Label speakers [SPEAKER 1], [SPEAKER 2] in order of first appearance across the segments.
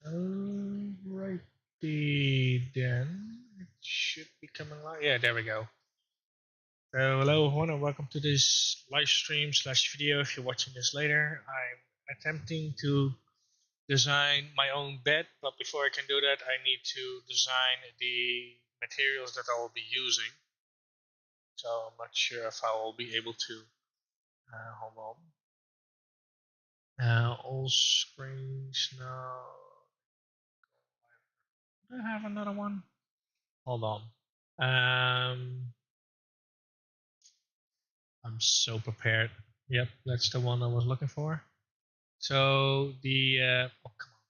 [SPEAKER 1] Alrighty then. It should be coming live. Yeah, there we go. So hello everyone and welcome to this live stream slash video. If you're watching this later, I'm attempting to design my own bed, but before I can do that, I need to design the materials that I will be using. So I'm not sure if I will be able to. Hold on. All screens now. Do I have another one? Hold on. I'm so prepared. Yep, that's the one I was looking for. So oh, come on.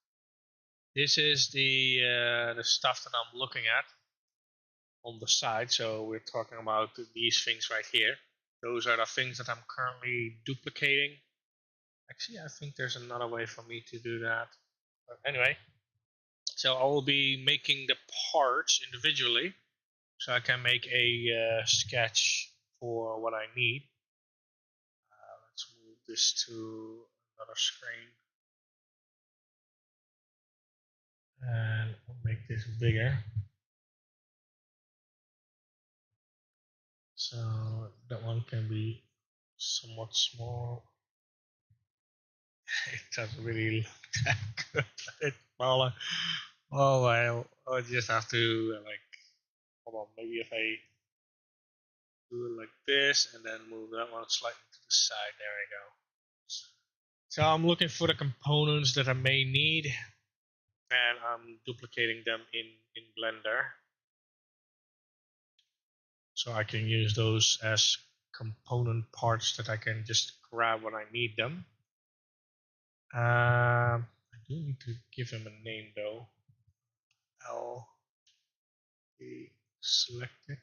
[SPEAKER 1] This is the stuff that I'm looking at on the side. So we're talking about these things right here. Those are the things that I'm currently duplicating. Actually, I think there's another way for me to do that. But anyway, so I will be making the parts individually, so I can make a sketch for what I need. Let's move this to another screen. And I'll make this bigger. So that one can be somewhat small. It doesn't really look that good. It's smaller. Oh well, I'll just have to like, hold on, maybe if I do it like this and then move that one slightly to the side, there we go. So I'm looking for the components that I may need and I'm duplicating them in Blender. So I can use those as component parts that I can just grab when I need them. I do need to give him a name though. L be selected.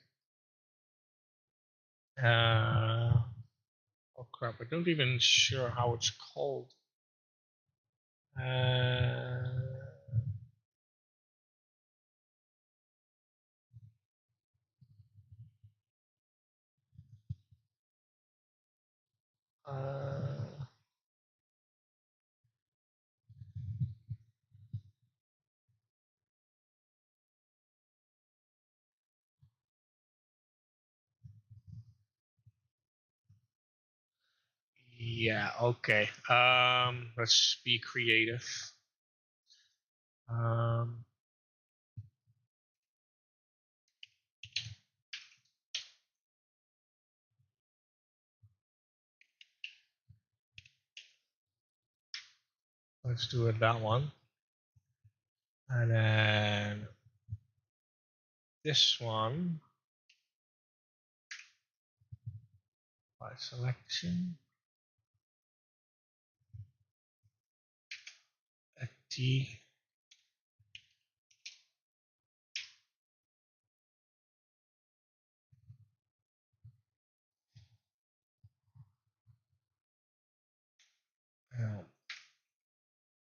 [SPEAKER 1] Oh crap! I don't even sure how it's called. Uh, uh, yeah. Okay. Let's be creative. Um, let's do it that one. And then this one by selection. A T.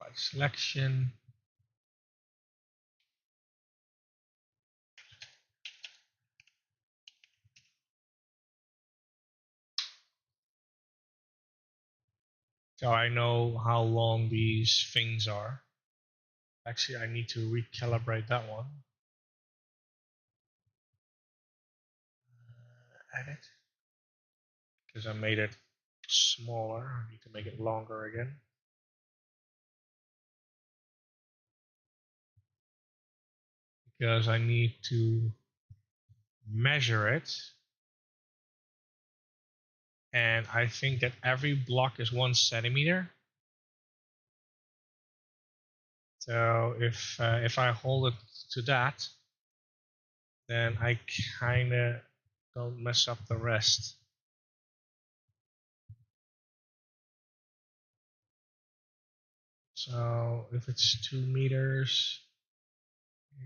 [SPEAKER 1] By selection. So I know how long these things are. Actually, I need to recalibrate that one. Edit. Because I made it smaller. I need to make it longer again. Because I need to measure it. And I think that every block is 1 centimeter. So if I hold it to that, then I kind of don't mess up the rest. So if it's 2 meters,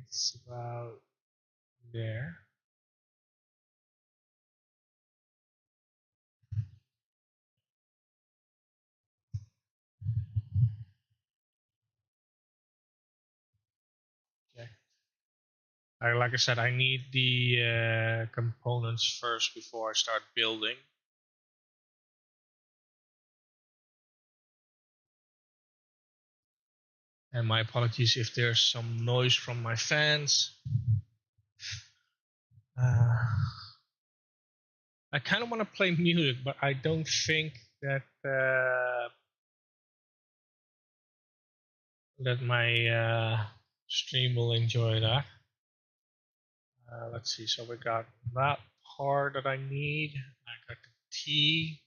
[SPEAKER 1] it's about there. Okay. Like I said, I need the components first before I start building. And my apologies if there's some noise from my fans. I kind of want to play music, but I don't think that that my stream will enjoy that. Let's see. So we got that part that I need. I got the T.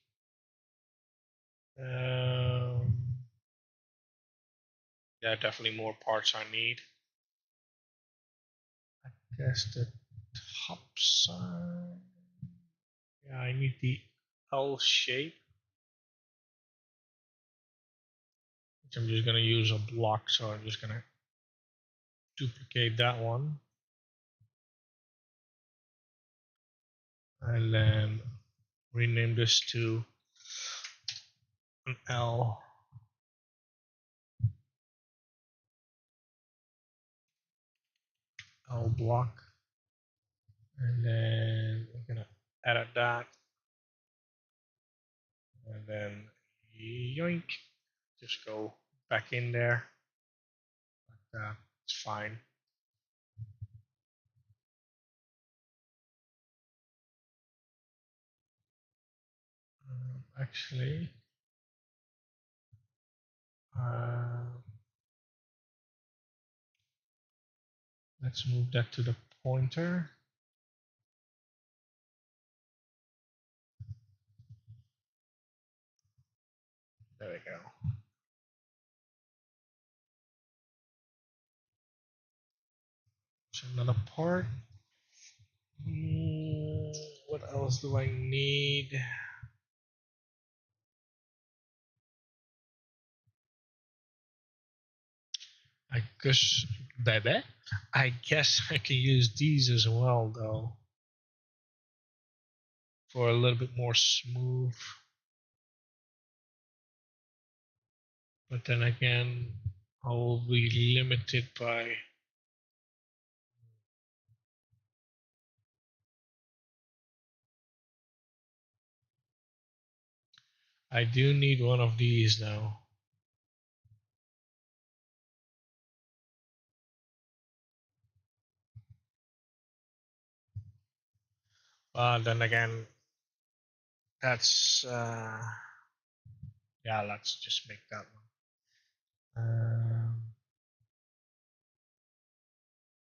[SPEAKER 1] Yeah, definitely more parts I need. I guess the top side. Yeah, I need the L shape, which I'm just going to use a block. So I'm just going to duplicate that one. And then rename this to an L block. And then we're going to edit that. And then yoink, just go back in there. Like that. It's fine. Actually, let's move that to the pointer. There we go. So another part. What else do I need? I guess I can use these as well, though, for a little bit more smooth. But then again, I will be limited by. I do need one of these now. Then again, that's yeah. Let's just make that one.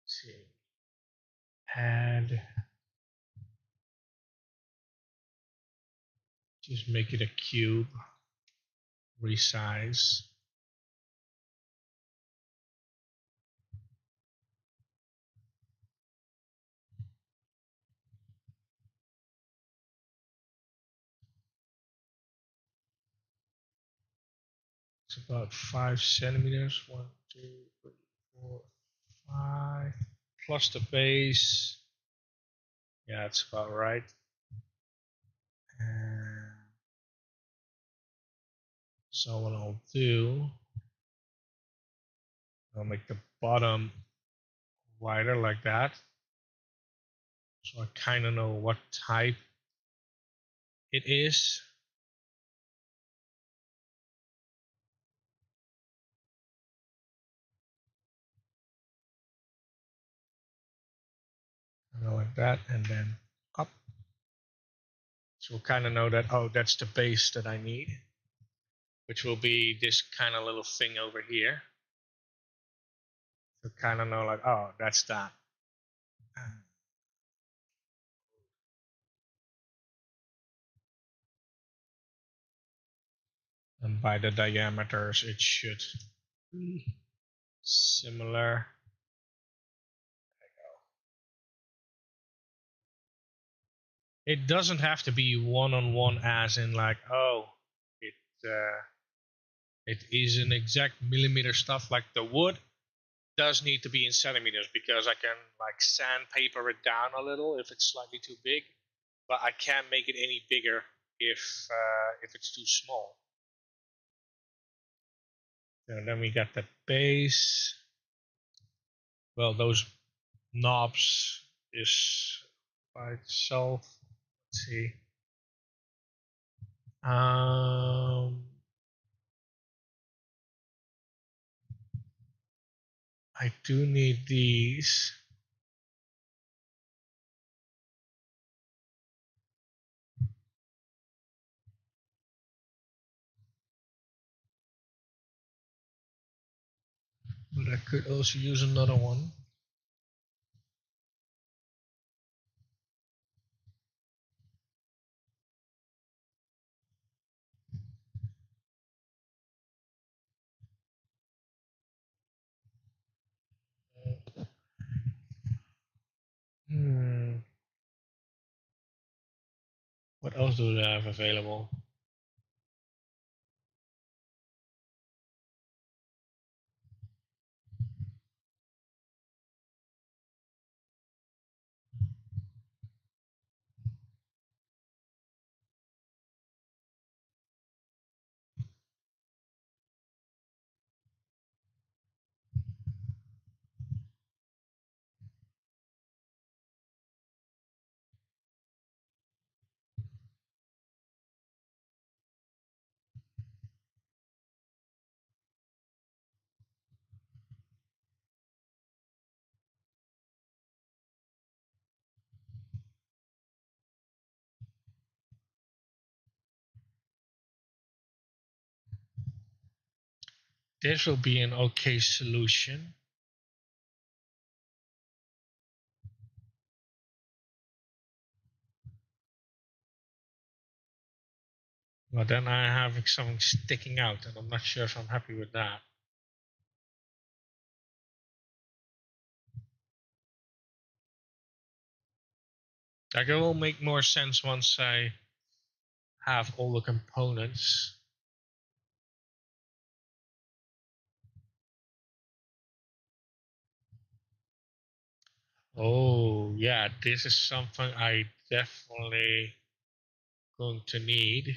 [SPEAKER 1] Let's see. Add. Just make it a cube. Resize. It's about 5 centimeters. 1, 2, 3, 4, 5. Plus the base. Yeah, it's about right. And so what I'll do, I'll make the bottom wider like that. So I kind of know what type it is. I go like that and then up. So we'll kind of know that, oh, that's the base that I need, which will be this kind of little thing over here. So kind of know like, oh, that's that. And by the diameters, it should be similar. It doesn't have to be one-on-one as in like, oh, it it is an exact millimeter stuff. Like the wood does need to be in centimeters because I can like sandpaper it down a little if it's slightly too big, but I can't make it any bigger if it's too small. And then we got the base. Well, those knobs is by itself. Let's see. I do need these. But I could also use another one. What else do they have available? This will be an okay solution. But then I have something sticking out, and I'm not sure if I'm happy with that. Like, it will make more sense once I have all the components. Oh, yeah, this is something I definitely going to need.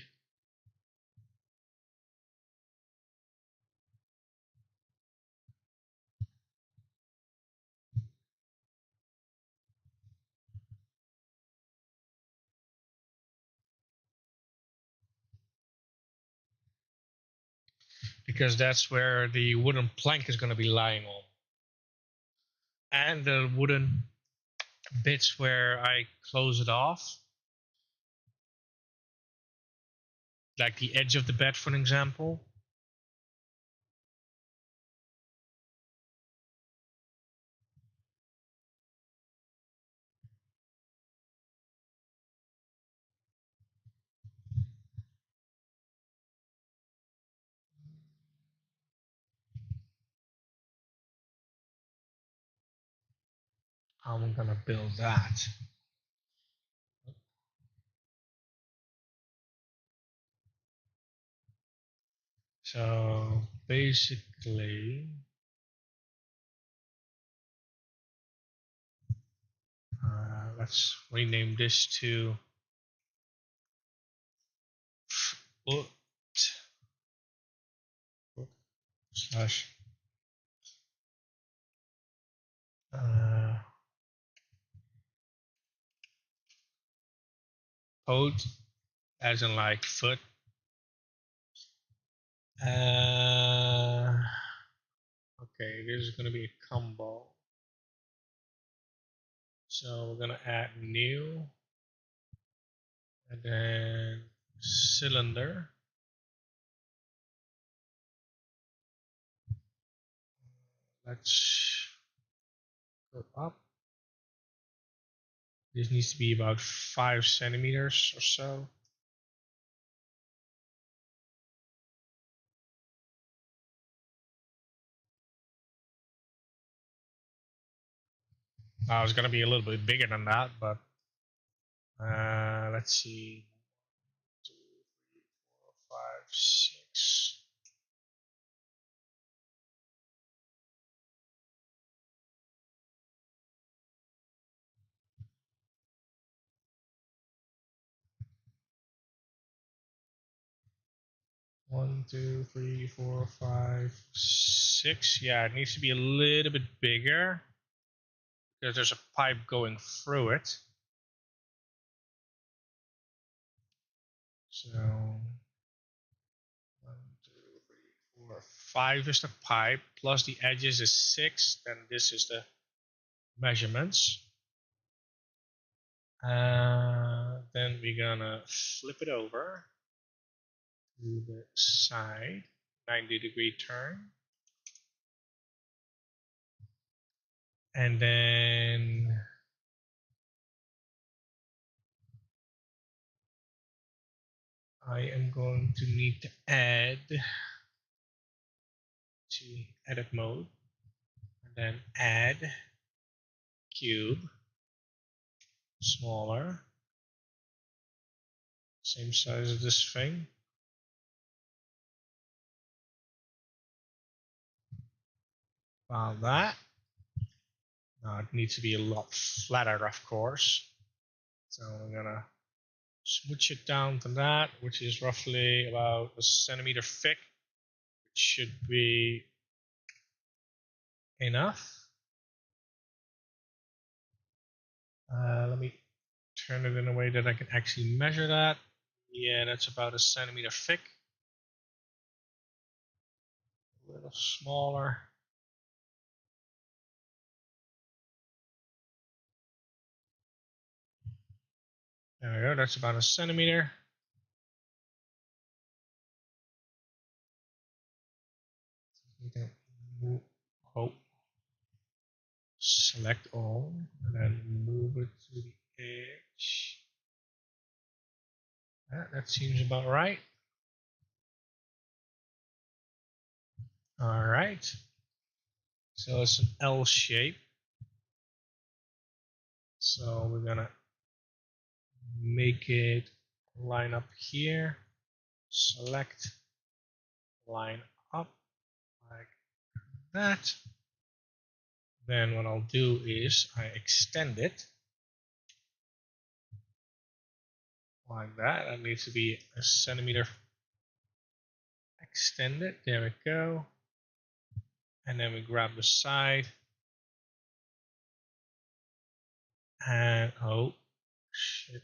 [SPEAKER 1] Because that's where the wooden plank is going to be lying on. And the wooden bits where I close it off. Like the edge of the bed, for an example. How am I going to build that? So basically, let's rename this to foot slash code, as in like foot. Okay, this is going to be a combo. So we're going to add new, and then cylinder. Let's go up. This needs to be about 5 centimeters or so. I was going to be a little bit bigger than that, but let's see. 2, 3, 4, 5, 6. One, two, three, four, 5, 6. Yeah, it needs to be a little bit bigger because there's a pipe going through it. So 1, 2, 3, Or 5 is the pipe, plus the edges is 6, then this is the measurements. Then we're gonna flip it over to the side, 90-degree turn. And then I am going to need to add to edit mode, and then add cube, smaller, same size as this thing. About that. Now it needs to be a lot flatter, of course. So we're gonna switch it down to that, which is roughly about a centimeter thick, which should be enough. Let me turn it in a way that I can actually measure that. Yeah, that's about a centimeter thick. A little smaller. There we go, that's about a centimeter. Select all, and then move it to the edge. That seems about right. All right. So it's an L shape. So we're gonna make it line up here. Select, line up like that. Then what I'll do is I extend it like that. That needs to be a centimeter extended. There we go. And then we grab the side. And oh shit.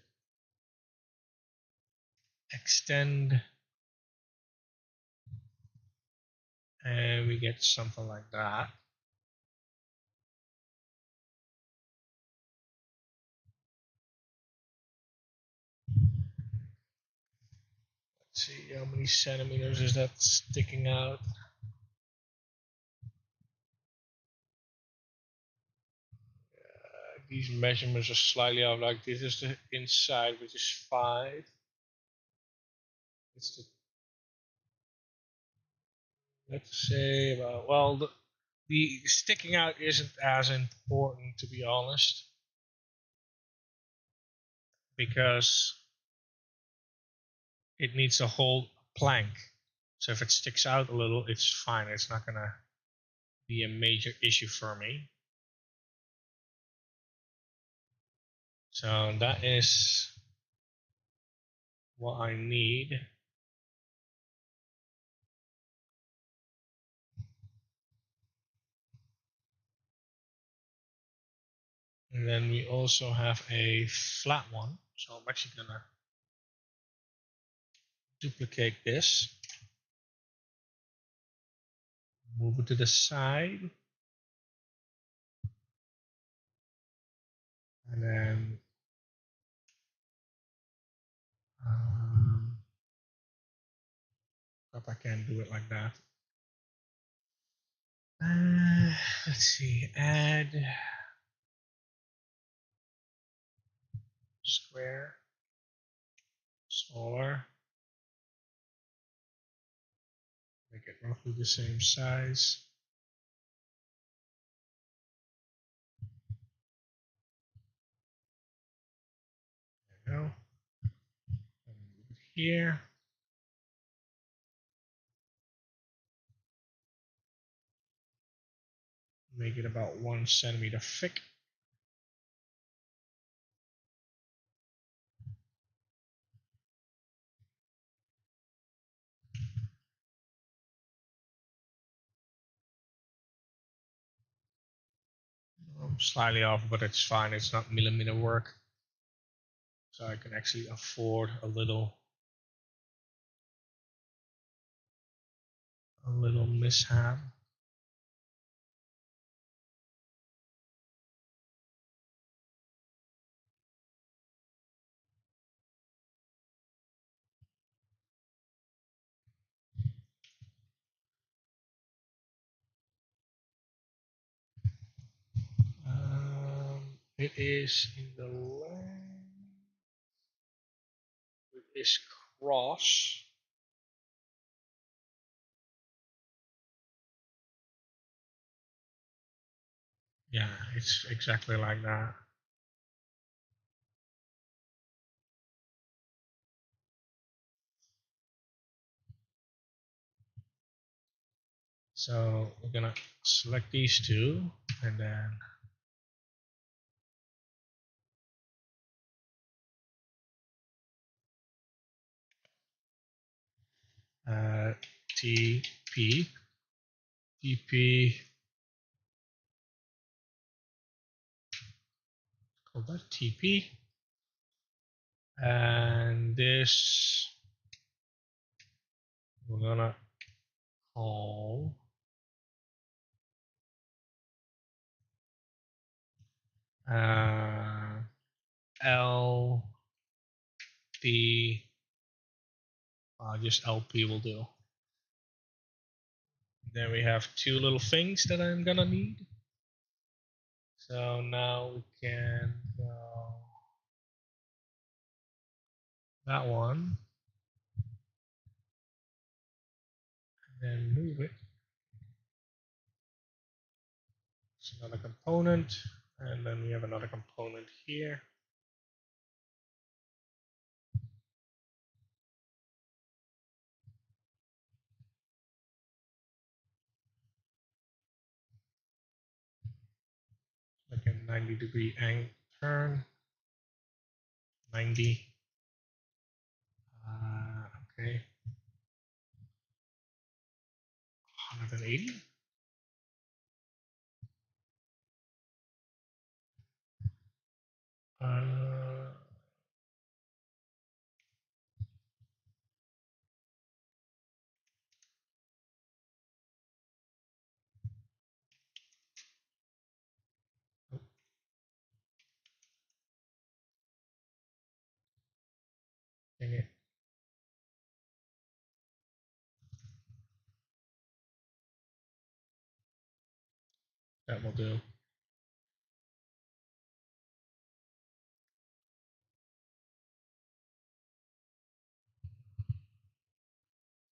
[SPEAKER 1] Extend. And we get something like that. Let's see how many centimeters is that sticking out. These measurements are slightly off. Like this is the inside, which is 5. It's the, let's say about, well, the sticking out isn't as important, to be honest, because it needs to hold a plank. So if it sticks out a little, it's fine. It's not gonna be a major issue for me. So that is what I need. And then we also have a flat one. So I'm actually gonna duplicate this. Move it to the side. And then hope I can do it like that. Let's see, add square, smaller, make it roughly the same size. There we go. And move it here. Make it about 1 centimeter thick. Slightly off, but it's fine. It's not millimeter work. So I can actually afford a little a little mishap. It is in the line. It is cross. Yeah, it's exactly like that. So we're gonna select these two and then TP, TP, call that TP, and this we're gonna call LP. Just LP will do. Then we have two little things that I'm gonna need. So now we can go that one, and then move it. It's another component, and then we have another component here. Like a 90-degree angle turn. 90. Okay. 180. Uh, oh, dang it. That will do.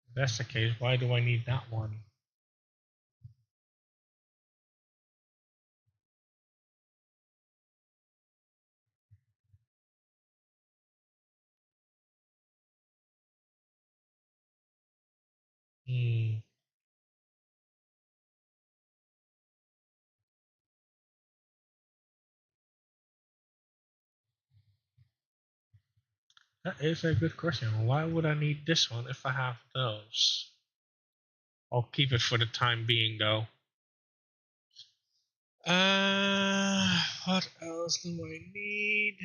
[SPEAKER 1] If that's the case, why do I need that one? Hmm. That is a good question. Why would I need this one if I have those? I'll keep it for the time being though. What else do I need?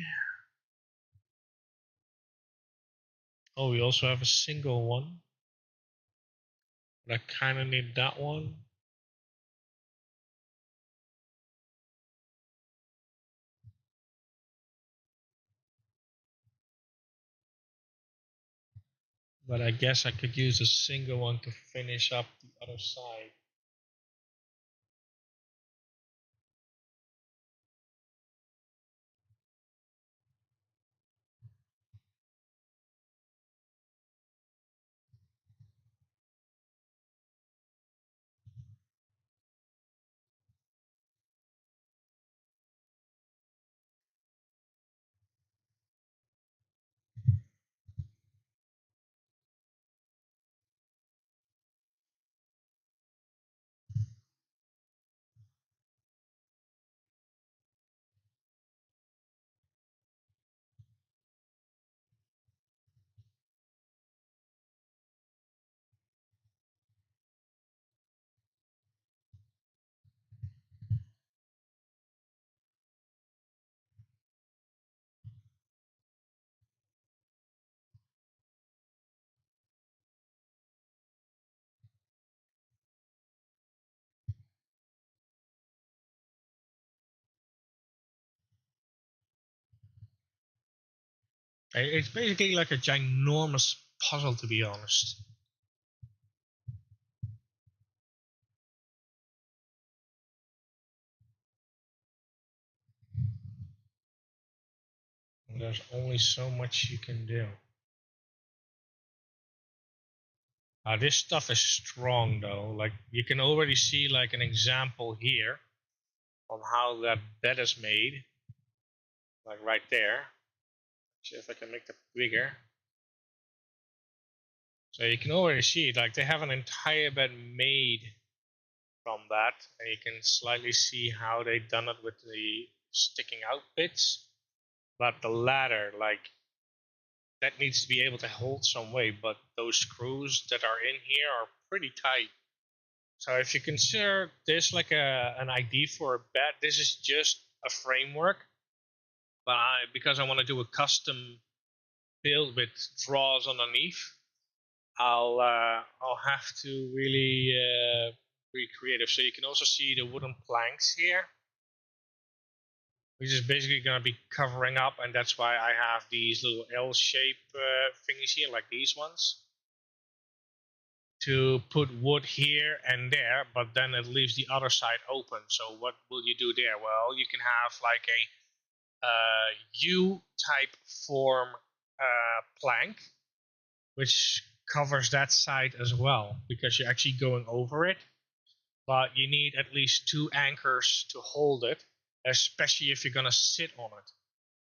[SPEAKER 1] Oh, we also have a single one. But I kind of need that one. But I guess I could use a single one to finish up the other side. It's basically like a ginormous puzzle, to be honest. And there's only so much you can do. This stuff is strong though. Like you can already see like an example here of how that bed is made. Like right there. See if I can make that bigger. So you can already see it. Like they have an entire bed made from that, and you can slightly see how they done it with the sticking out bits. But the ladder, like that needs to be able to hold some weight, but those screws that are in here are pretty tight. So if you consider this like an idea for a bed, this is just a framework. But because I want to do a custom build with drawers underneath, I'll have to really be creative. So you can also see the wooden planks here, which is basically going to be covering up, and that's why I have these little L-shape thingies here, like these ones, to put wood here and there, but then it leaves the other side open. So what will you do there? Well, you can have like a U-type form plank, which covers that side as well, because you're actually going over it. But you need at least 2 anchors to hold it, especially if you're going to sit on it.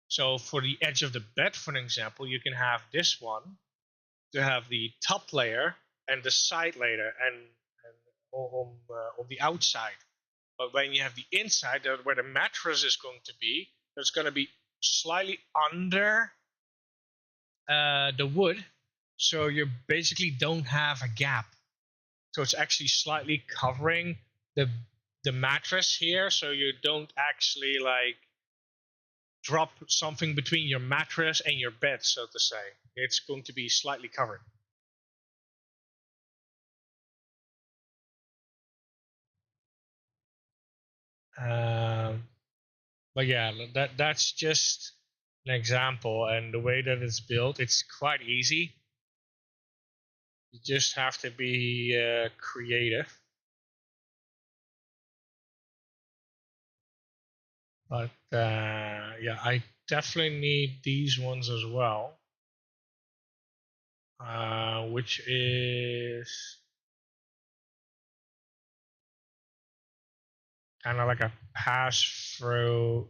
[SPEAKER 1] So for the edge of the bed, for example, you can have this one to have the top layer and the side layer and on the outside. But when you have the inside, where the mattress is going to be, it's going to be slightly under the wood, so you basically don't have a gap. So it's actually slightly covering the mattress here, so you don't actually like drop something between your mattress and your bed, so to say. It's going to be slightly covered. But yeah, that's just an example, and the way that it's built, it's quite easy. You just have to be creative. But yeah, I definitely need these ones as well, which is kind of like a pass-through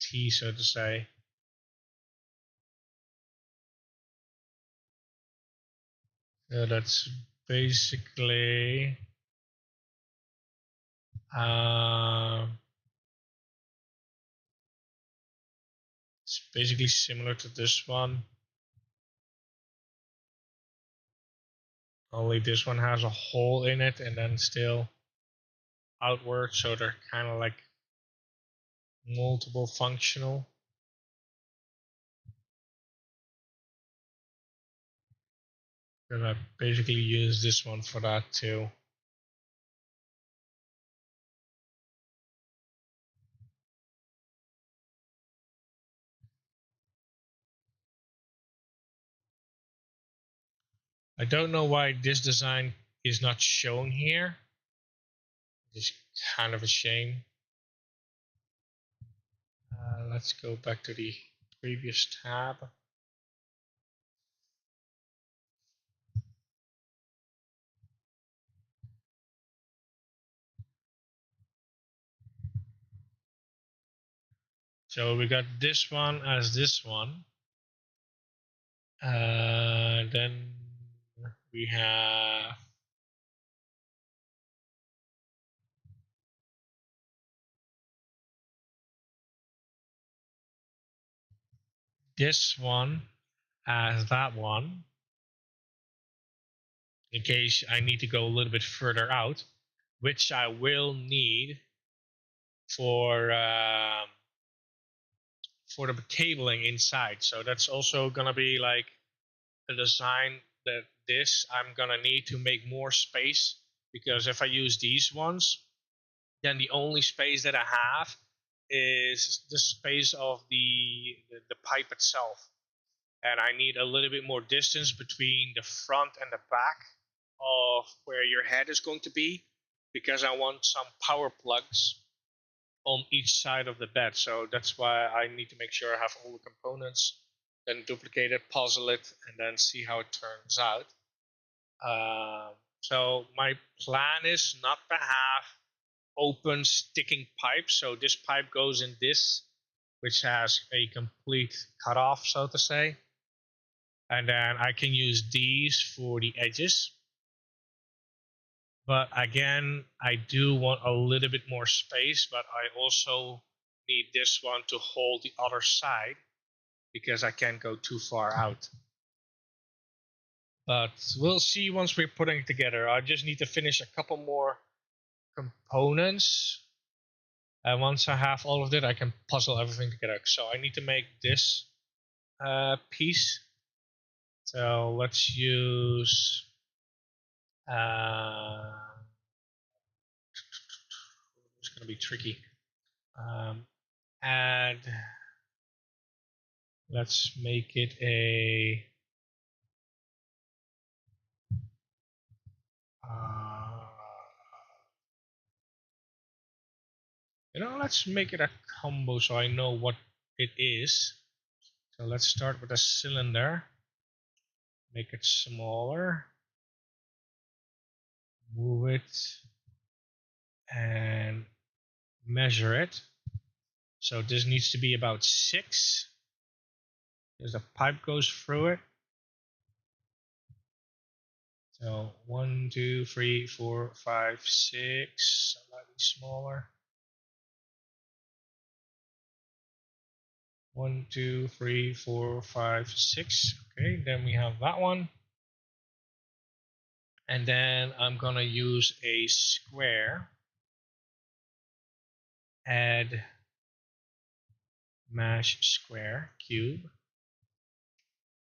[SPEAKER 1] T, so to say. So that's basically it's basically similar to this one, only this one has a hole in it and then still outward, so they're kind of like multiple functional. And I basically use this one for that too. I don't know why this design is not shown here. It's kind of a shame. Let's go back to the previous tab. So we got this one as this one. Then we have this one as that one, in case I need to go a little bit further out, which I will need for the cabling inside. So that's also gonna be like a design that I'm gonna need to make more space, because if I use these ones, then the only space that I have is the space of the pipe itself. and I need a little bit more distance between the front and the back of where your head is going to be, because I want some power plugs on each side of the bed. So that's why I need to make sure I have all the components, then duplicate it, puzzle it, and then see how it turns out. So my plan is not to have open sticking pipes. So this pipe goes in this, which has a complete cutoff, so to say. And then I can use these for the edges. But again, I do want a little bit more space, but I also need this one to hold the other side because I can't go too far out. But we'll see once we're putting it together. I just need to finish a couple more components. And once I have all of it, I can puzzle everything together. So I need to make this piece. So let's use it's going to be tricky. Add, let's make it a let's make it a combo so I know what it is. So let's start with a cylinder, make it smaller, move it, and measure it. So this needs to be about 6, because the pipe goes through it. So 1, 2, 3, 4, 5, 6, slightly smaller. 1, 2, 3, 4, 5, 6. Okay, then we have that one. And then I'm gonna use a square. Add mesh square cube.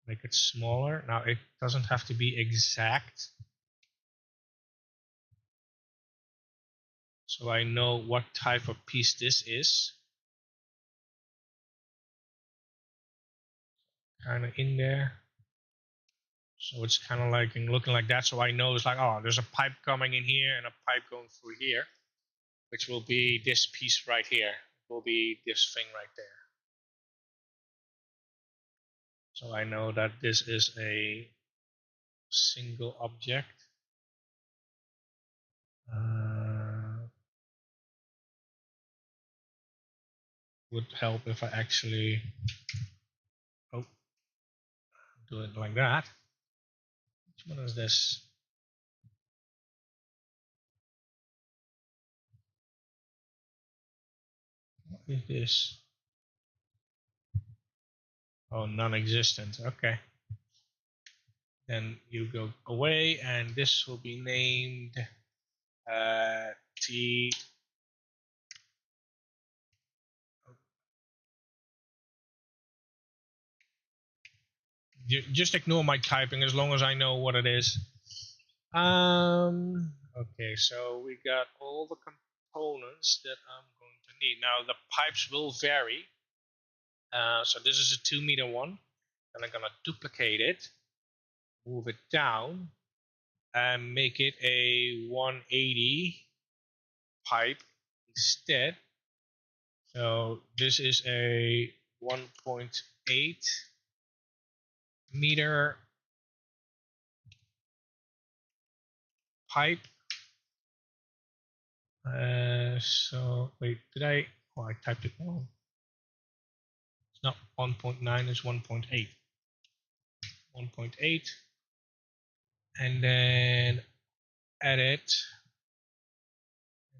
[SPEAKER 1] Make it smaller. Now it doesn't have to be exact, so I know what type of piece this is. Kind of in there. So it's kind of like looking like that. So I know it's like, oh, there's a pipe coming in here and a pipe going through here, which will be this piece right here. It will be this thing right there. So I know that this is a single object. Would help if I actually do it like that. Which one is this? What is this? Oh, non-existent. Okay. Then you go away, and this will be named T. Just ignore my typing as long as I know what it is. Okay, so we got all the components that I'm going to need. Now the pipes will vary. So this is a 2-meter one. And I'm gonna duplicate it, move it down, and make it a 180 pipe instead. So this is a 1.8 meter pipe. So wait, did I? Oh, I typed it wrong. It's not 1.9, it's 1.8. 1.8, and then edit,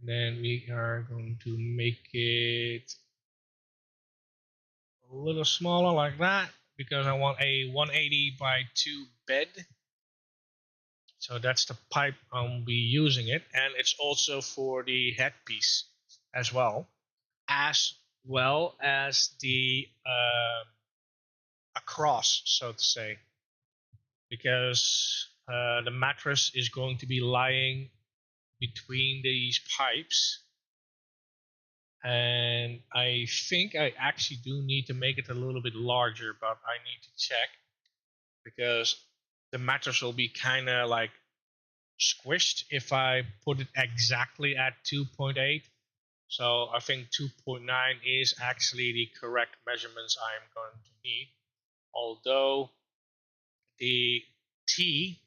[SPEAKER 1] and then we are going to make it a little smaller like that, because I want a 180 by 2 bed. So that's the pipe I'll be using it, and it's also for the headpiece as well as the across, so to say, because the mattress is going to be lying between these pipes, And I think I actually do need to make it a little bit larger, but I need to check because the mattress will be kind of like squished if I put it exactly at 2.8. So I think 2.9 is actually the correct measurements I'm going to need. Although the T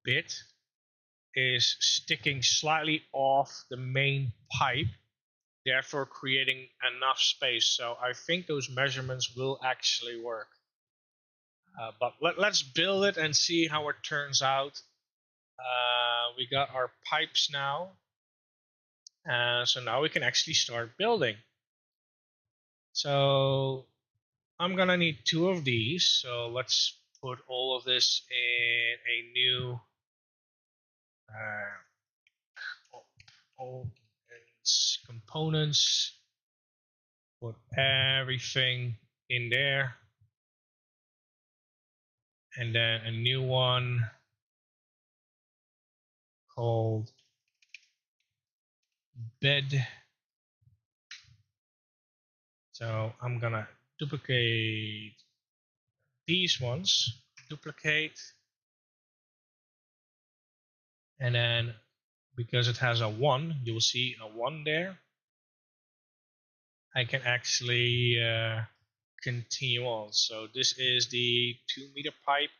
[SPEAKER 1] bit is sticking slightly off the main pipe, therefore creating enough space. So I think those measurements will actually work. But let's build it and see how it turns out. We got our pipes now. So now we can actually start building. So I'm gonna need 2 of these. So let's put all of this in a new all components. Put everything in there, and then a new one called bed. So I'm gonna duplicate these ones, duplicate, and then because it has a 1, you will see a 1 there. I can actually continue on. So this is the 2-meter pipe,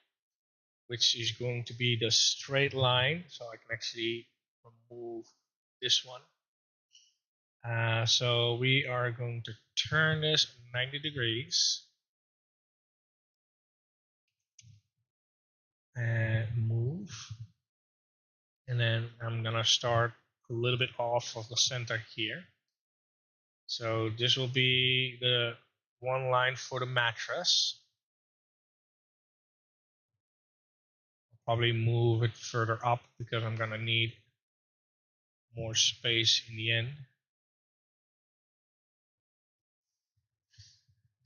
[SPEAKER 1] which is going to be the straight line. So I can actually remove this one. So we are going to turn this 90 degrees and move. And then I'm gonna start a little bit off of the center here. So this will be the one line for the mattress. I'll probably move it further up because I'm gonna need more space in the end.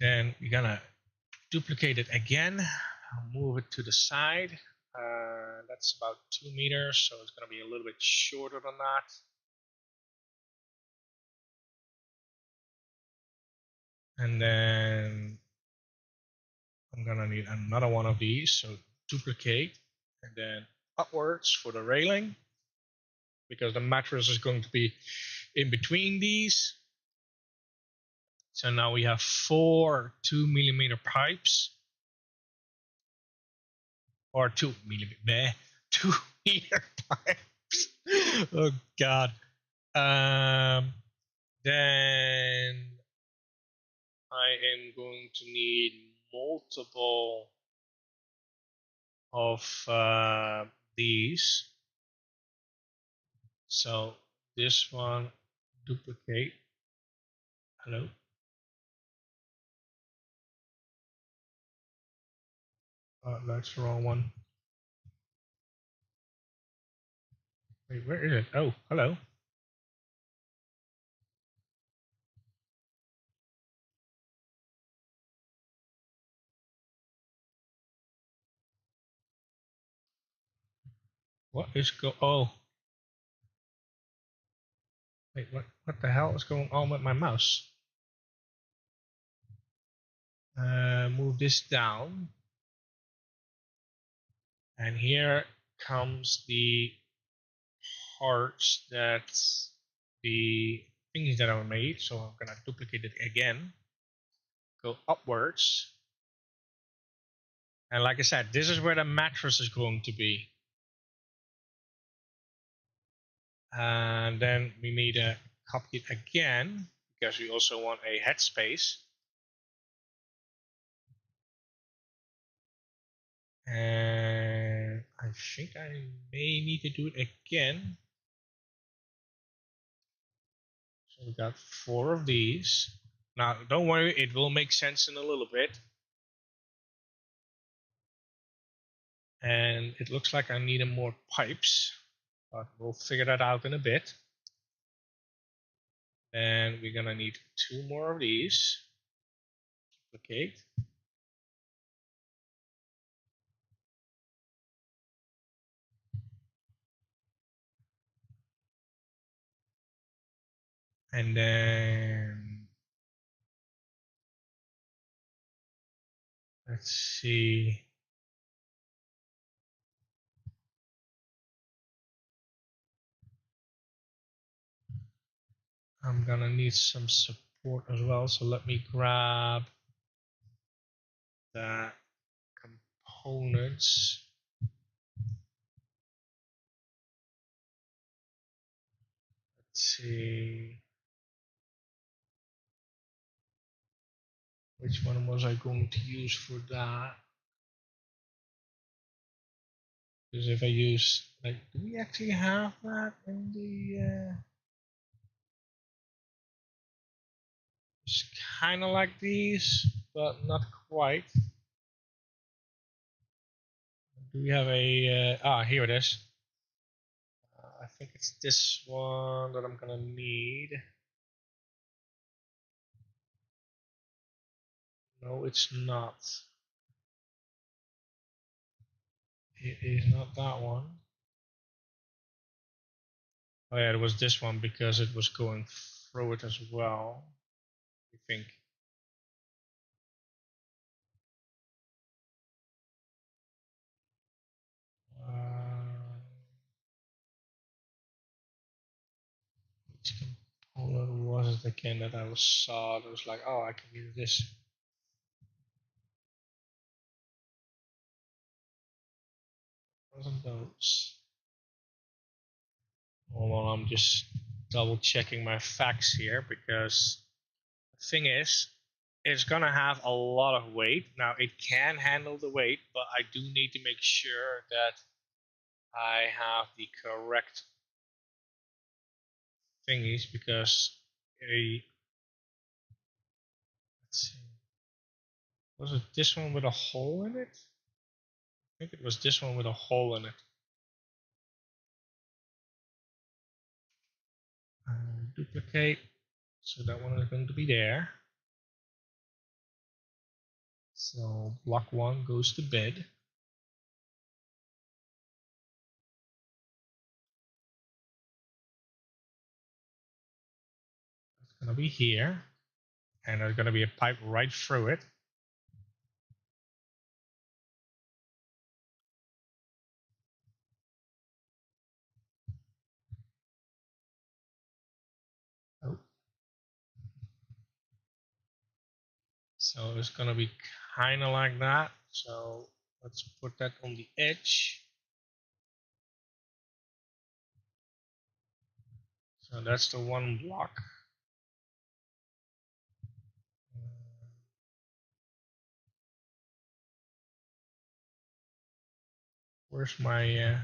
[SPEAKER 1] Then we're gonna duplicate it again. I'll move it to the side. That's about 2 meters, so it's gonna be a little bit shorter than that. And then I'm gonna need another one of these, so duplicate and then upwards for the railing because the mattress is going to be in between these. So now we have 4 2-millimeter pipes, or 2-meter pipes. Oh God. Then I am going to need multiple of these. So this one, duplicate. Hello. That's the wrong one. Wait, where is it? Oh, hello. What is oh. Wait, what the hell is going on with my mouse? Move this down. And here comes the parts that the things that are made. So I'm gonna duplicate it again. Go upwards. And like I said, this is where the mattress is going to be. And then we need to copy it again because we also want a headspace. And I think I may need to do it again. So we got 4 of these. Now, don't worry, it will make sense in a little bit. And it looks like I need more pipes, but we'll figure that out in a bit. And we're gonna need 2 more of these. Duplicate. And then Let's see. I'm gonna need some support as well, so let me grab the components. Let's see. Which one was I going to use for that? Because if I use, like, do we actually have that in the, it's kind of like these, but not quite. Do we have a, here it is. I think it's this one that I'm gonna need. No, it's not. It is not that one. Oh yeah, it was this one because it was going through it as well. I think. Which component was it again that I saw that was like, oh, I can use this. Wasn't those? Hold on, I'm just double checking my facts here because the thing is, it's gonna have a lot of weight. Now it can handle the weight, but I do need to make sure that I have the correct thingies because let's see, was it this one with a hole in it? I think it was this one with a hole in it. Duplicate, so that one is going to be there. So block one goes to bed. It's going to be here, and there's going to be a pipe right through it. Oh. So it's going to be kind of like that. So let's put that on the edge. So that's the one block. Where's my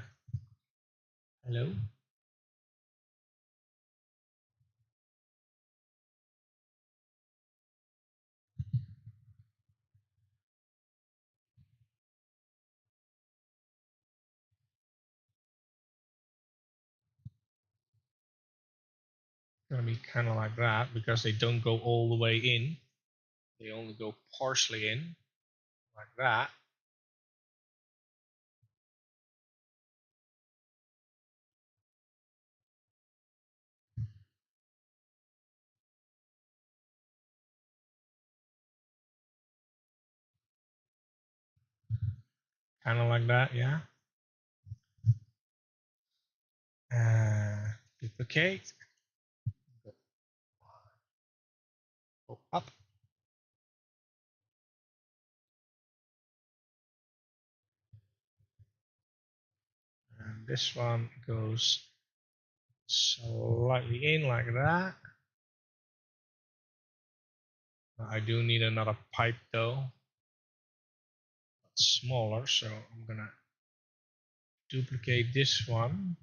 [SPEAKER 1] hello? Going to be kind of like that because they don't go all the way in. They only go partially in, like that. Kind of like that, yeah. Duplicate. Go up. And this one goes slightly in like that. I do need another pipe though. It's smaller, so I'm gonna duplicate this one,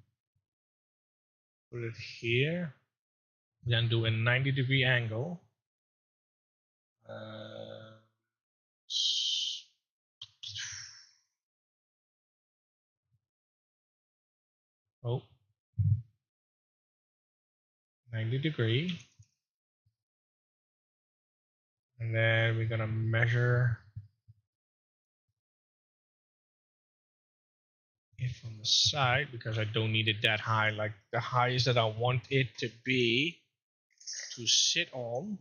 [SPEAKER 1] put it here, then do a 90-degree angle. Oh, 90-degree. And then we're gonna measure it from the side because I don't need it that high, like the highest that I want it to be to sit on.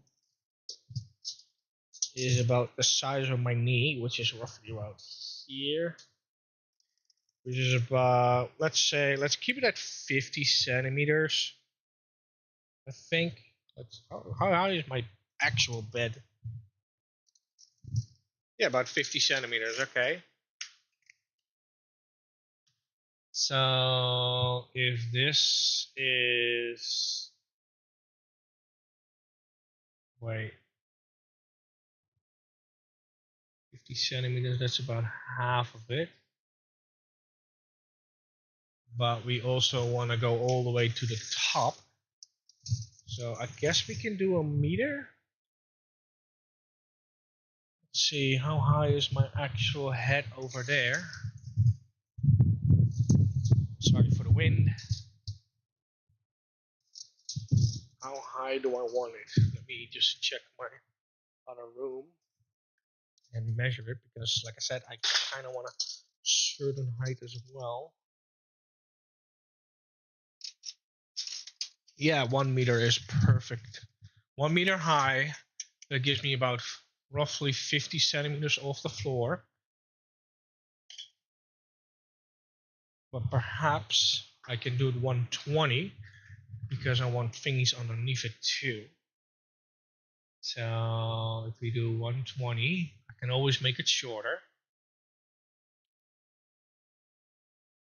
[SPEAKER 1] is about the size of my knee, which is roughly about here. Which is about, let's keep it at 50 centimeters. I think. How high is my actual bed? Yeah, about 50 centimeters. Okay. So if this is, wait, 50 centimeters, that's about half of it. But we also want to go all the way to the top. So I guess we can do a meter. Let's see, how high is my actual head over there? Sorry for the wind. How high do I want it? Let me just check my other room and measure it, because like I said, I kind of want a certain height as well. Yeah, 1 meter is perfect. 1 meter high, that gives me about roughly 50 centimeters off the floor. But perhaps I can do it 120 because I want thingies underneath it too. So if we do 120, I can always make it shorter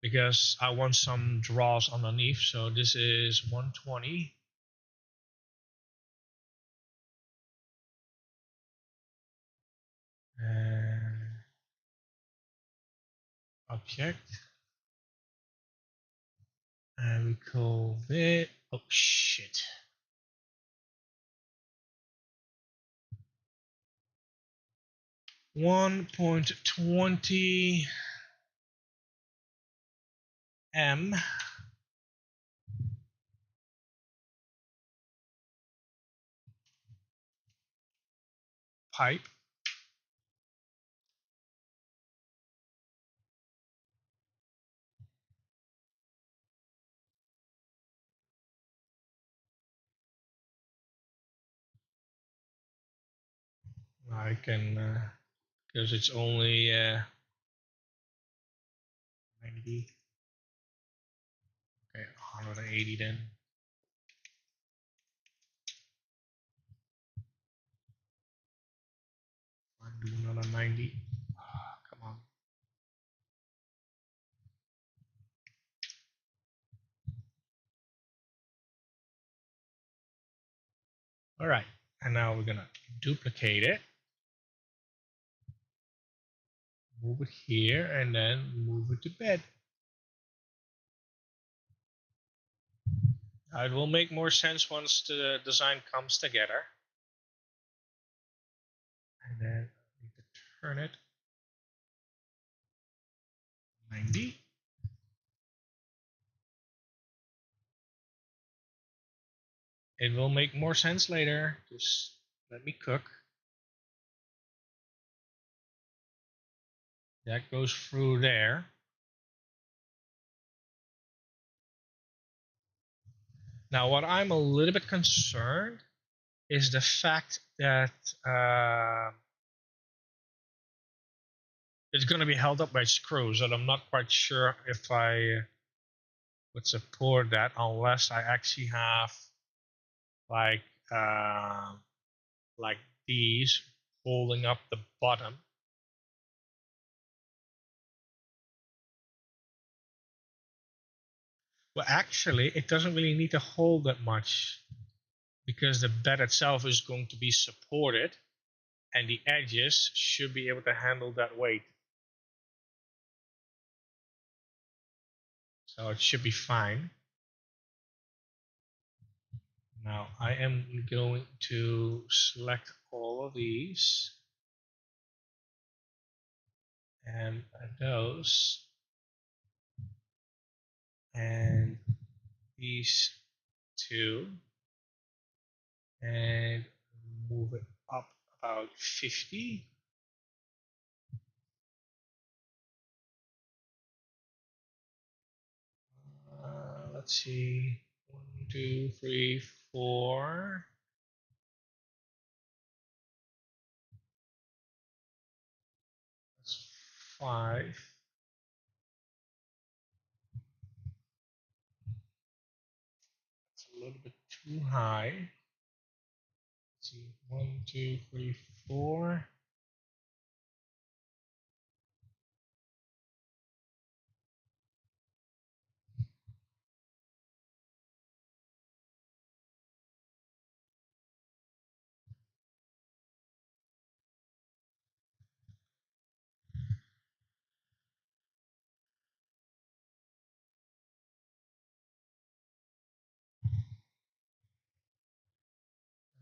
[SPEAKER 1] because I want some draws underneath. So this is 120. And object. And we call it, oh shit. .20 m pipe. I can, because it's only 90. Okay, 180 then. I'll do another 90. Come on. All right, and now we're gonna duplicate it. Move it here and then move it to bed. It will make more sense once the design comes together. And then I need to turn it 90. It will make more sense later. Just let me cook. That goes through there. Now, what I'm a little bit concerned is the fact that it's going to be held up by screws, and I'm not quite sure if I would support that unless I actually have like uh, like these holding up the bottom. Well, actually, it doesn't really need to hold that much because the bed itself is going to be supported and the edges should be able to handle that weight. So it should be fine. Now I am going to select all of these and those and these two and move it up about 50. Let's see, 1, 2, 3, 4. It's a little bit too high. Let's see, 1, 2, 3, 4.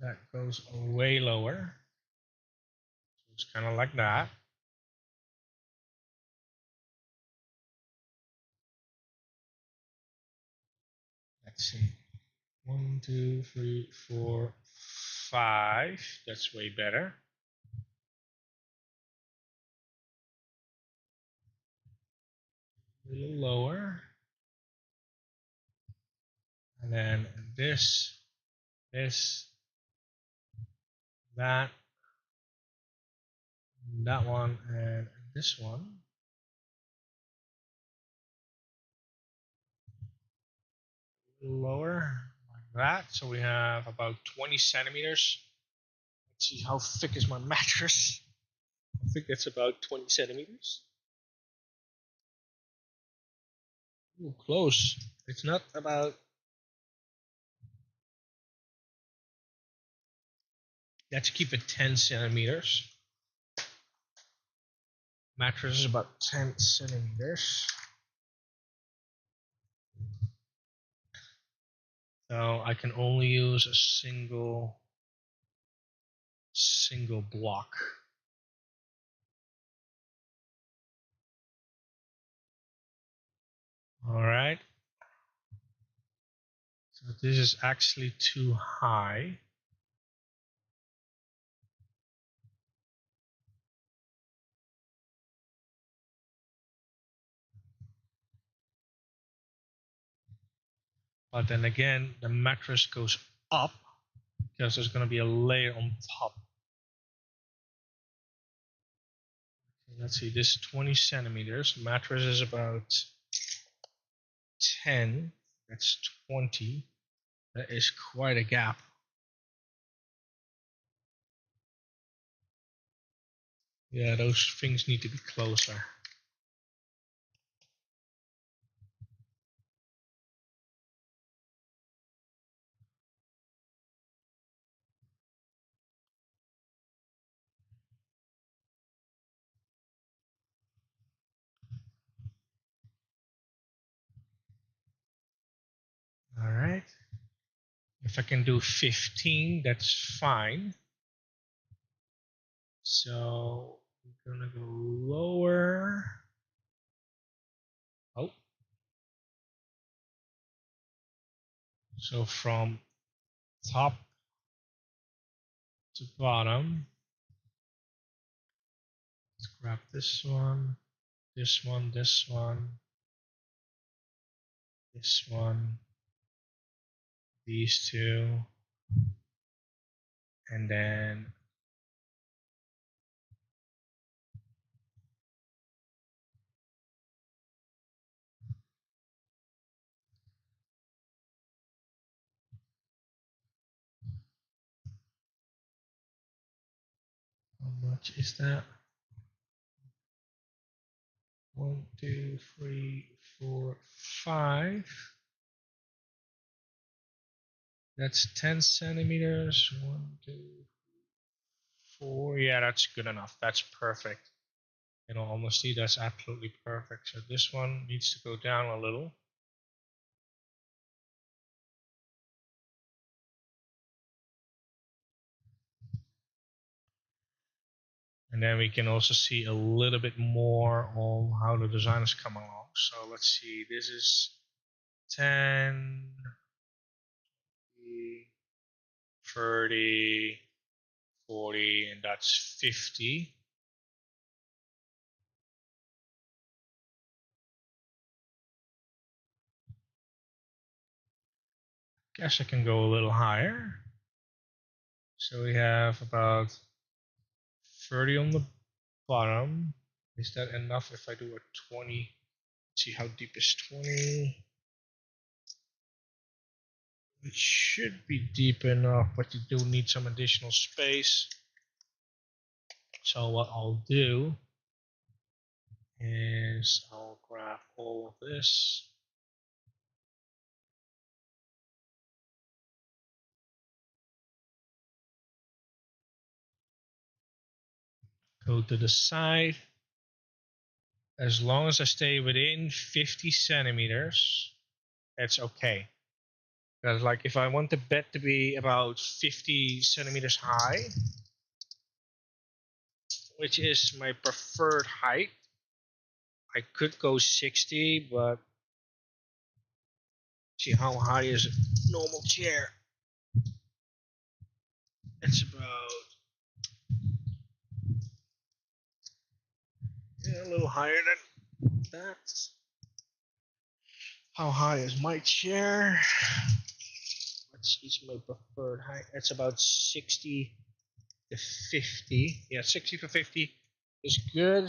[SPEAKER 1] That goes way lower. So it's kind of like that. Let's see. 1, 2, 3, 4, 5. That's way better. A little lower. And then this, that one, and this one. A little lower, like that. So we have about 20 centimeters. Let's see, how thick is my mattress? I think that's about 20 centimeters. Ooh, close. It's not about. Let's keep it 10 centimeters. Mattress is about 10 centimeters. So I can only use a single block. All right. So this is actually too high. But then again, the mattress goes up because there's going to be a layer on top. Let's see, this is 20 centimeters. Mattress is about 10. That's 20. That is quite a gap. Yeah, those things need to be closer. All right. If I can do 15, that's fine. So we're gonna go lower. Oh. So from top to bottom. Let's grab this one, this one, this one, this one, these two, and then how much is that? 1, 2, 3, 4, 5. That's 10 centimeters. 1, 2, 4. Yeah, that's good enough. That's perfect. In all honesty, that's absolutely perfect. So this one needs to go down a little. And then we can also see a little bit more on how the designers come along. So let's see, this is 10, 30, 40, and that's 50. Guess I can go a little higher. So we have about 30 on the bottom, Is that enough if I do a 20? Let's see, how deep is 20? It should be deep enough, but you do need some additional space. So what I'll do is I'll grab all of this. Go to the side. As long as I stay within 50 centimeters, that's okay. Because like if I want the bed to be about 50 centimeters high, which is my preferred height, I could go 60, but see how high is a normal chair? It's about a little higher than that. How high is my chair? It's my preferred height. It's about 60 to 50. Yeah, 60 to 50 is good.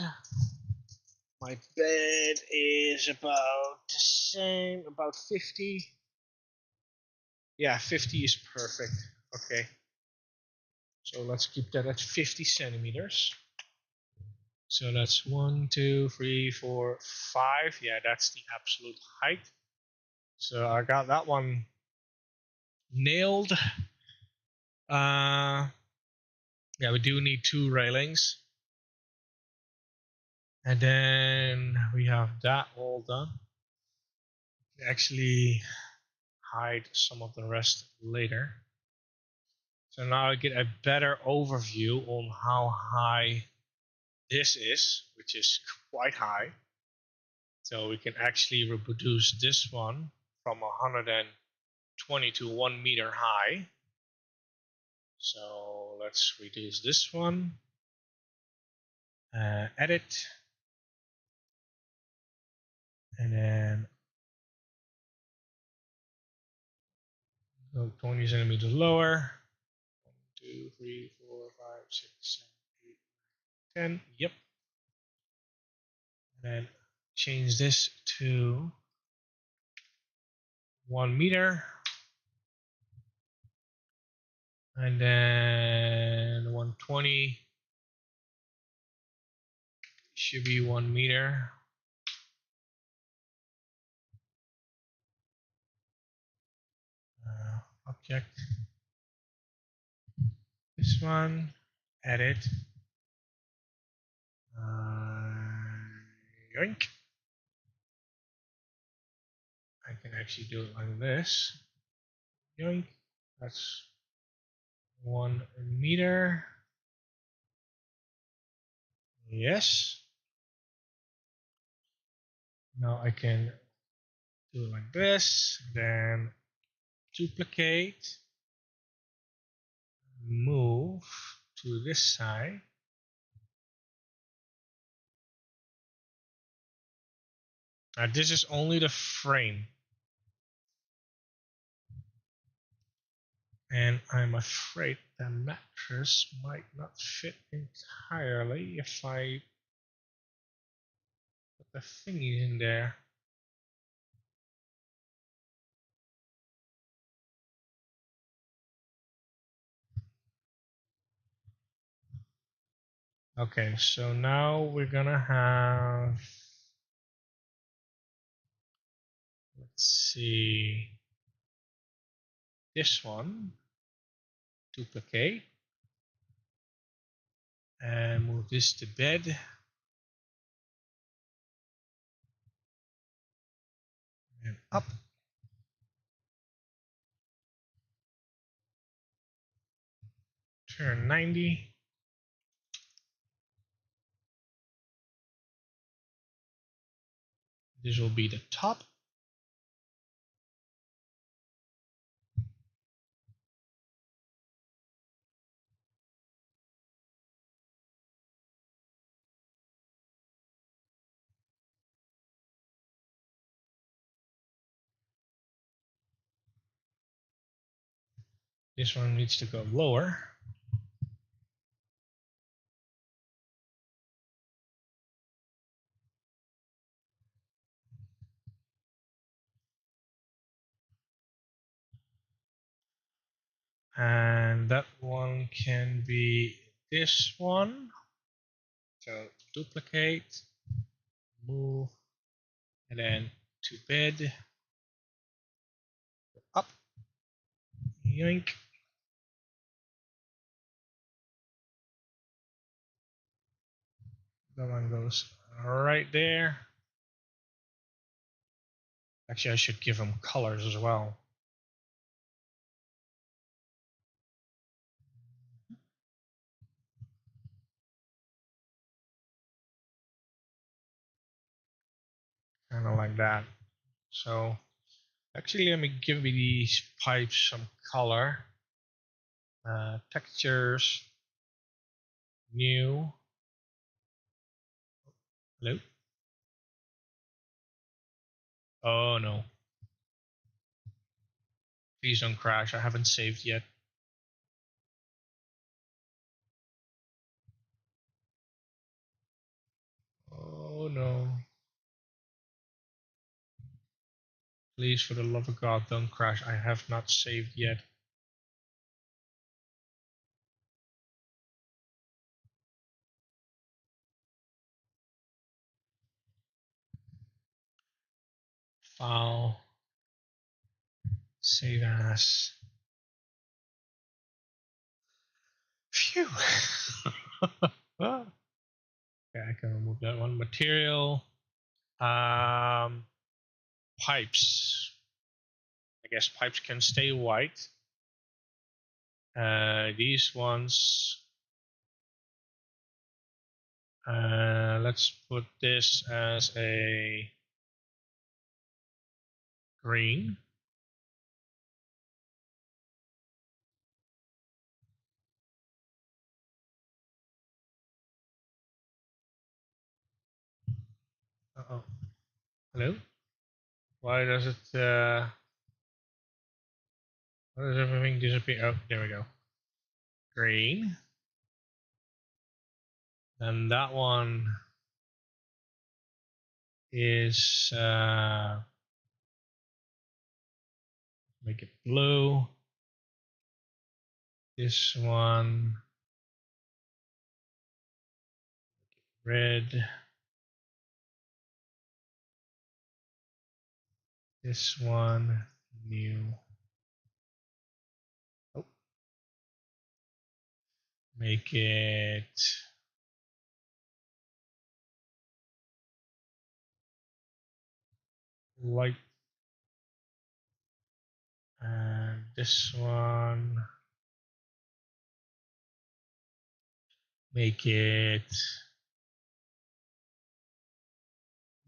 [SPEAKER 1] My bed is about the same, about 50. Yeah, 50 is perfect. Okay. So let's keep that at 50 centimeters. So that's 1, 2, 3, 4, 5. Yeah, that's the absolute height. So I got that one nailed. Yeah, we do need 2 railings. And then we have that all done. Actually hide some of the rest later. So now I get a better overview on how high this is, which is quite high. So we can actually reproduce this one from 120 to 1 meter high. So let's reduce this one, edit, and then go 20 centimeters lower. 1, 2, 3, 4, 5, 6, 7, 8, 10. Yep. And then change this to 1 meter. And then 120 should be 1 meter. Object. This one, edit. Yoink. I can actually do it like this. Yoink. That's 1 meter. Yes. Now I can do it like this. Then duplicate. Move to this side. Now this is only the frame. And I'm afraid the mattress might not fit entirely if I put the thingy in there. Okay, so now we're gonna have, let's see, this one, duplicate, and move this to bed. And up. Turn 90. This will be the top. This one needs to go lower. And that one can be this one. So duplicate, move, and then to bed, up, yoink. That one goes right there. Actually, I should give them colors as well. Kind of like that. So actually, let me give these pipes some color. Textures, new. Hello? Oh no. Please don't crash. I haven't saved yet. Oh no. Please, for the love of God, don't crash. I have not saved yet. File. Save as. Phew. Okay, I can remove that one. Material. Pipes. I guess pipes can stay white. These ones. Let's put this as a green. Uh-oh. Hello? Why does it, why does everything disappear? Oh, there we go. Green. And that one is, make it blue. This one, red. This one, new. Oh, make it white. And this one, make it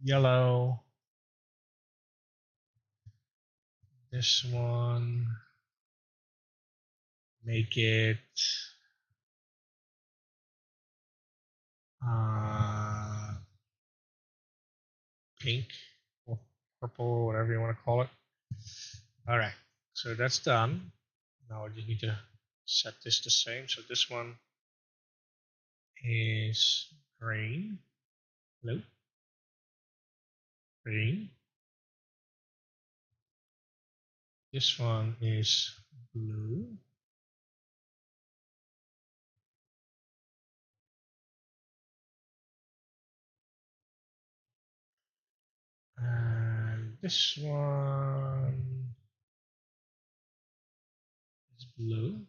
[SPEAKER 1] yellow. This one, make it pink or purple, whatever you want to call it. All right, so that's done. Now I just need to set this the same. So this one is green. Hello? Green. This one is blue. And this one is blue.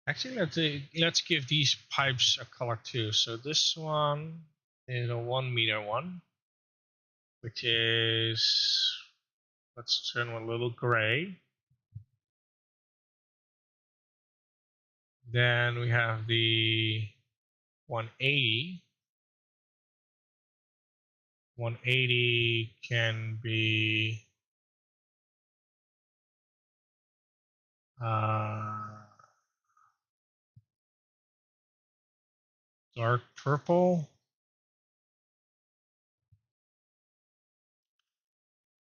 [SPEAKER 1] Actually, let's give these pipes a color too. So this one is a 1 meter one, which is, let's turn a little gray. Then we have the 180. 180 can be dark purple.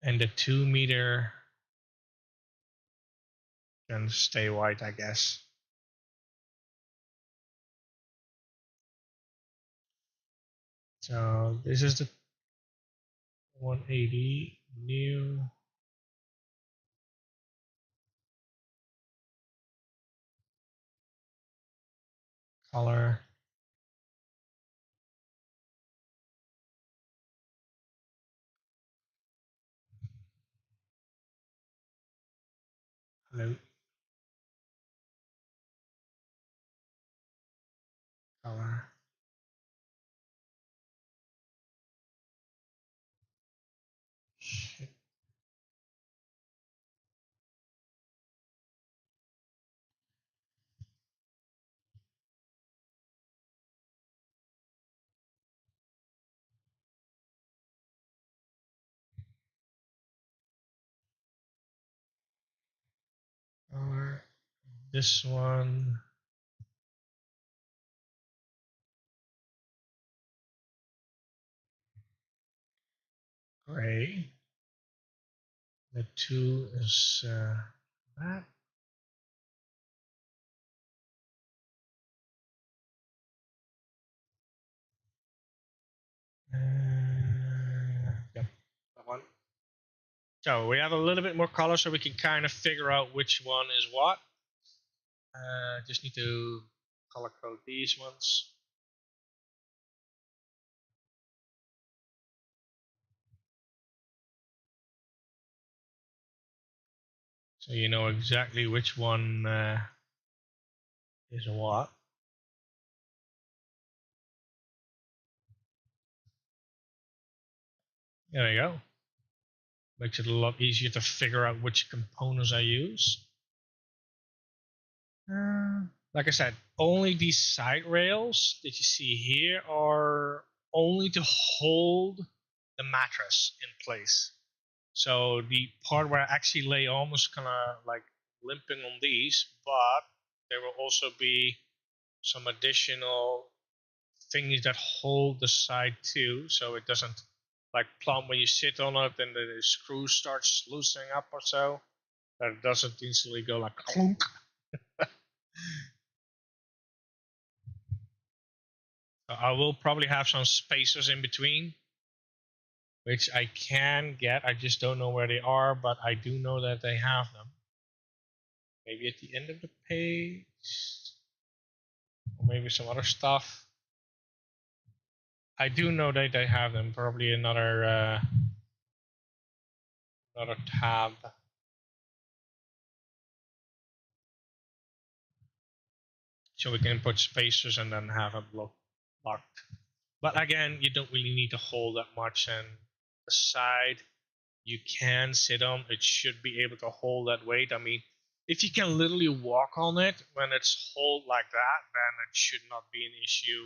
[SPEAKER 1] And the 2 meter can stay white, I guess. So this is the 180 new color. Hello. Color. Shit. Color. This one. Gray. The 2 is that. Yep, that one. So we have a little bit more color so we can kind of figure out which one is what. Just need to color code these ones. So you know exactly which one is what. There we go. Makes it a lot easier to figure out which components I use. Like I said, only these side rails that you see here are only to hold the mattress in place. So the part where I actually lay almost kind of like limping on these, but there will also be some additional things that hold the side too, so it doesn't like plumb when you sit on it and the screw starts loosening up or so. That it doesn't instantly go like clunk. I will probably have some spacers in between, which I can get. I just don't know where they are, but I do know that they have them. Maybe at the end of the page, or maybe some other stuff. I do know that they have them. Probably another tab. So we can put spacers and then have it locked. But again, you don't really need to hold that much, and the side you can sit on, it should be able to hold that weight. I mean, if you can literally walk on it when it's hold like that, then it should not be an issue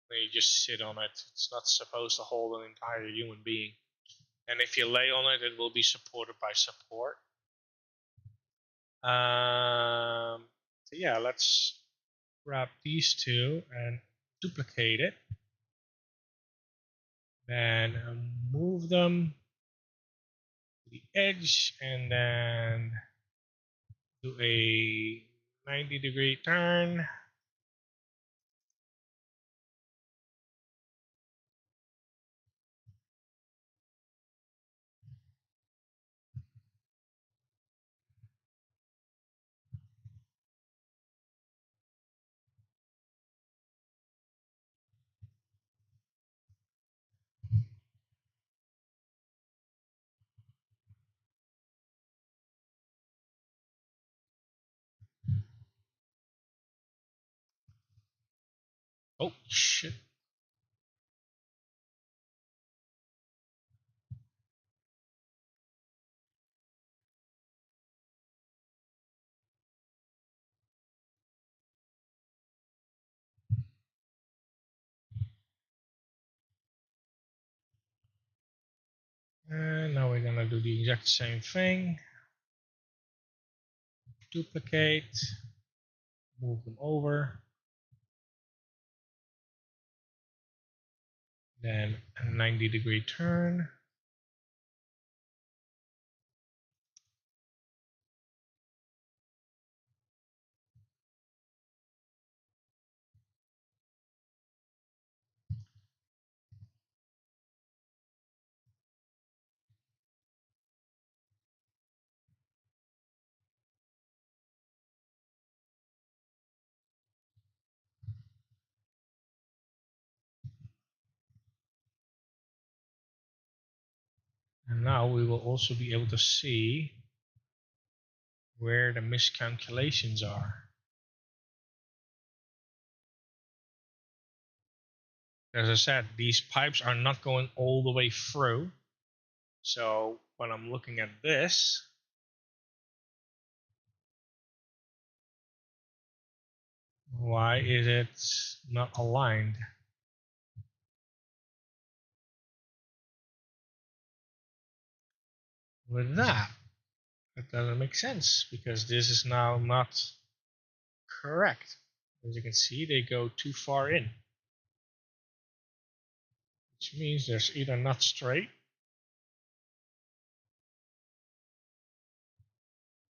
[SPEAKER 1] when you just sit on it. It's not supposed to hold an entire human being. And if you lay on it, it will be supported by support. So yeah, let's grab these two and duplicate it. Then move them to the edge and then do a 90-degree turn. Oh, shit. And now we're gonna do the exact same thing. Duplicate, move them over. Then a 90-degree turn. now we will also be able to see where the miscalculations are. As I said, these pipes are not going all the way through. So when I'm looking at this, why is it not aligned? With that, it doesn't make sense because this is now not correct. As you can see, they go too far in, which means there's either not straight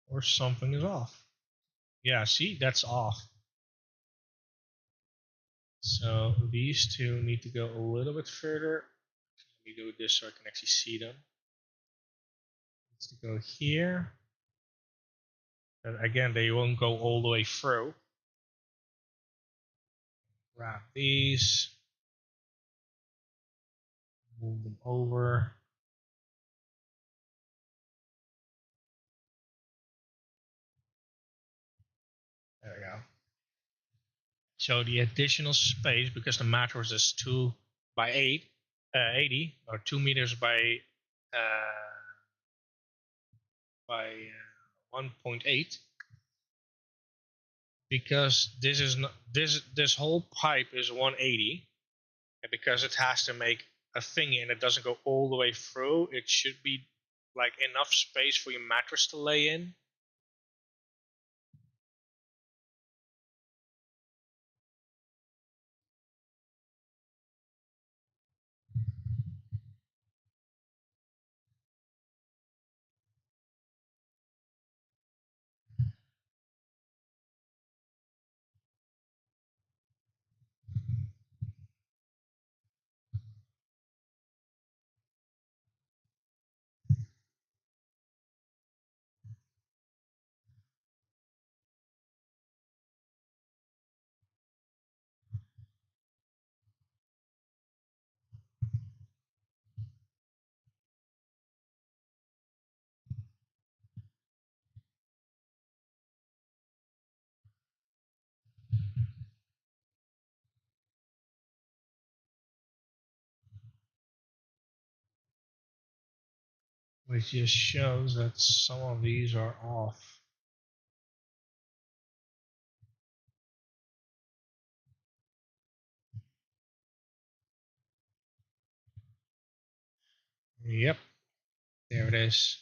[SPEAKER 1] or something is off. Yeah, see, that's off. So these two need to go a little bit further. Let me do this so I can actually see them. Needs to go here. And again, they won't go all the way through. Grab these, move them over. There we go. So the additional space, because the mattress is 2 by 80, or 2 meters by 1.8, because this is not this whole pipe is 180, and because it has to make a thingy and it doesn't go all the way through, it should be like enough space for your mattress to lay in. Which just shows that some of these are off. Yep, there it is.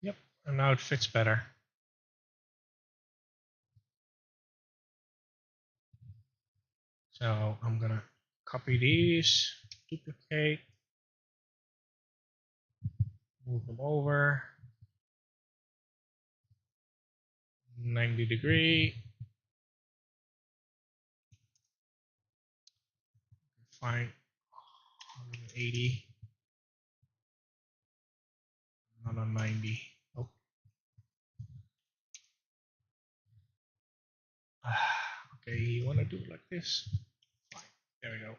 [SPEAKER 1] Yep, and now it fits better. So I'm gonna copy these, duplicate, move them over 90 degree, find 180, not 90. Oh. Okay, you want to do it like this? Fine. There we go.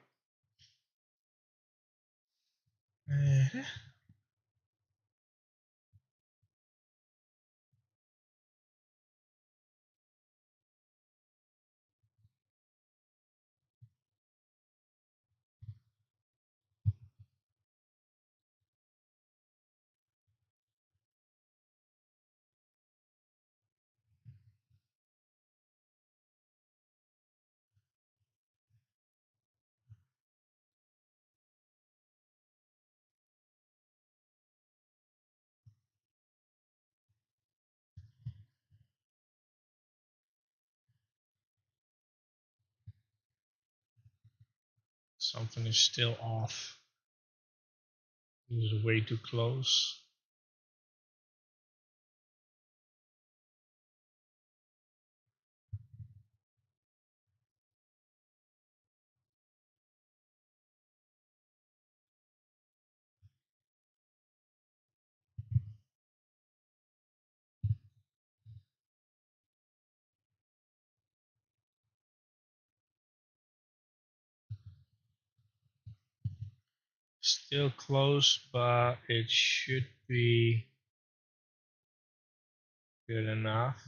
[SPEAKER 1] Something is still off. This is way too close. Still close, but it should be good enough.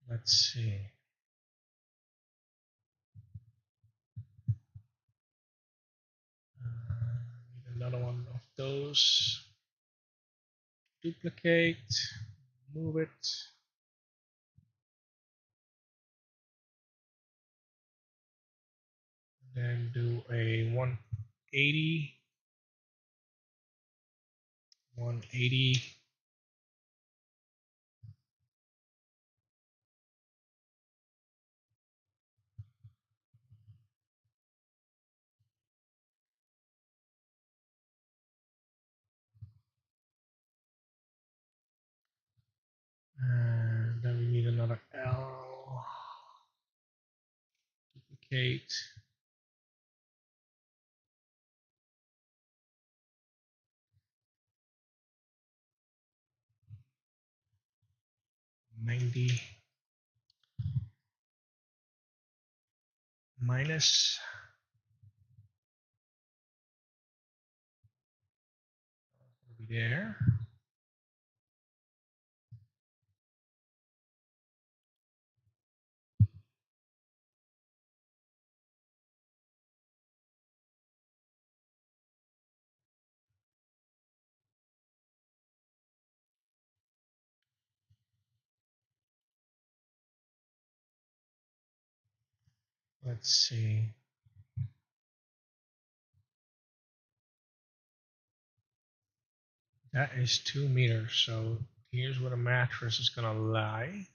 [SPEAKER 1] Let's see. Need another one of those. Duplicate, move it. Then do a 180, 180. And then we need another L. Duplicate. $90 minus. Will be there. Let's see. That is 2 meters. So here's where the mattress is going to lie.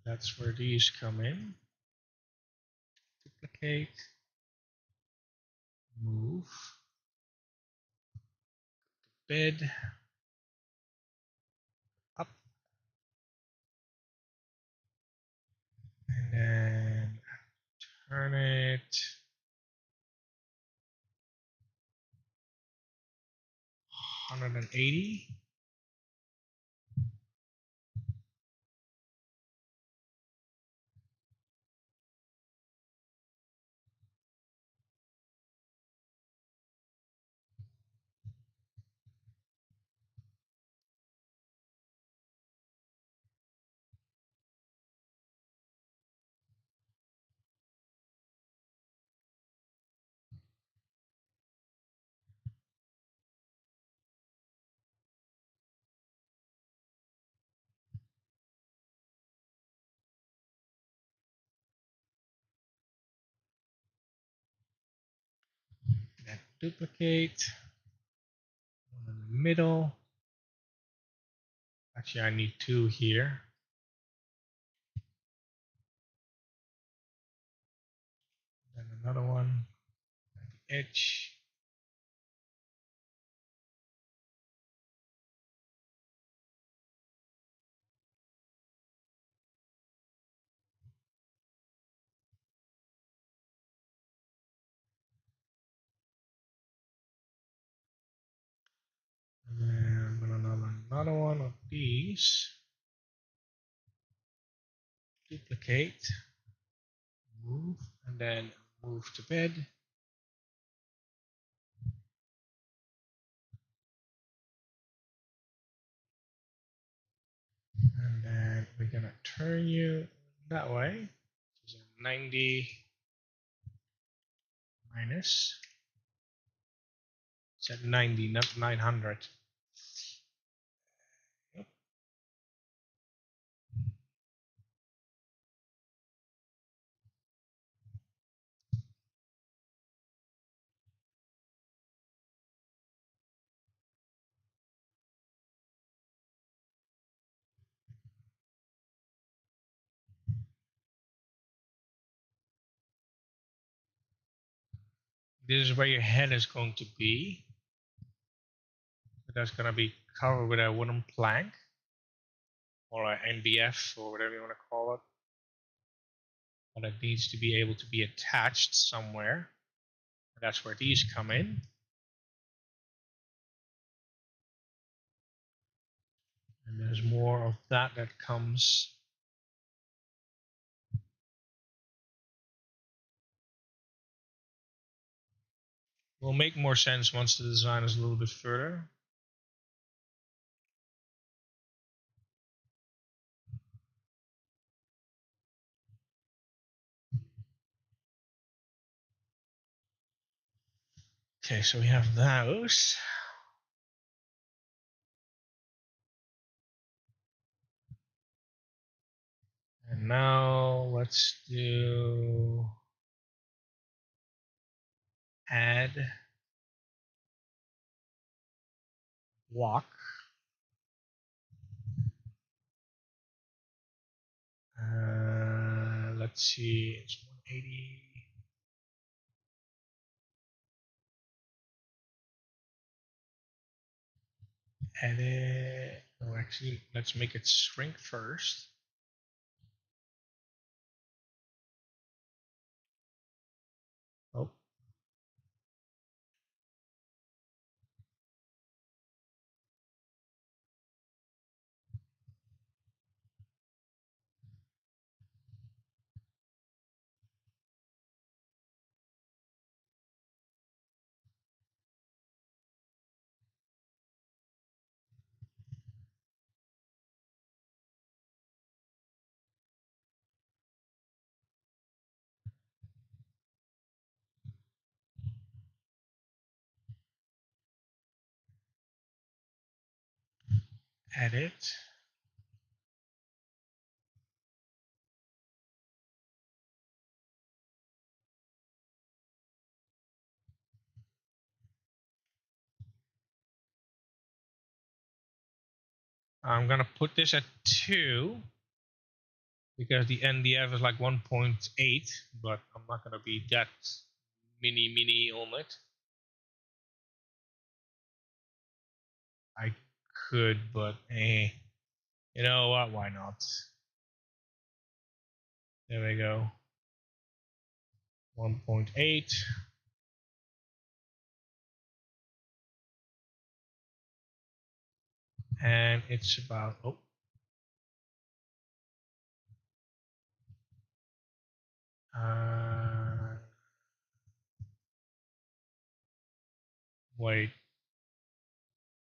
[SPEAKER 1] That's where these come in. Duplicate, move, bed, up, and then turn it 180. Then duplicate, one in the middle. Actually, I need 2 here. Then another one at the edge. And then I'm going to another one of these. Duplicate, move, and then move to bed. And then we're going to turn you that way. So 90 minus. It's at 90, not 900. this is where your head is going to be. That's going to be covered with a wooden plank or an NBF or whatever you want to call it. But it needs to be able to be attached somewhere. And that's where these come in. And there's more of that comes. Will make more sense once the design is a little bit further. Okay, so we have those. And now let's do add block. Let's see, it's 180. Edit. Oh, actually, let's make it shrink first. Oh. Edit. I'm gonna put this at 2 because the NDF is like 1.8, but I'm not gonna be that mini on it. I could, but you know what? Why not? There we go. 1.8. And it's about, wait,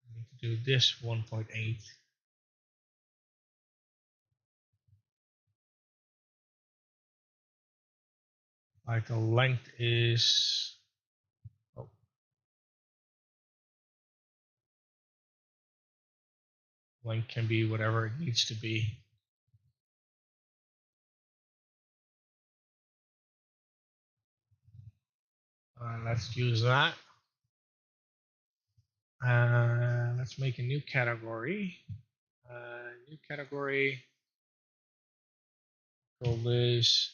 [SPEAKER 1] I need to do this 1.8. Like the length is, length can be whatever it needs to be. Let's use that. Let's make a new category. New category. Call this.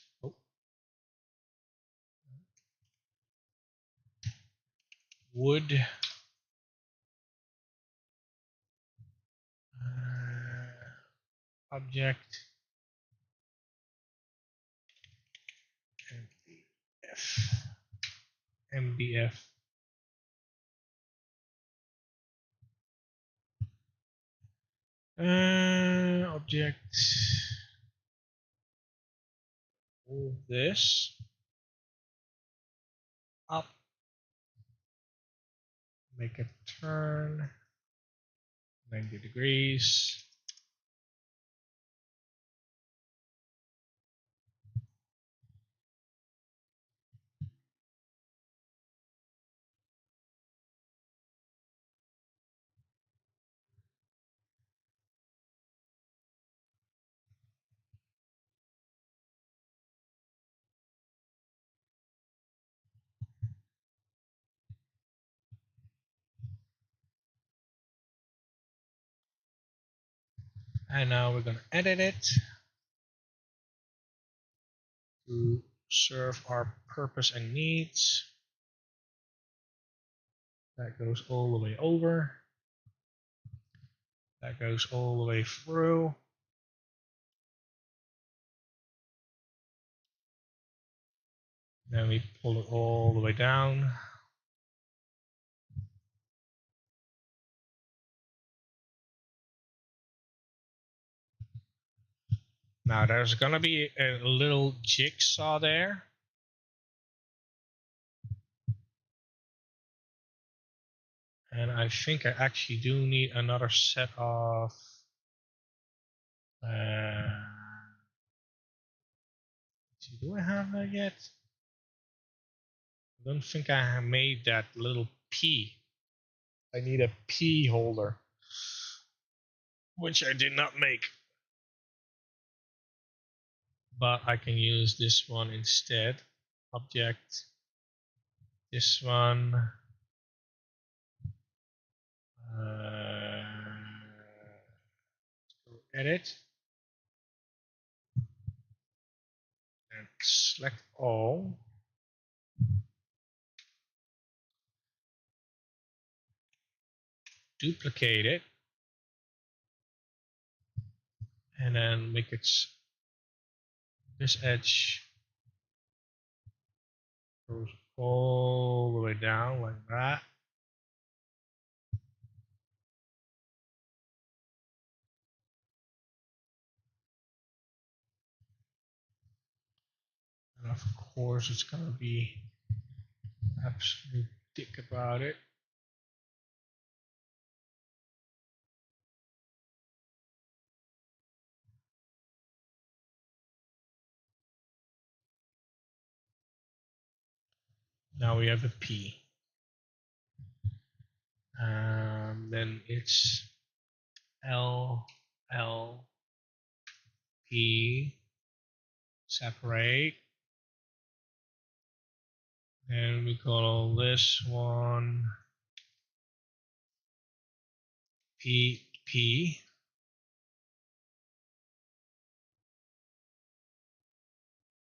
[SPEAKER 1] Wood. Object. MDF. Object. Move this up. Make it turn 90 degrees. And now we're going to edit it to serve our purpose and needs. That goes all the way over. That goes all the way through. Then we pull it all the way down. Now there's gonna be a little jigsaw there. And I think I actually do need another set of do I have that yet? I don't think I have made that little P. I need a P holder, which I did not make. But I can use this one instead. Object, this one. Edit. And select all. Duplicate it. And then make it this edge goes all the way down like that. And of course it's going to be absolutely thick about it. Now we have a P. Then it's L, L, P, separate. And we call this one P, P.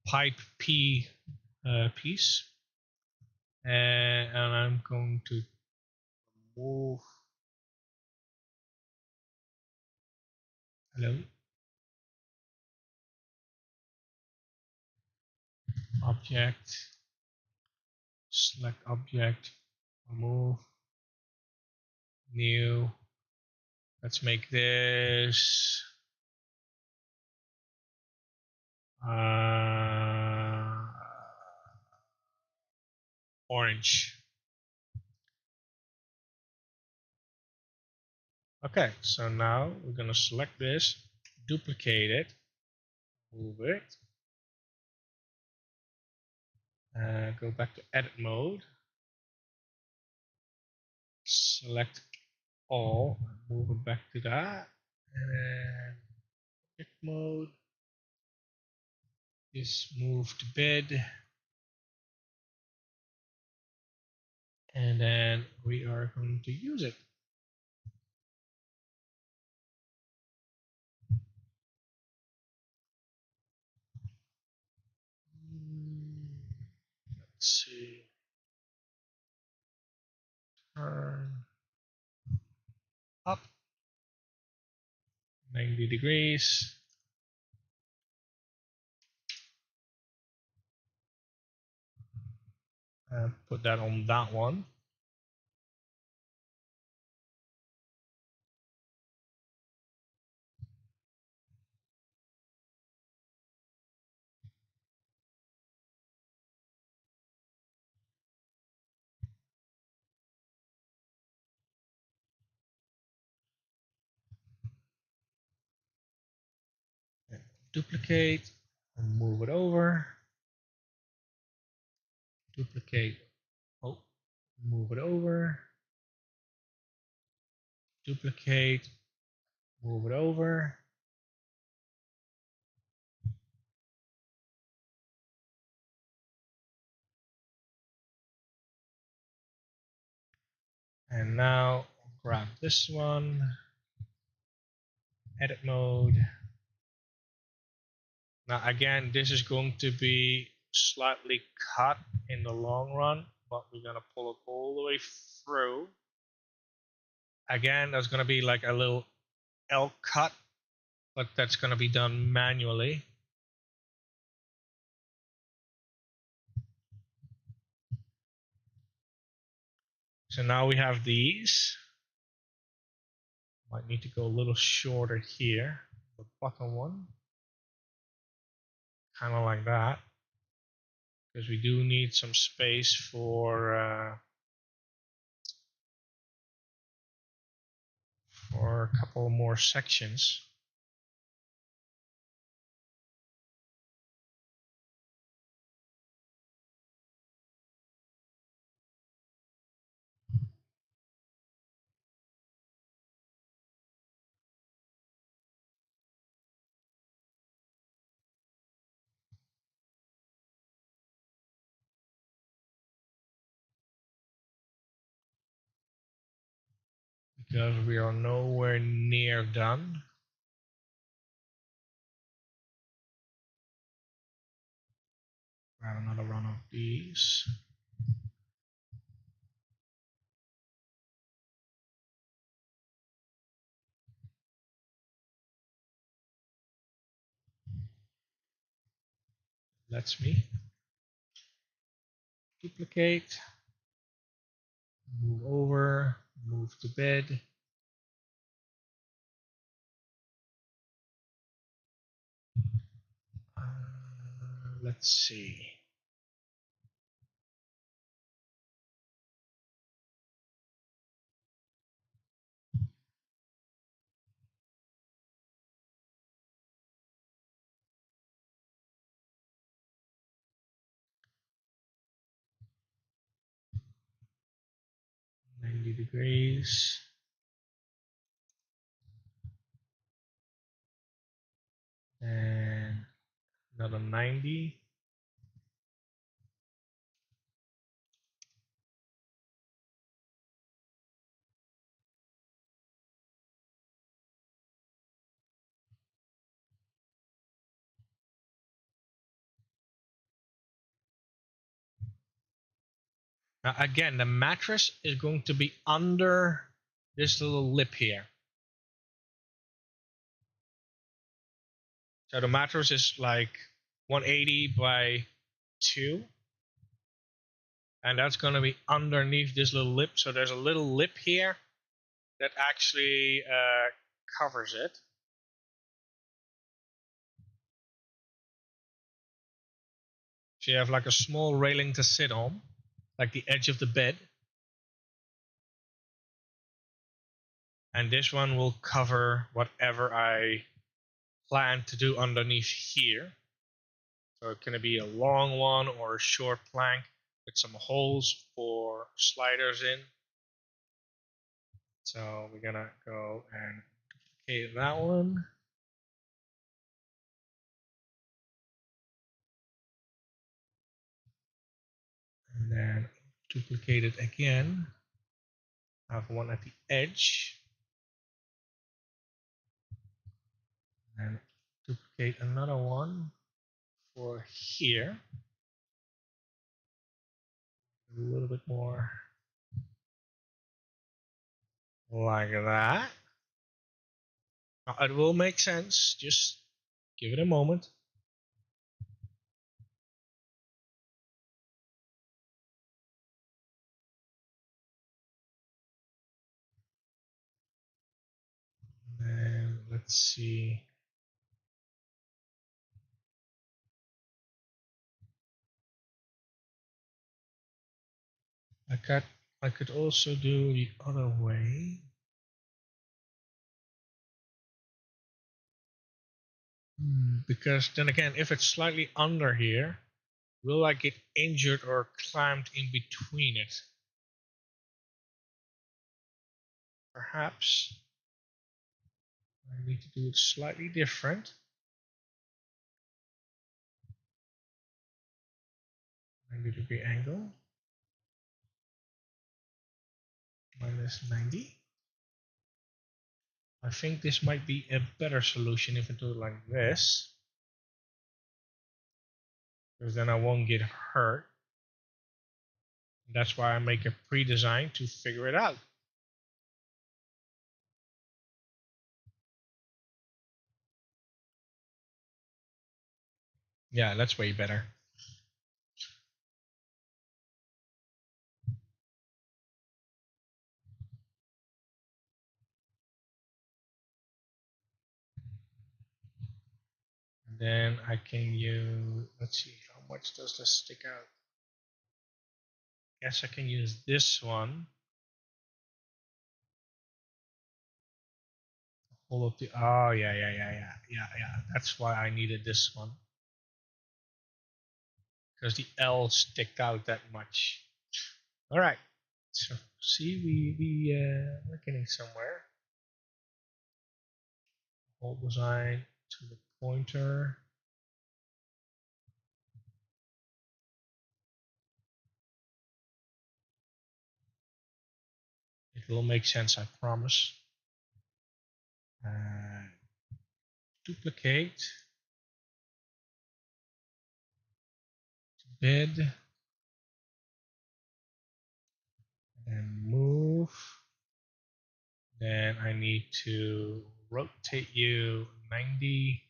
[SPEAKER 1] Pipe P piece. And I'm going to move. Hello. Object. Select object. Move. New. Let's make this orange. Okay, so now we're going to select this, duplicate it, move it, go back to edit mode, select all, move it back to that, and then edit mode, is move to bed, and then we are going to use it. Let's see. Turn up 90 degrees. And put that on that one. Duplicate and move it over. Duplicate, oh, move it over. Duplicate, move it over. And now grab this one, edit mode. Now again, this is going to be slightly cut in the long run. but we're gonna pull it all the way through. Again, there's gonna be like a little L cut, but that's gonna be done manually. So now we have these. Might need to go a little shorter here. The bottom one. Kind of like that. Because we do need some space for a couple more sections. Because we are nowhere near done. Grab another run of these. Let's me duplicate, move over, move to bed. Let's see. $90. And another 90. Now again, the mattress is going to be under this little lip here. So the mattress is like 180 by 2. And that's going to be underneath this little lip. So there's a little lip here that actually covers it. So you have like a small railing to sit on, like the edge of the bed. And this one will cover whatever I plan to do underneath here. So it can be a long one or a short plank with some holes for sliders in. So we're gonna go and duplicate that one. And then duplicate it again. Have one at the edge. And duplicate another one for here. A little bit more like that. Now, it will make sense. Just give it a moment. And let's see. I could also do the other way. Because then again, if it's slightly under here, will I get injured or clamped in between it? Perhaps I need to do it slightly different. 90-degree angle. Minus 90. I think this might be a better solution if I do it like this. Because then I won't get hurt. That's why I make a pre-design to figure it out. Yeah, that's way better. And then I can use, let's see, how much does this stick out? Guess I can use this one. All of the, oh yeah. That's why I needed this one. Because the L sticked out that much. All right. So see, we're getting somewhere. Whole design to the pointer. It will make sense, I promise. Duplicate. Bid. And move. Then I need to rotate you 90.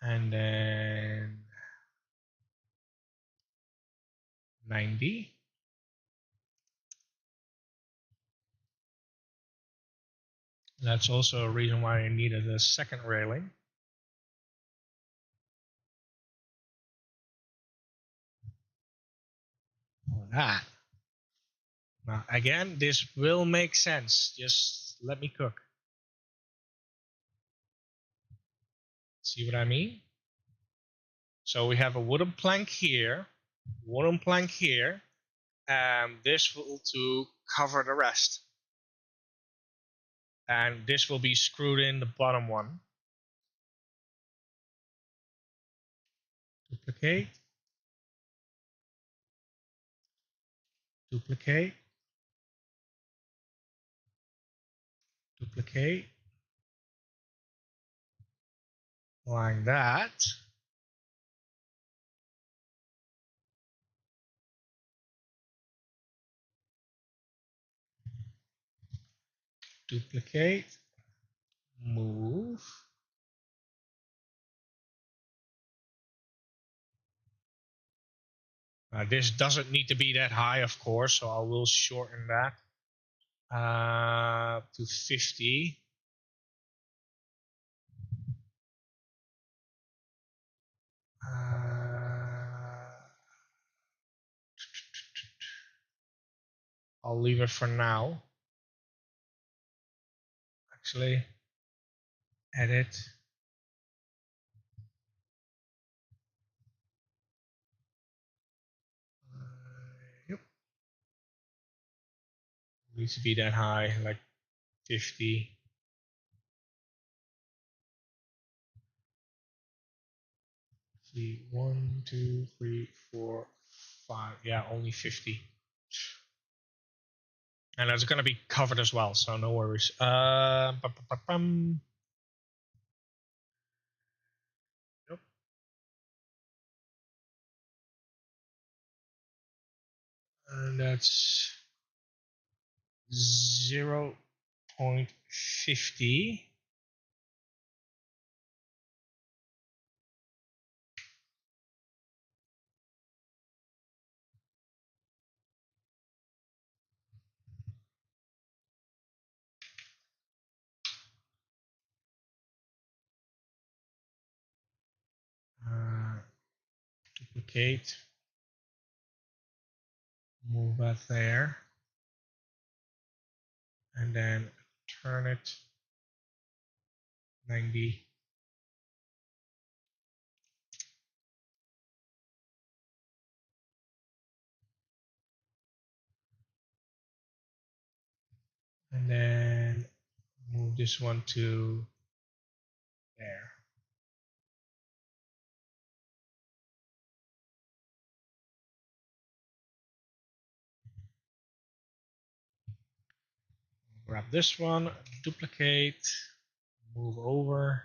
[SPEAKER 1] And then 90. That's also a reason why I needed a second railing. That. Now, again, this will make sense. Just let me cook. See what I mean? So we have a wooden plank here, and this will to cover the rest. And this will be screwed in the bottom one. Duplicate. Duplicate. Duplicate. Like that. Duplicate. Move. This doesn't need to be that high, of course, so I will shorten that to 50. I'll leave it for now. Actually, edit. Yep. Needs to be that high, like 50. See, 1, 2, 3, 4, 5. Yeah, only 50. And that's going to be covered as well, so no worries. Nope. And that's 0.50. Duplicate. Move that there. And then turn it 90. And then move this one to there. Grab this one, duplicate, move over.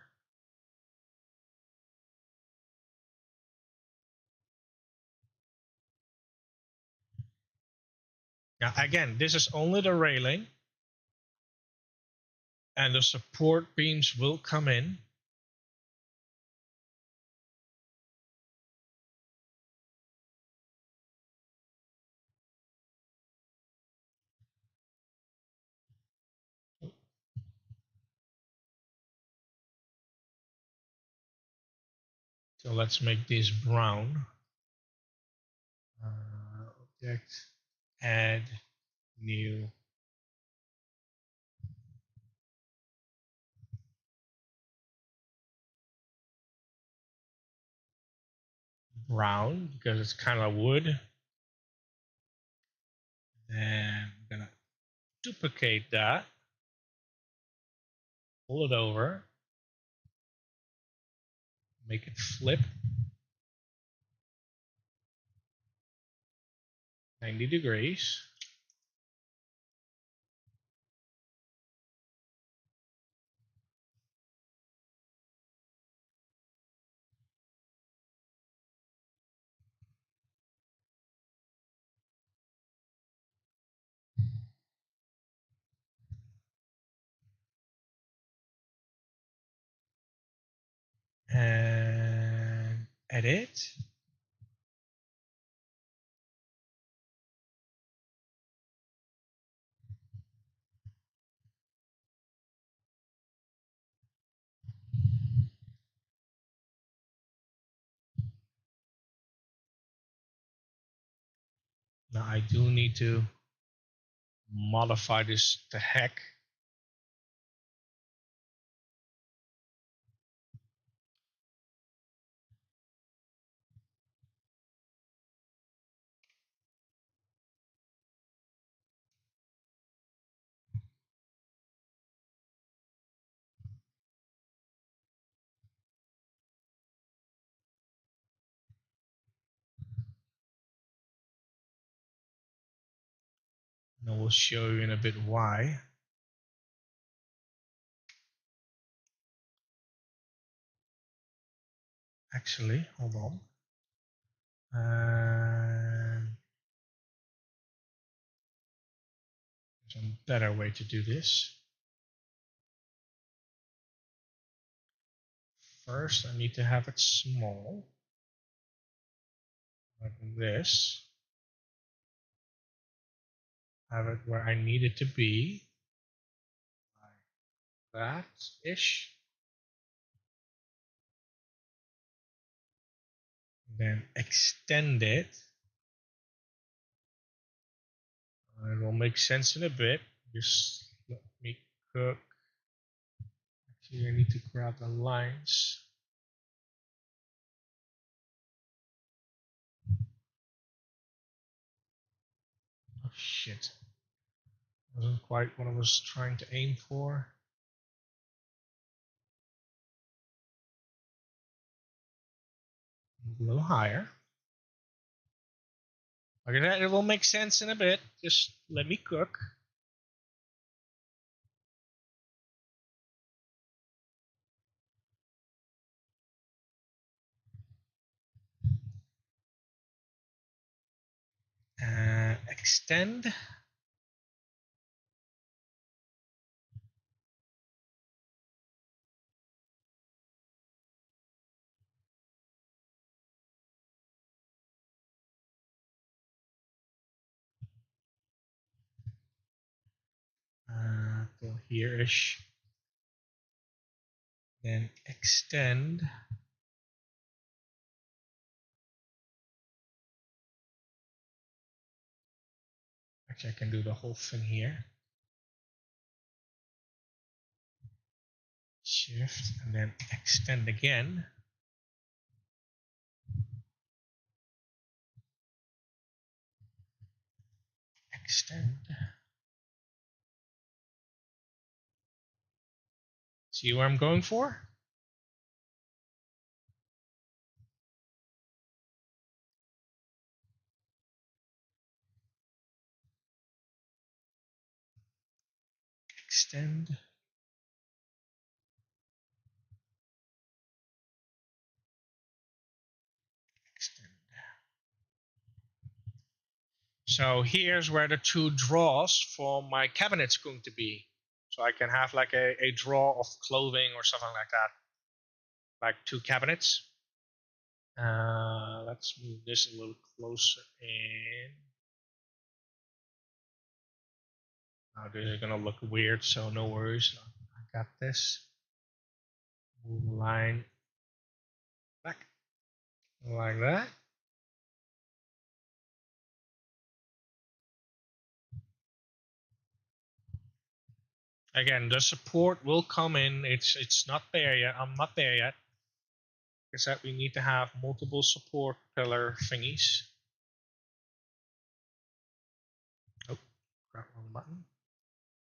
[SPEAKER 1] Now again, this is only the railing, and the support beams will come in. So let's make this brown. Object, add, new. Brown, because it's kind of wood. Then I'm gonna duplicate that, pull it over, make it flip 90 degrees. And edit. Now I do need to modify this to heck. And I will show you in a bit why. Actually, hold on. There's a better way to do this. First, I need to have it small, like this. Have it where I need it to be, like that-ish. Then extend it. It will make sense in a bit. Just let me cook. Actually, I need to grab the lines. Oh shit. Wasn't quite what I was trying to aim for. A little higher. Like that, it will make sense in a bit. Just let me cook. Extend. Till here-ish. Then extend. Actually, I can do the whole thing here. Shift and then extend again. Extend. See where I'm going for? Extend. Extend. So here's where the two drawers for my cabinet's going to be. So I can have like a drawer of clothing or something like that. Like two cabinets. Let's move this a little closer in. Now this is gonna look weird, so no worries. I got this. Move the line back like that. Again, the support will come in. It's not there yet. I'm not there yet. Like I said, we need to have multiple support pillar thingies. Oh, crap, wrong button.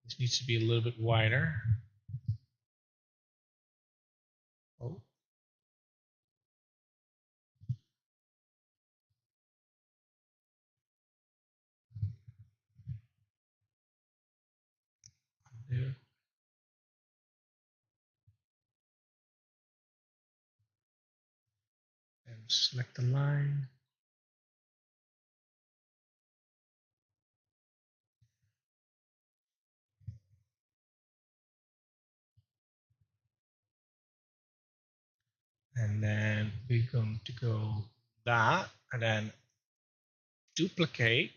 [SPEAKER 1] This needs to be a little bit wider. Oh. There. And select the line. And then we're going to go that and then duplicate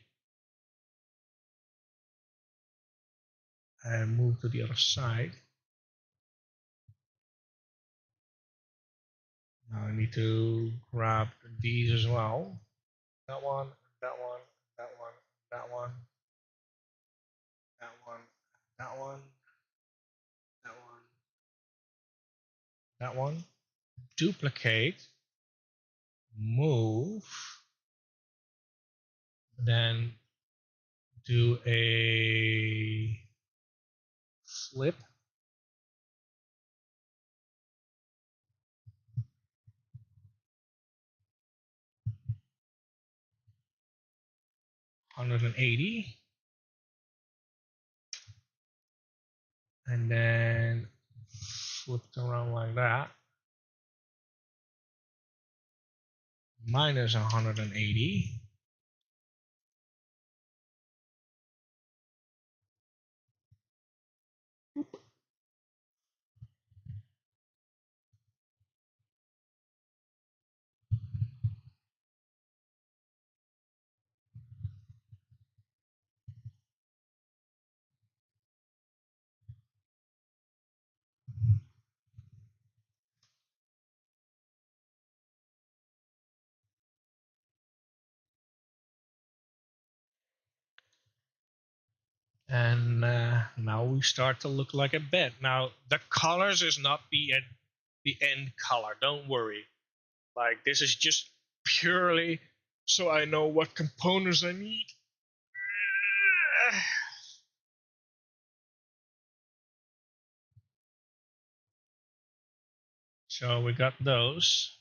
[SPEAKER 1] and move to the other side. Now I need to grab these as well. That one, that one, that one, that one, that one, that one, that one, that one. Duplicate, move, then do a flip. $180, and then flip it around like that. Minus 180. And now we start to look like a bed. Now the colors is not the end color. Don't worry. Like this is just purely so I know what components I need. So we got those.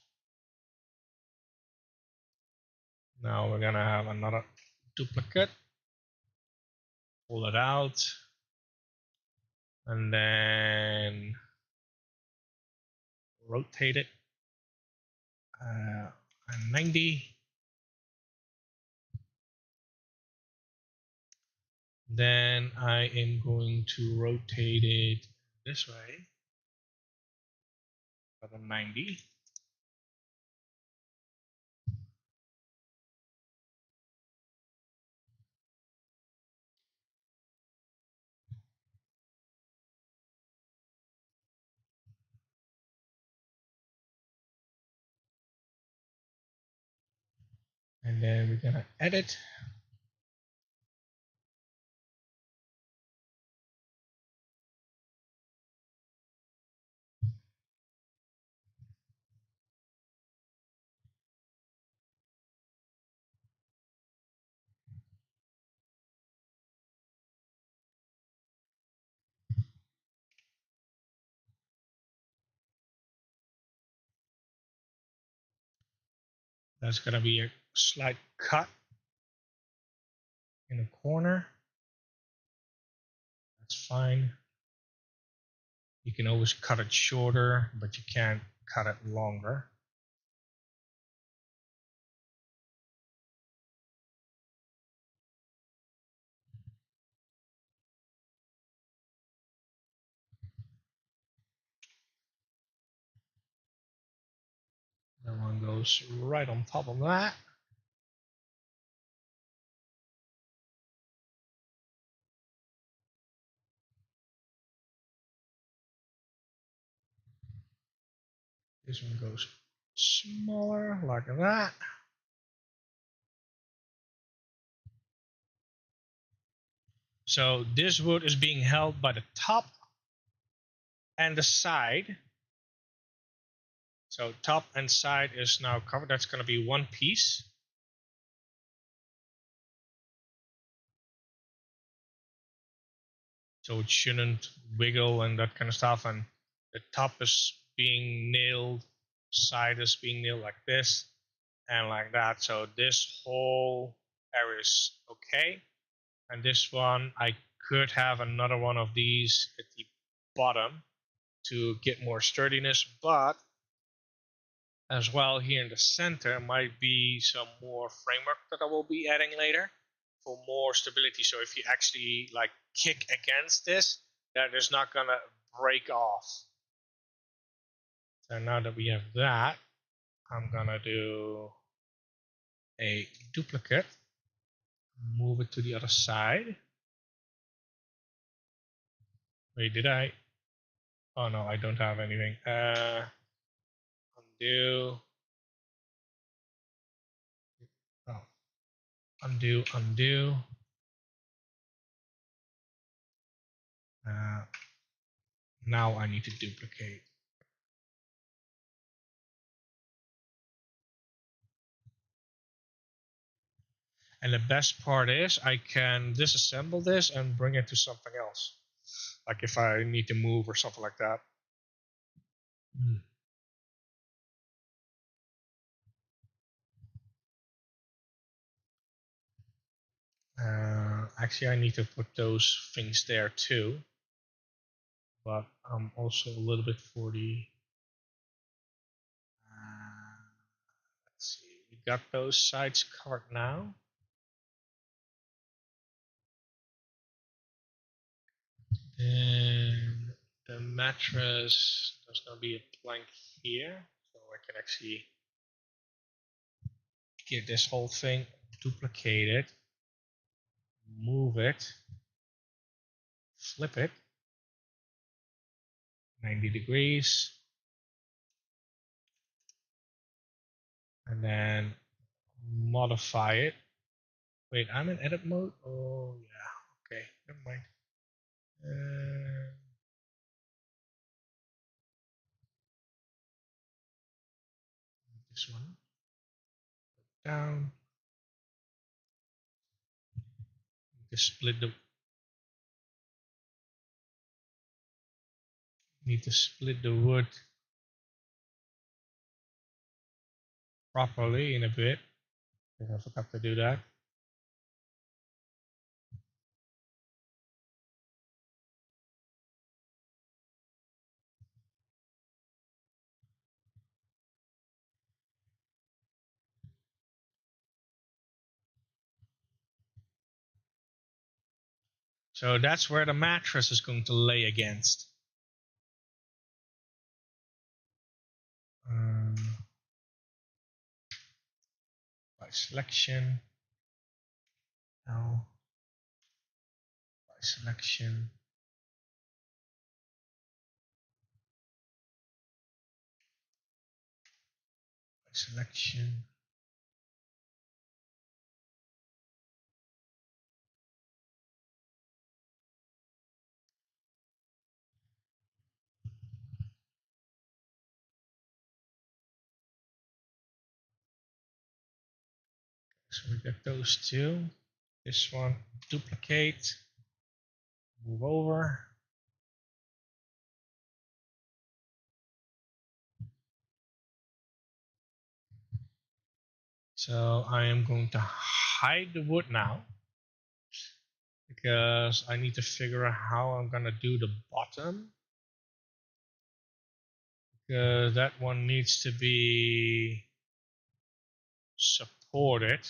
[SPEAKER 1] Now we're gonna have another duplicate. Pull it out. And then rotate it 90. Then I am going to rotate it this way for the 90. And then we're gonna edit. That's gonna be a slight cut in the corner. That's fine. You can always cut it shorter, but you can't cut it longer. one goes right on top of that. This one goes smaller, like that. So this wood is being held by the top and the side. So top and side is now covered. That's going to be one piece. So it shouldn't wiggle and that kind of stuff. And the top is being nailed, side is being nailed like this and like that. So this whole area is okay. And this one, I could have another one of these at the bottom to get more sturdiness, but as well here in the center might be some more framework that I will be adding later for more stability. So if you actually like kick against this, that is not gonna break off. So now that we have that, I'm gonna do a duplicate, move it to the other side. Wait, did I? Oh no, I don't have anything. Undo. Oh, undo. Now I need to duplicate. And the best part is I can disassemble this and bring it to something else. Like if I need to move or something like that. Actually, I need to put those things there too. But I'm also a little bit for the. Let's see, we got those sides covered now. Then the mattress, there's going to be a plank here. So I can actually get this whole thing, duplicate it, move it, flip it 90 degrees, and then modify it. Wait, I'm in edit mode? Oh, yeah. Okay, never mind. This one down. Need to split the wood properly in a bit. I forgot to do that. So that's where the mattress is going to lay against. By selection. Now, by selection. By selection. So we get those two. This one, duplicate, move over. So I am going to hide the wood now because I need to figure out how I'm going to do the bottom, because that one needs to be supported.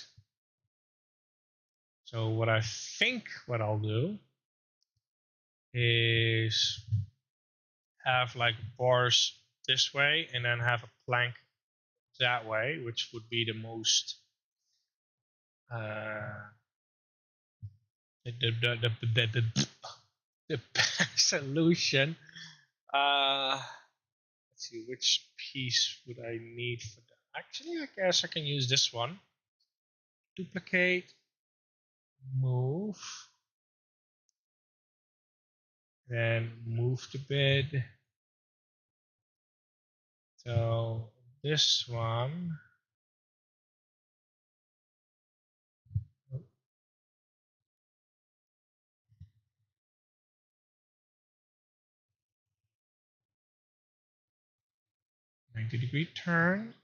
[SPEAKER 1] So what I think what I'll do is have like bars this way and then have a plank that way, which would be the most the best solution. Let's see, which piece would I need for that? Actually, I guess I can use this one. Duplicate, move, then move the bed. So this one, 90-degree turn.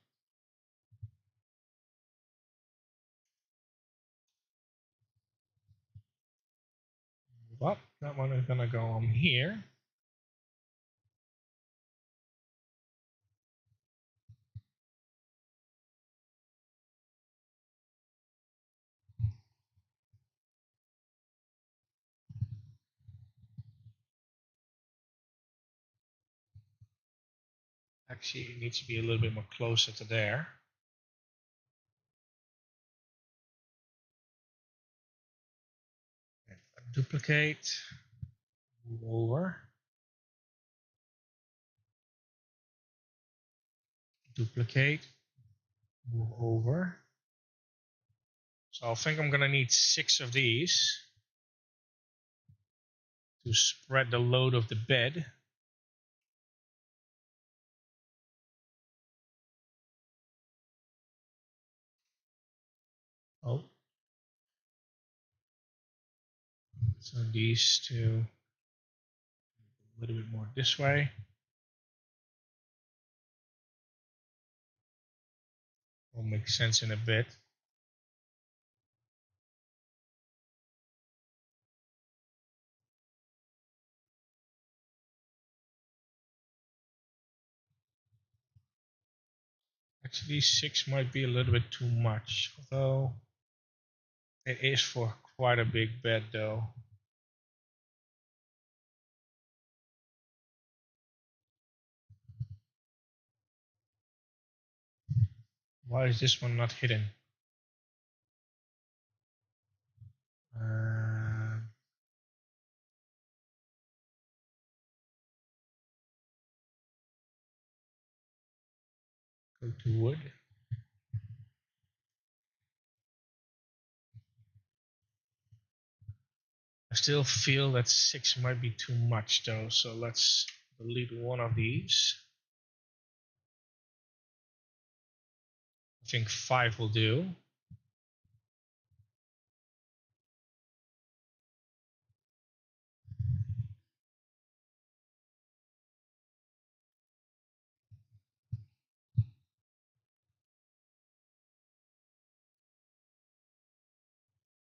[SPEAKER 1] Move up. That one is gonna go on here. Actually, it needs to be a little bit more closer to there. Duplicate, move over, duplicate, move over. So I think I'm gonna need 6 of these to spread the load of the bed. Oh, so these two a little bit more this way. Will make sense in a bit. Actually, 6 might be a little bit too much, although it is for quite a big bed though. Why is this one not hidden? Go to wood. I still feel that 6 might be too much though, so let's delete one of these. I think 5 will do.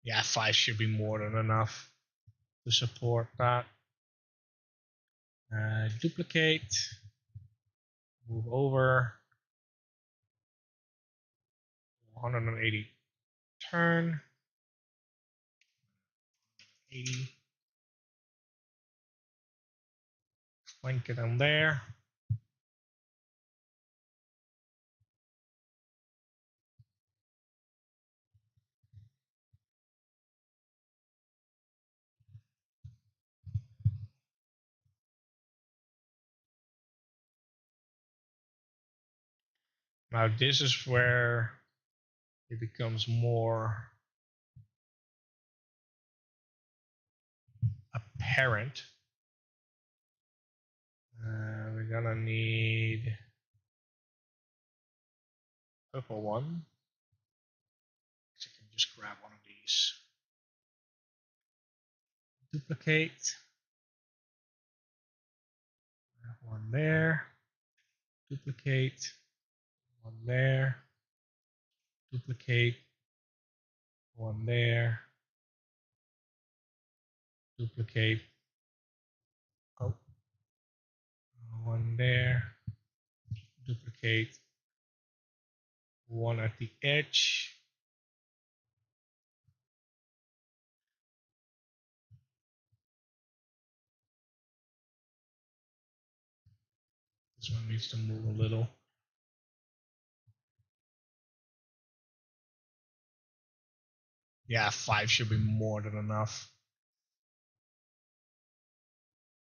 [SPEAKER 1] Yeah, 5 should be more than enough to support that. Duplicate, move over, 180 turn, 80, flank it on there. Now this is where it becomes more apparent. We're gonna need purple one. So I can just grab one of these. Duplicate. One there. Duplicate. One there. Duplicate. One there. Duplicate. Oh. One there. Duplicate. One at the edge. This one needs to move a little. Yeah, 5 should be more than enough.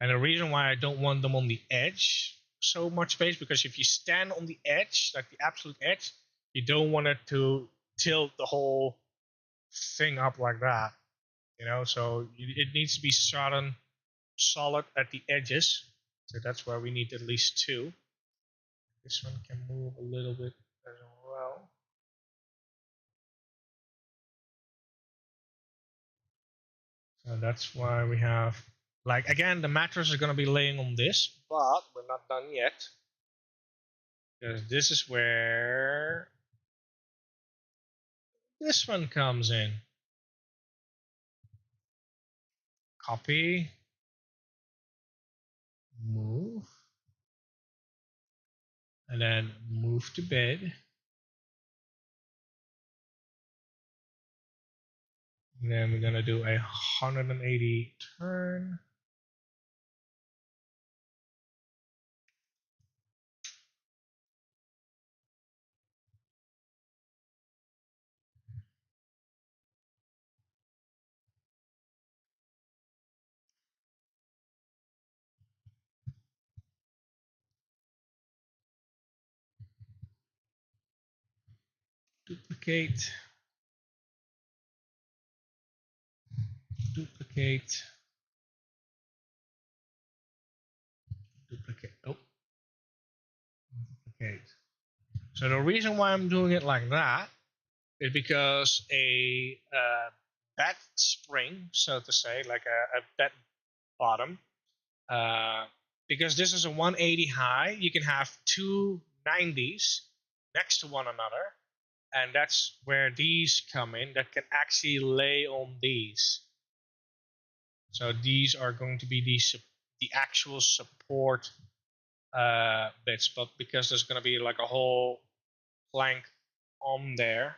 [SPEAKER 1] And the reason why I don't want them on the edge so much space, because if you stand on the edge, like the absolute edge, you don't want it to tilt the whole thing up like that. You know, so it needs to be solid at the edges. So that's why we need at least 2. This one can move a little bit as well. So that's why we have, like, again, the mattress is going to be laying on this, but we're not done yet. Because this is where this one comes in. Copy, move, and then move to bed. And then we're going to do a 180 turn. Duplicate, duplicate, duplicate. Oh, duplicate. So the reason why I'm doing it like that is because a bed spring, so to say, like a bed bottom, because this is a 180 high, you can have 290s next to one another, and that's where these come in that can actually lay on these. So these are going to be the actual support bits, but because there's going to be like a whole plank on there,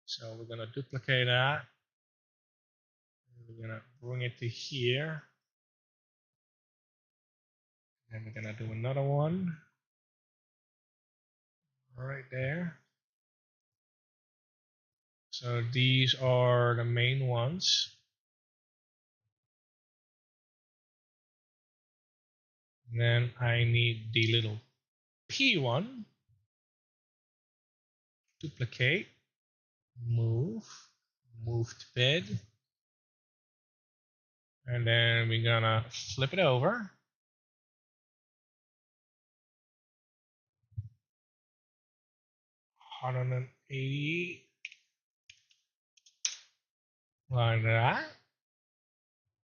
[SPEAKER 1] so we're going to duplicate that. We're going to bring it to here, and we're going to do another one right there. So these are the main ones. Then I need the little P one. Duplicate, move, move to bed. And then we're gonna flip it over. $180 like that.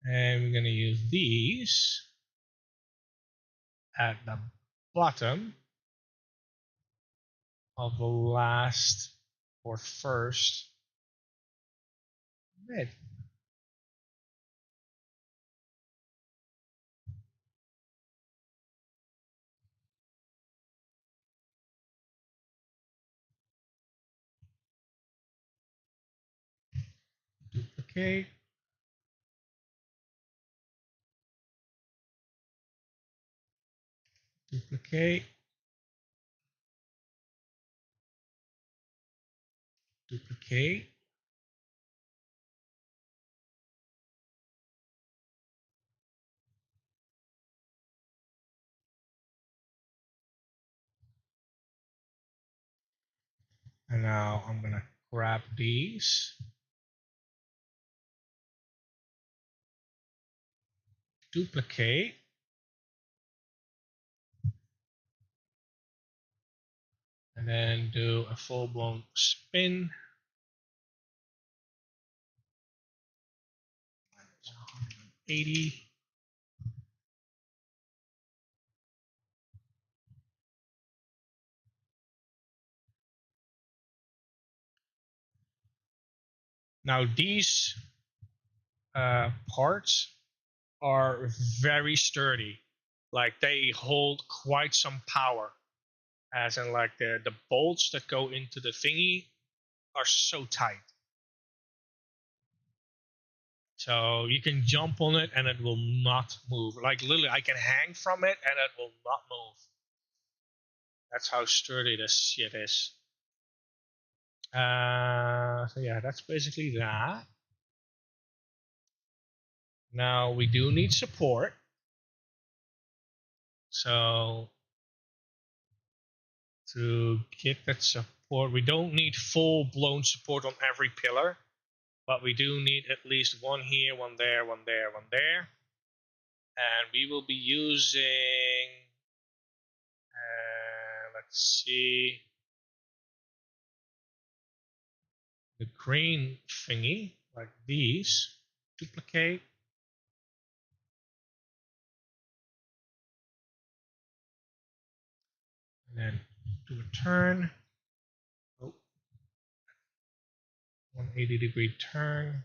[SPEAKER 1] And we're gonna use these at the bottom of the last or first bed. Duplicate, duplicate, duplicate. And now I'm gonna grab these, duplicate, and then do a full-blown spin. 180. Now these parts are very sturdy. Like they hold quite some power. As in like the bolts that go into the thingy are so tight. So you can jump on it and it will not move. Like literally I can hang from it and it will not move. That's how sturdy this shit is. So yeah, that's basically that. Now we do need support. So to get that support, we don't need full-blown support on every pillar, but we do need at least one here, one there, one there, one there. And we will be using, let's see, the green thingy, like these. Duplicate. And then do a turn. Oh, 180-degree turn.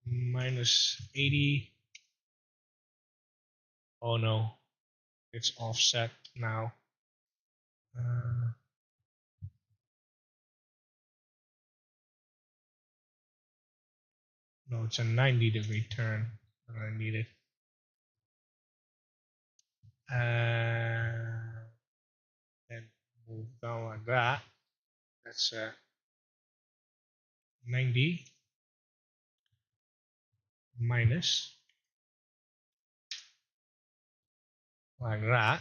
[SPEAKER 1] Minus 80. Oh no, it's offset now. No, it's a 90-degree turn that I need it. And move down like that. That's 90 minus like that.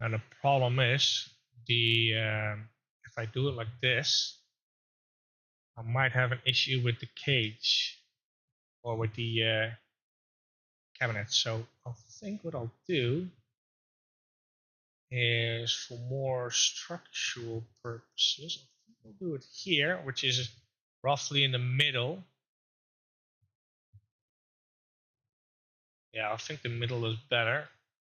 [SPEAKER 1] And the problem is if I do it like this, I might have an issue with the cage or with the cabinet. So I think what I'll do is, for more structural purposes, I think I'll do it here, which is roughly in the middle. Yeah, I think the middle is better.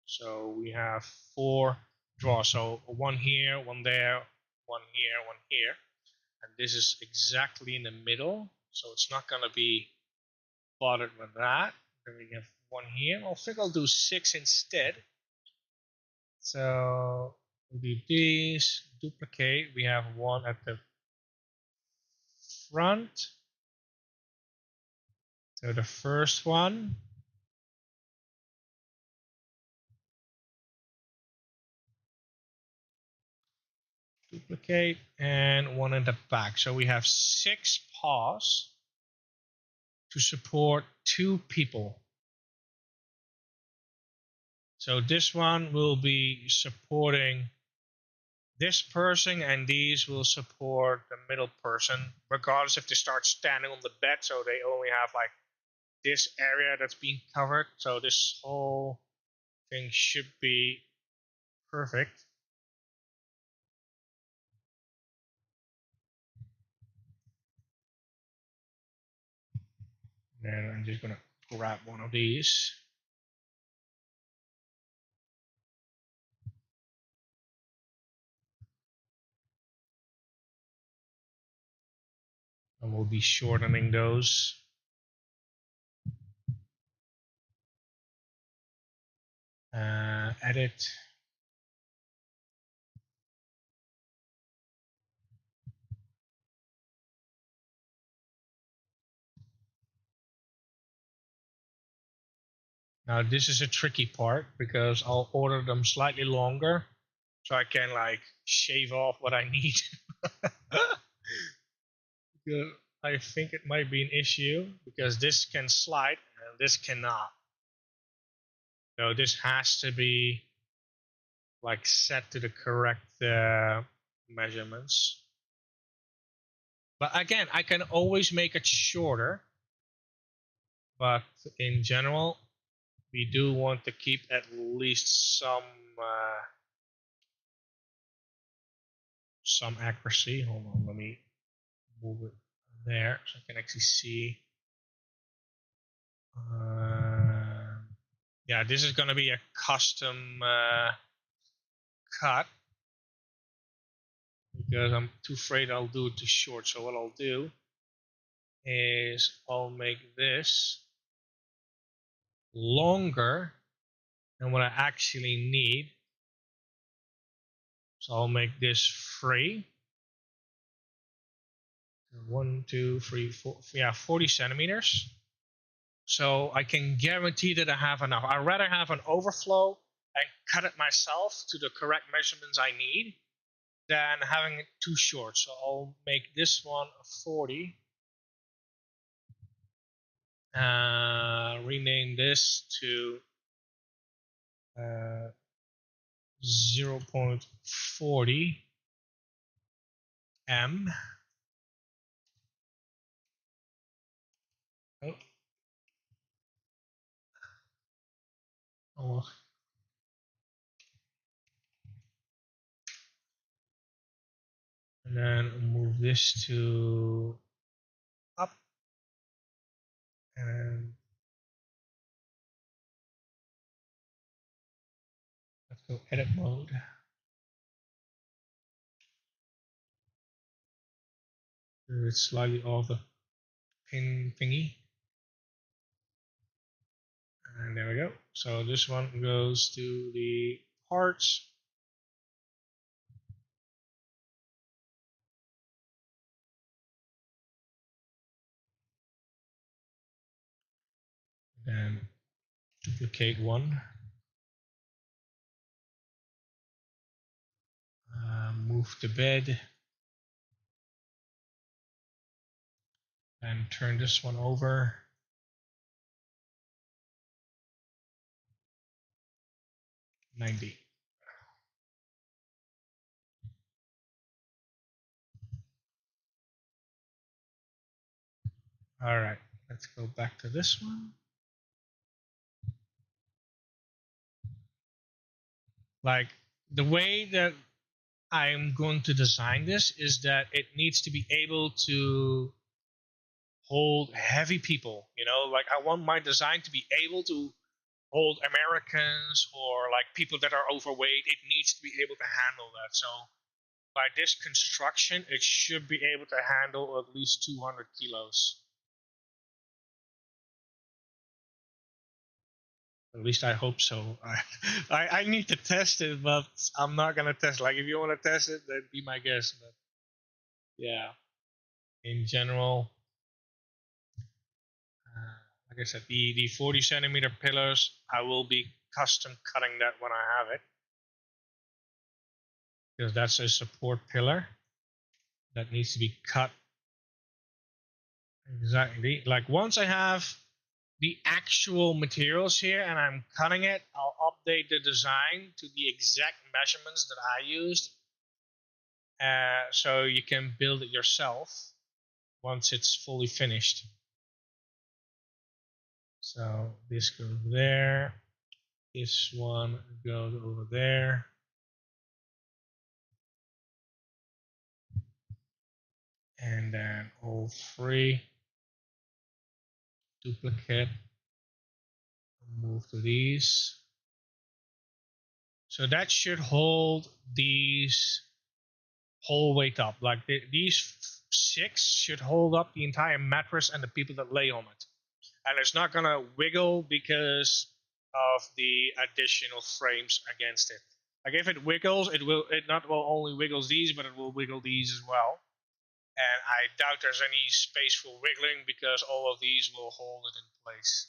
[SPEAKER 1] So we have 4 drawers. So one here, one there, one here, one here. And this is exactly in the middle. So it's not going to be bothered with that. Then we have one here. I think I'll do 6 instead. So we'll do these, duplicate. We have one at the front. So the first one. Duplicate, and one in the back. So we have 6 paws to support 2 people. So this one will be supporting this person, and these will support the middle person, regardless if they start standing on the bed. So they only have like this area that's being covered. So this whole thing should be perfect. And I'm just gonna grab one of these. And we'll be shortening those. Edit. Now this is a tricky part because I'll order them slightly longer so I can like shave off what I need. I think it might be an issue because this can slide and this cannot. So this has to be like set to the correct measurements. But again, I can always make it shorter. But in general, we do want to keep at least some accuracy. Hold on, let me move it there so I can actually see. Yeah, this is going to be a custom cut because I'm too afraid I'll do it too short. So what I'll do is I'll make this longer than what I actually need. So I'll make this free. 1, 2, 3, 4, yeah, 40 centimeters. So I can guarantee that I have enough. I'd rather have an overflow and cut it myself to the correct measurements I need than having it too short. So I'll make this one a 40. Rename this to 0.40 m. Oh. Oh. And then move this to up, and let's go edit mode. It's slightly off the pin thingy. And there we go. So this one goes to the parts. And duplicate one. Move the bed. And turn this one over. 90. All right, let's go back to this one. Like the way that I'm going to design this is that it needs to be able to hold heavy people. You know, like I want my design to be able to hold Americans or like people that are overweight. It needs to be able to handle that. So by this construction, it should be able to handle at least 200 kilos. At least I hope so. I need to test it, but I'm not gonna test. Like if you want to test it, then be my guest. But yeah, in general, like I said, the 40 centimeter pillars, I will be custom cutting that when I have it, because that's a support pillar that needs to be cut exactly. Like once I have the actual materials here and I'm cutting it, I'll update the design to the exact measurements that I used, so you can build it yourself once it's fully finished. So this goes there, this one goes over there, and then all three, duplicate, move to these. So that should hold these whole weight up. Like these 6 should hold up the entire mattress and the people that lay on it. And it's not gonna wiggle because of the additional frames against it. Like if it wiggles, it not will only wiggles these, but it will wiggle these as well. And I doubt there's any space for wiggling because all of these will hold it in place.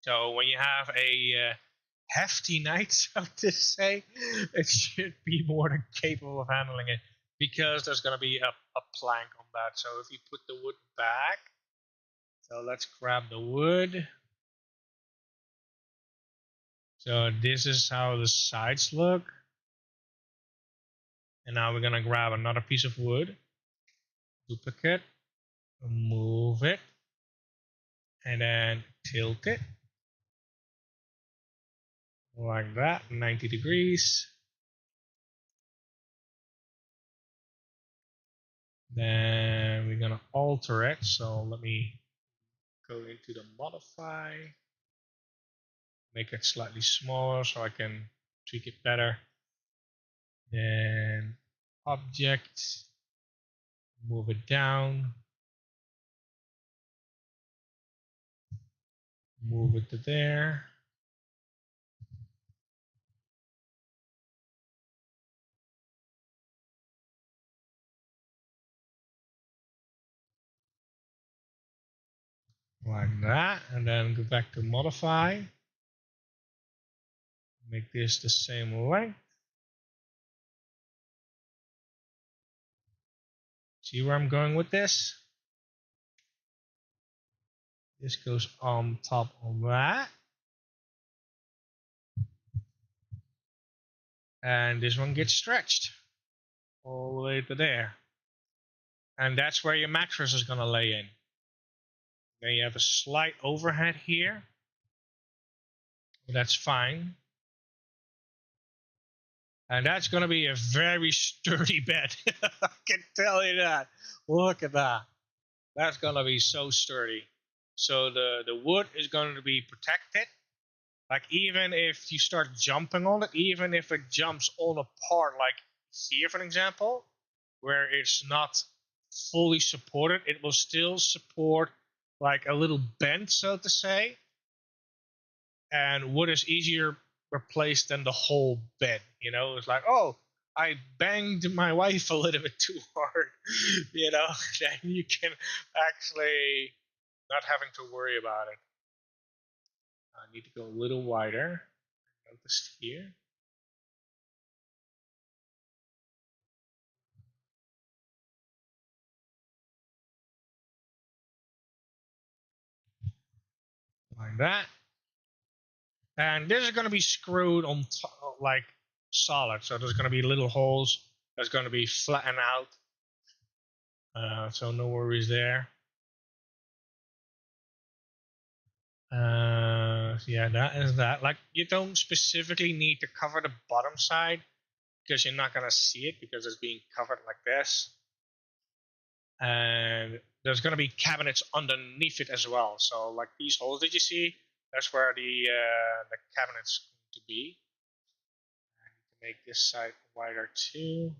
[SPEAKER 1] So when you have a hefty night, so to say, it should be more than capable of handling it because there's going to be a plank on that. So if you put the wood back, so let's grab the wood. So this is how the sides look. And now we're going to grab another piece of wood, duplicate, move it, and then tilt it like that, 90 degrees. Then we're going to alter it. So let me go into the modify, make it slightly smaller so I can tweak it better. Then object, move it down, move it to there. like that, and then go back to modify. Make this the same length. See where I'm going with this? This goes on top of that. And this one gets stretched all the way to there. And that's where your mattress is going to lay in. Then you have a slight overhead here. That's fine. And that's going to be a very sturdy bed. I can tell you that. Look at that. That's going to be so sturdy. So the wood is going to be protected. Like even if you start jumping on it, even if it jumps all apart, like here for an example, where it's not fully supported, it will still support like a little bend, so to say. And wood is easier replaced than the whole bed. You know, it's like, oh, I banged my wife a little bit too hard. You know, then you can actually not having to worry about it. I need to go a little wider. Notice here. Like that. And this is going to be screwed on like solid. So there's going to be little holes. There's going to be flattened out. So no worries there. Yeah, that is that. Like you don't specifically need to cover the bottom side because you're not going to see it because it's being covered like this. And there's going to be cabinets underneath it as well. So like these holes that you see, that's where the cabinet's going to be. I need to make this side wider too.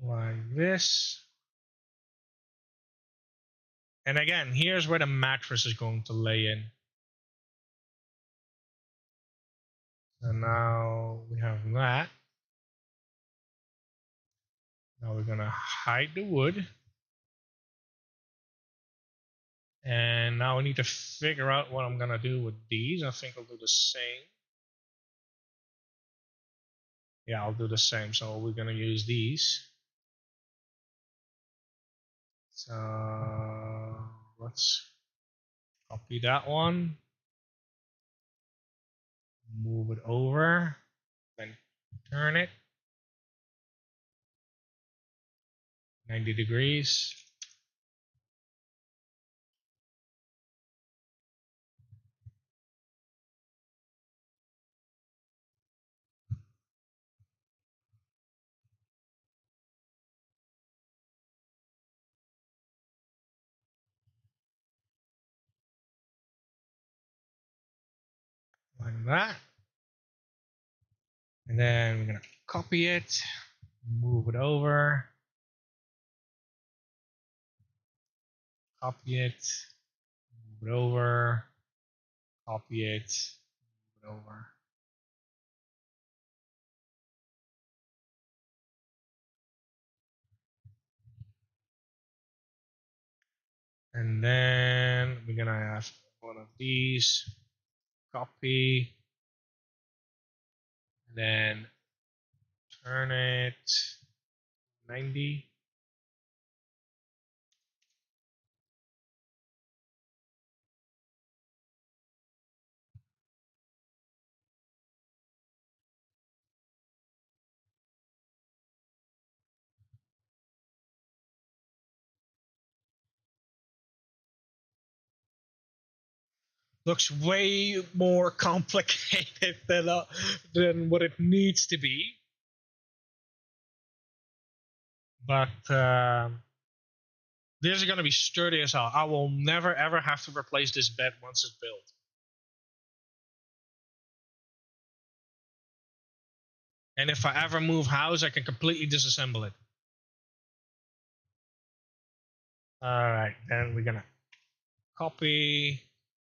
[SPEAKER 1] Like this. And again, here's where the mattress is going to lay in. So now we have that. Now we're going to hide the wood. And now I need to figure out what I'm going to do with these. I think I'll do the same. Yeah, I'll do the same. So we're going to use these. So let's copy that one. Move it over. Then turn it 90 degrees. Like that. And then we're going to copy it, move it over, copy it, move it over, copy it, move it over. And then we're going to have one of these, copy, and then turn it 90. Looks way more complicated than what it needs to be. But this is going to be sturdy as hell. I will never ever have to replace this bed once it's built. And if I ever move house, I can completely disassemble it. All right, then we're going to copy,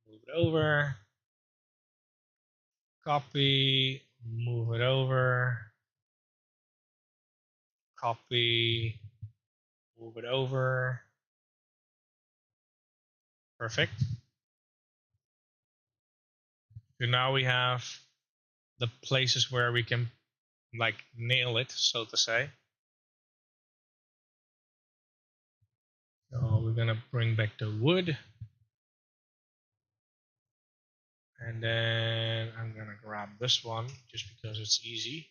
[SPEAKER 1] move it over, copy, move it over, copy, move it over. Perfect. So now we have the places where we can like nail it, so to say. So we're gonna bring back the wood. And then I'm gonna grab this one just because it's easy.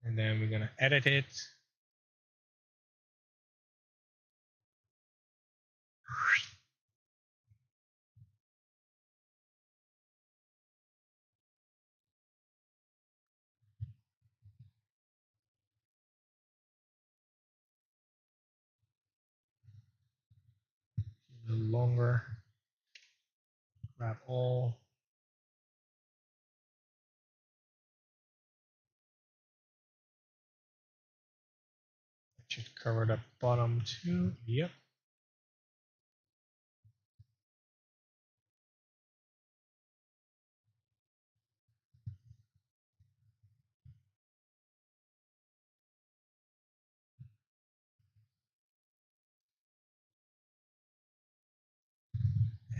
[SPEAKER 1] And then we're gonna edit it. A little longer. Grab all. That should cover the bottom too. Yep.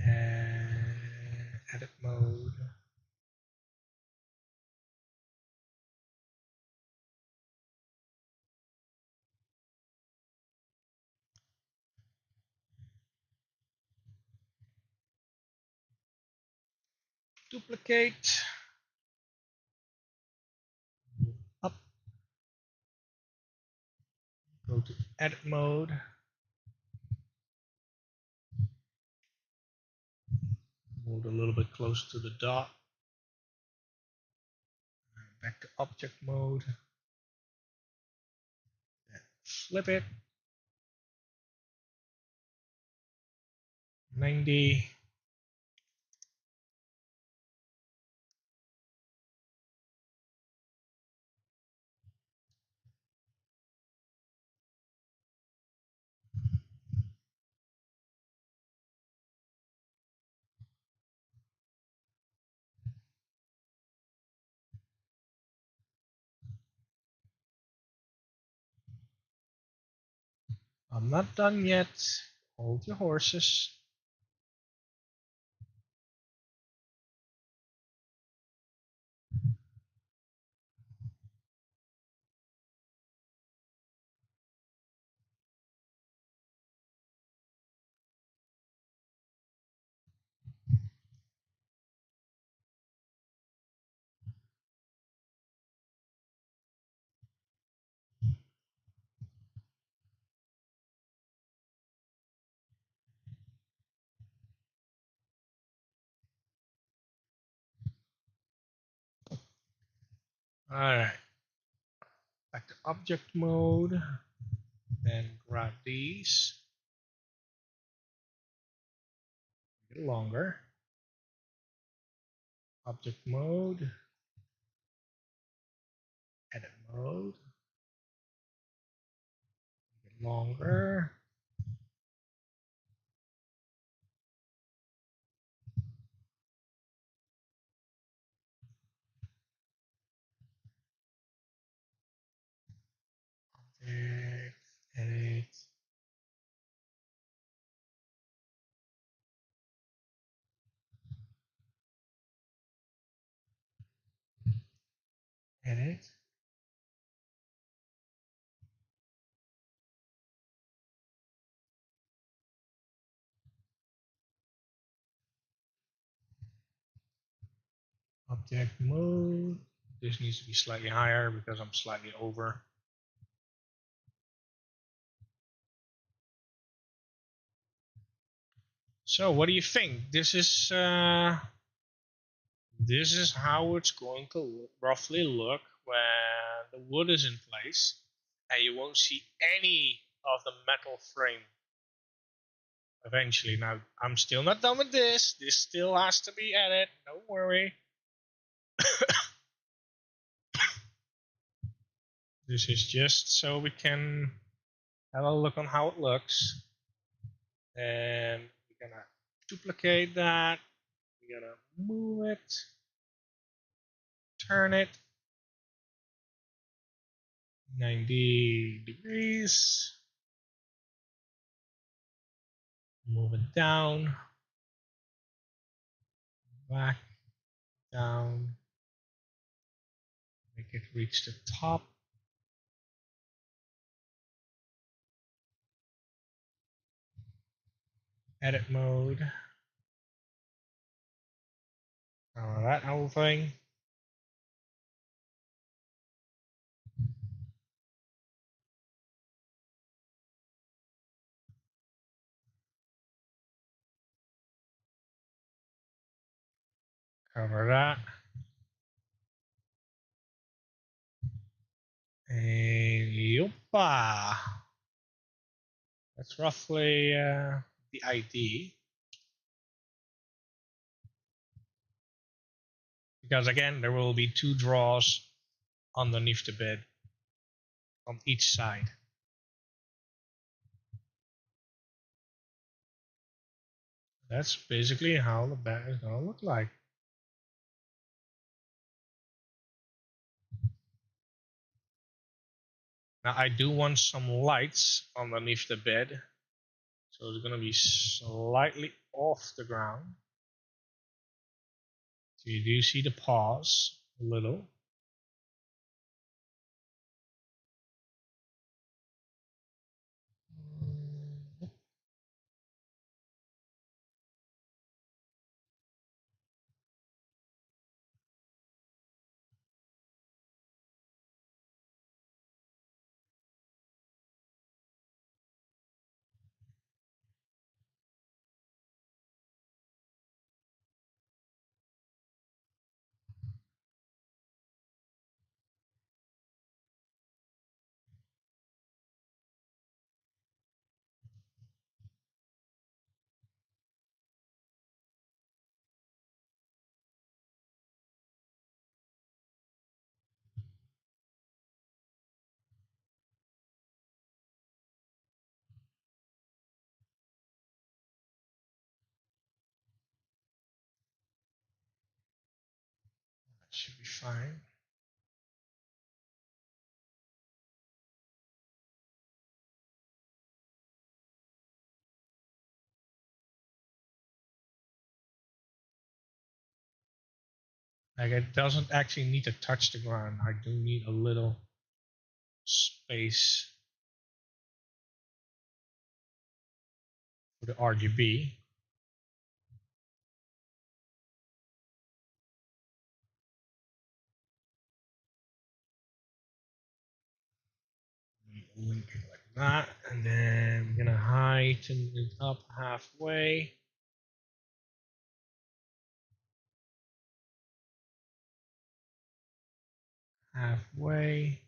[SPEAKER 1] And edit mode. Duplicate. Move up. Go to edit mode. Move a little bit closer to the dot. Back to object mode. And flip it. 90. I'm not done yet. Hold your horses. All right. Back to object mode. Then grab these. Get longer. Object mode. Edit mode. Get longer. Object. Edit. Edit. Object mode. This needs to be slightly higher because I'm slightly over. So what do you think? This is how it's going to roughly look when the wood is in place, and you won't see any of the metal frame eventually. Now I'm still not done with this. This still has to be added. Don't worry. This is just so we can have a look on how it looks. And we're gonna duplicate that. We're gonna move it, turn it 90 degrees, move it down, back, down, make it reach the top. Edit mode. That whole thing. Cover that. And yoppa. That's roughly the ID. Because again, there will be 2 draws underneath the bed on each side. That's basically how the bed is going to look like. Now I do want some lights underneath the bed. So it's going to be slightly off the ground. So you do see the paws a little. That should be fine. Like it doesn't actually need to touch the ground. I do need a little space for the RGB. Link it like that, and then we're gonna heighten it up halfway. Halfway.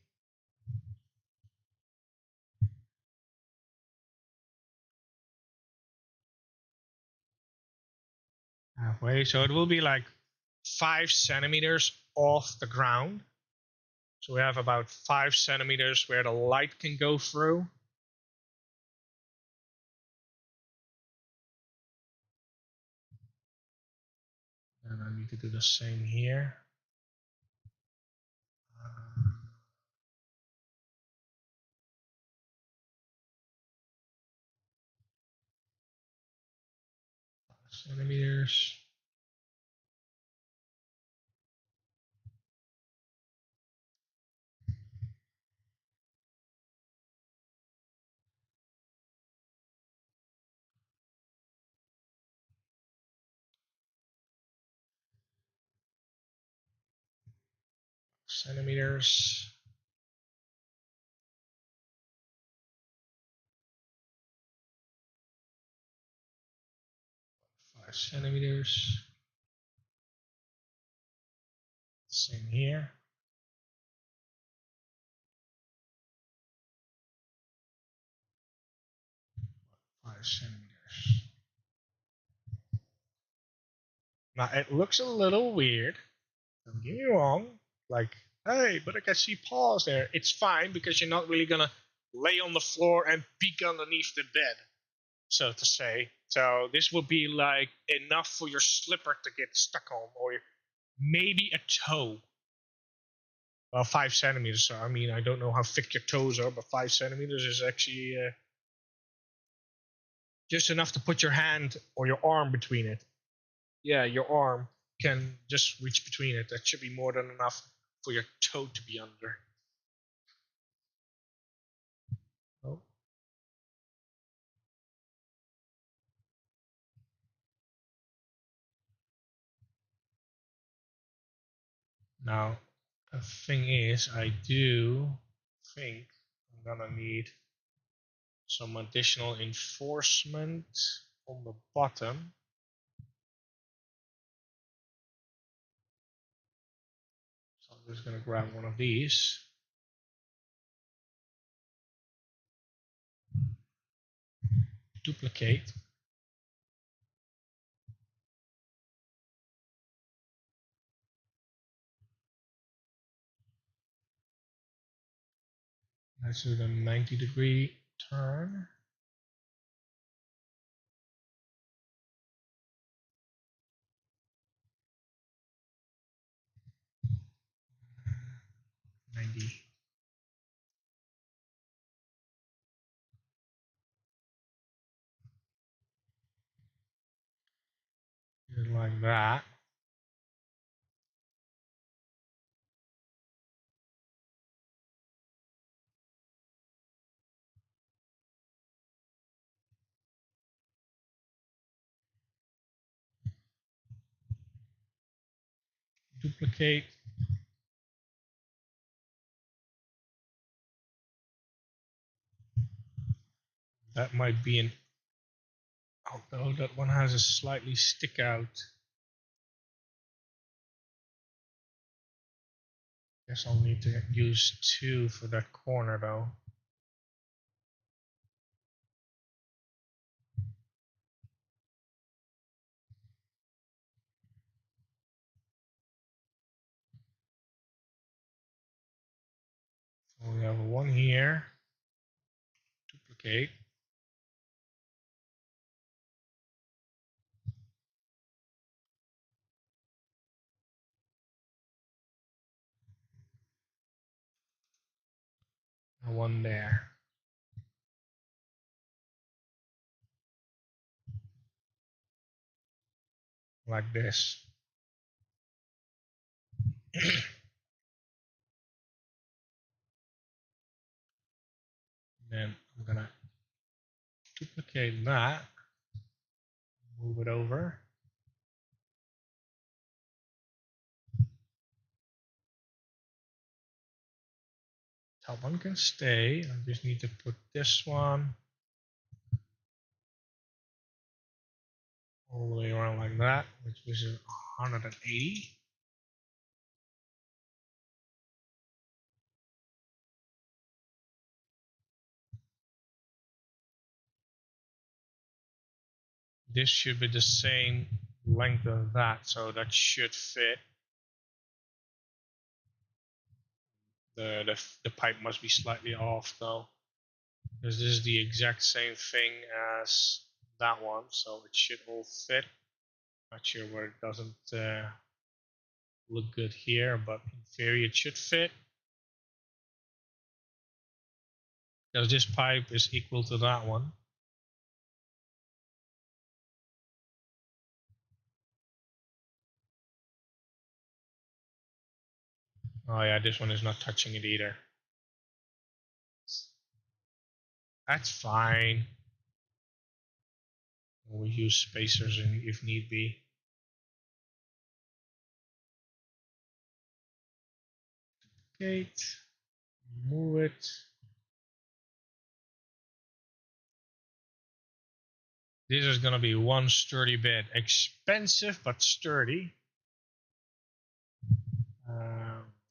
[SPEAKER 1] Halfway. So it will be like 5 centimeters off the ground. So we have about 5 centimeters where the light can go through. And I need to do the same here. 5 centimeters. Centimeters. 5 centimeters. Same here. 5 centimeters. Now it looks a little weird. Don't get me wrong. Like, hey, but I can see paws there. It's fine because you're not really gonna lay on the floor and peek underneath the bed. so to say. So this would be like enough for your slipper to get stuck on, or maybe a toe. Well, 5 centimeters. So I mean, I don't know how thick your toes are, but 5 centimeters is actually just enough to put your hand or your arm between it. Yeah, your arm can just reach between it. That should be more than enough for your toe to be under. Oh. Now, the thing is, I do think I'm gonna need some additional enforcement on the bottom. So I'm just gonna grab one of these. Duplicate. Let's do the 90-degree turn. Just like that. Duplicate. That might be an, although that one has a slightly stick out. Guess I'll need to use 2 for that corner though. So we have one here. Duplicate. And one there. Like this. Then I'm gonna duplicate that, move it over. Top one can stay. I just need to put this one all the way around like that, which is 180. This should be the same length of that, so that should fit. The pipe must be slightly off though, because this is the exact same thing as that one, so it should all fit. Not sure where it doesn't look good here, but in theory it should fit. Because this pipe is equal to that one. Oh yeah, this one is not touching it either. That's fine. We'll use spacers if need be. Duplicate, move it. This is gonna be one sturdy bed. Expensive, but sturdy.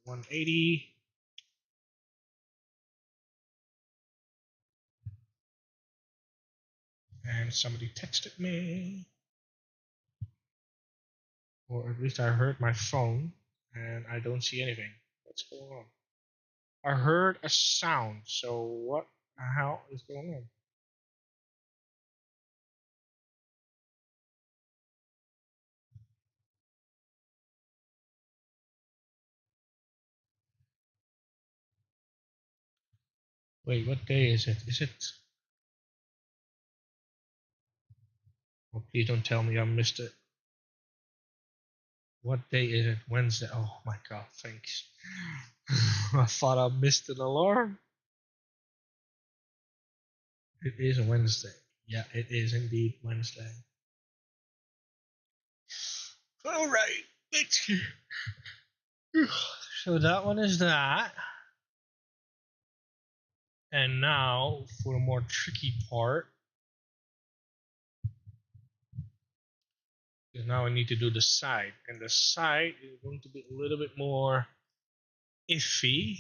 [SPEAKER 1] 180. And somebody texted me. Or at least I heard my phone, and I don't see anything. What's going on? I heard a sound, so what the hell is going on? Wait, what day is it? Is it? Oh, please don't tell me I missed it. What day is it? Wednesday. Oh my god, thanks. I thought I missed an alarm. It is a Wednesday. Yeah, it is indeed Wednesday. All right, let's. So that one is that. And now for the more tricky part. Because now I need to do the side. And the side is going to be a little bit more iffy.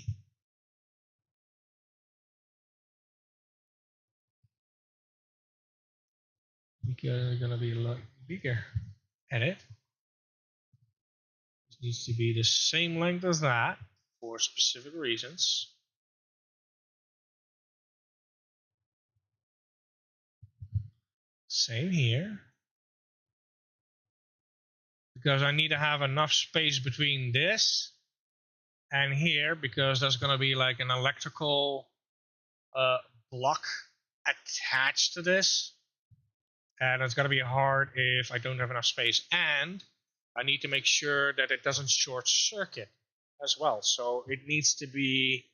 [SPEAKER 1] Because it's going to be a lot bigger. Edit. It needs to be the same length as that for specific reasons. Same here. Because I need to have enough space between this and here, because there's going to be like an electrical block attached to this. And it's going to be hard if I don't have enough space. And I need to make sure that it doesn't short circuit as well. So it needs to be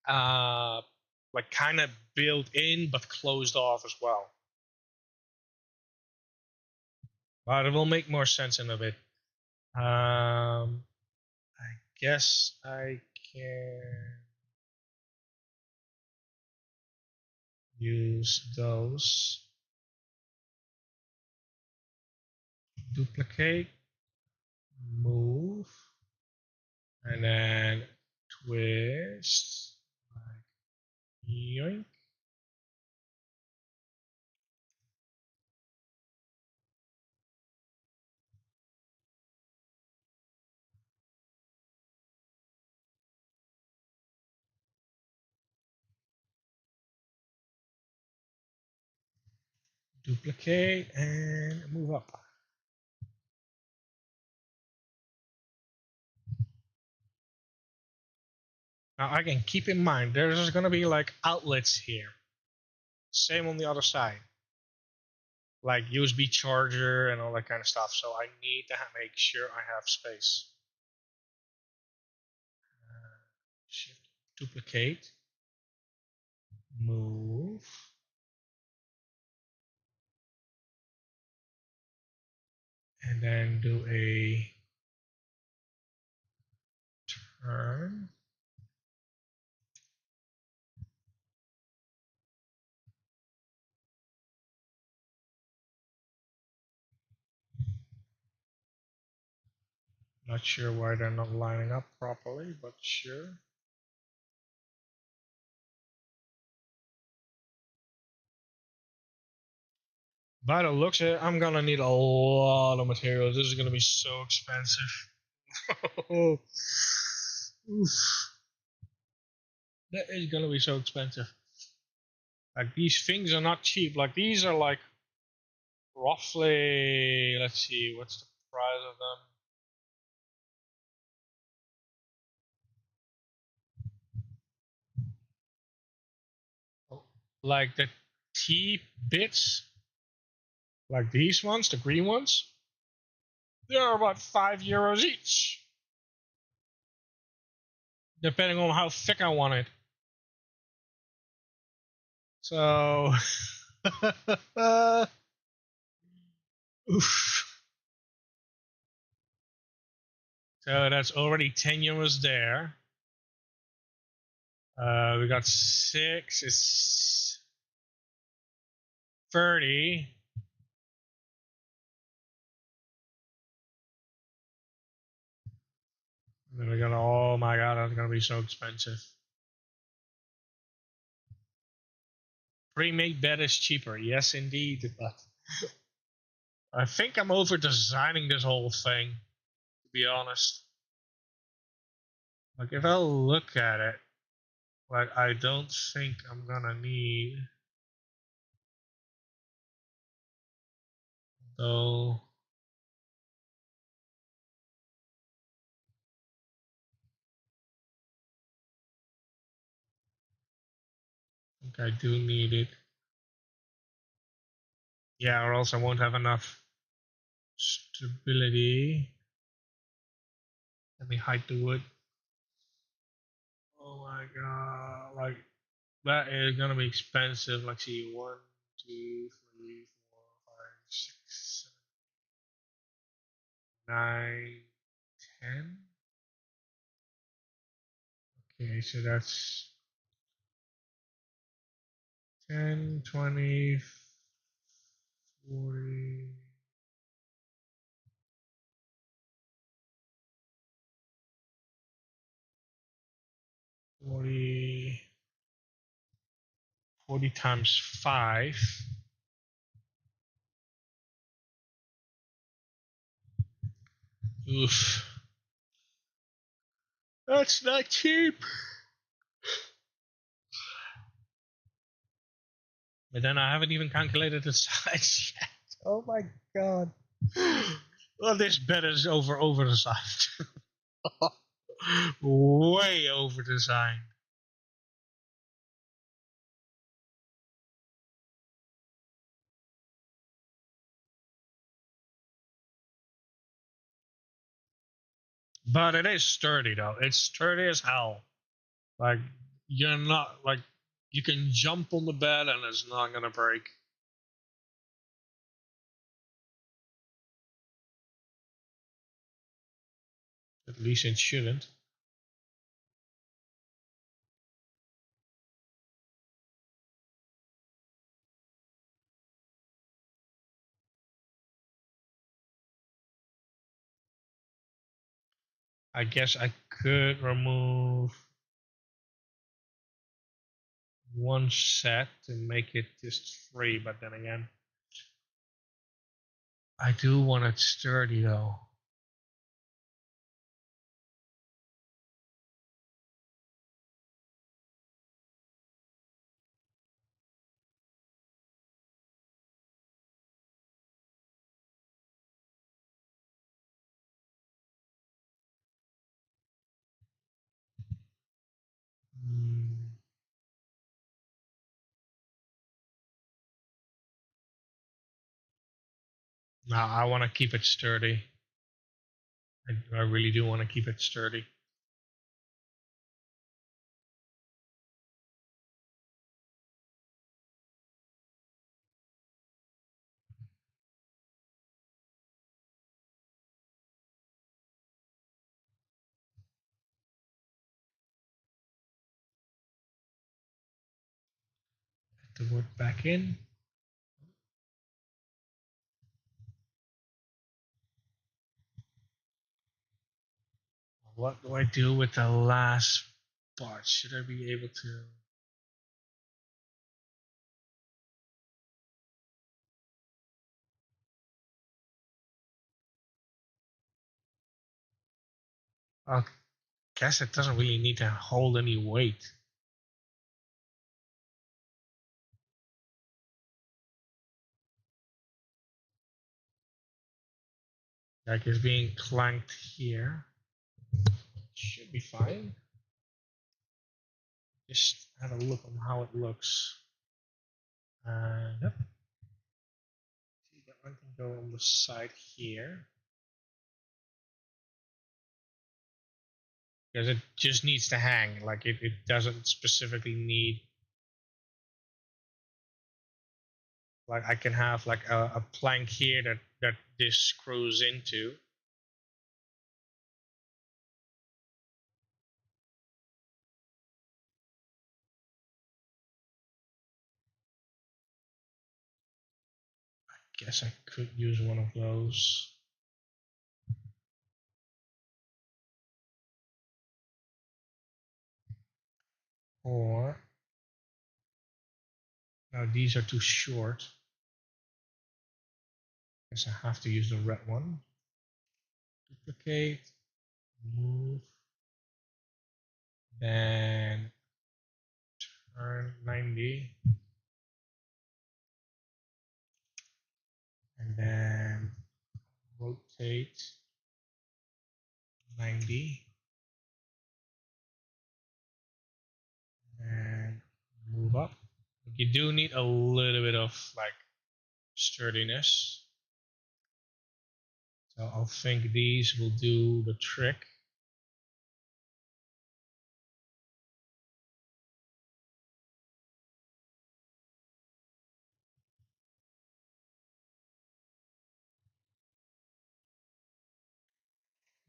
[SPEAKER 1] like kind of built in but closed off as well. But it will make more sense in a bit. I guess I can use those. Duplicate, move, and then twist, like yoink. Duplicate and move up. Now again, keep in mind there's going to be like outlets here. Same on the other side, like USB charger and all that kind of stuff. So I need to make sure I have space. Shift, duplicate, move, and then do a turn. Not sure why they're not lining up properly, but sure. By the looks of it, I'm gonna need a lot of materials. This is gonna be so expensive. That is gonna be so expensive. Like these things are not cheap. Like these are like roughly, let's see, what's the price of them? Like the T bits, like these ones, the green ones, they're about €5 each, depending on how thick I want it. So, oof. So that's already €10 there. We got 6. It's 30. And then we got, oh my god, that's gonna be so expensive. Pre-made bed is cheaper, yes indeed, but I think I'm over designing this whole thing, to be honest. Like if I look at it, like I don't think I'm gonna need though. think I do need it. Yeah, or else I won't have enough stability. Let me hide the wood. Oh my god, like that is gonna be expensive. Like, see, 1, 2, 3, 4, 5, 6, 7, 9, 10. Okay, so that's 10, 20, 40, 40, 40 times 5. Oof. That's not cheap. But then I haven't even calculated the size yet. Oh my god. Well, this bed is over designed. Way over designed. But it is sturdy though. It's sturdy as hell. Like, you're not like, you can jump on the bed and it's not gonna break. At least it shouldn't. I guess I could remove one set to make it just 3, but then again, I do want it sturdy though. Mm. No, I want to keep it sturdy. I really do want to keep it sturdy. Put the wood back in. What do I do with the last part? Should I be able to? I guess it doesn't really need to hold any weight. Like, it's being clanked here. Should be fine. Just have a look on how it looks. Yep. See, that one can go on the side here. Because it just needs to hang. Like, it doesn't specifically need, like, I can have like a plank here that this screws into. I guess I could use one of those. Or, now these are too short. I guess I have to use the red one. Duplicate, move, then turn 90, and then rotate 90, and move up. You do need a little bit of like sturdiness. So I think these will do the trick.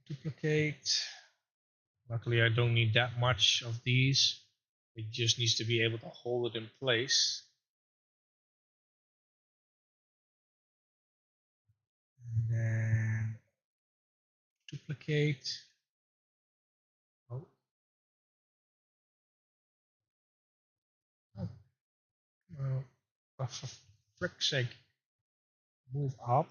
[SPEAKER 1] Duplicate. Luckily, I don't need that much of these. It just needs to be able to hold it in place. And then duplicate. Oh, oh, for frick's sake, move up.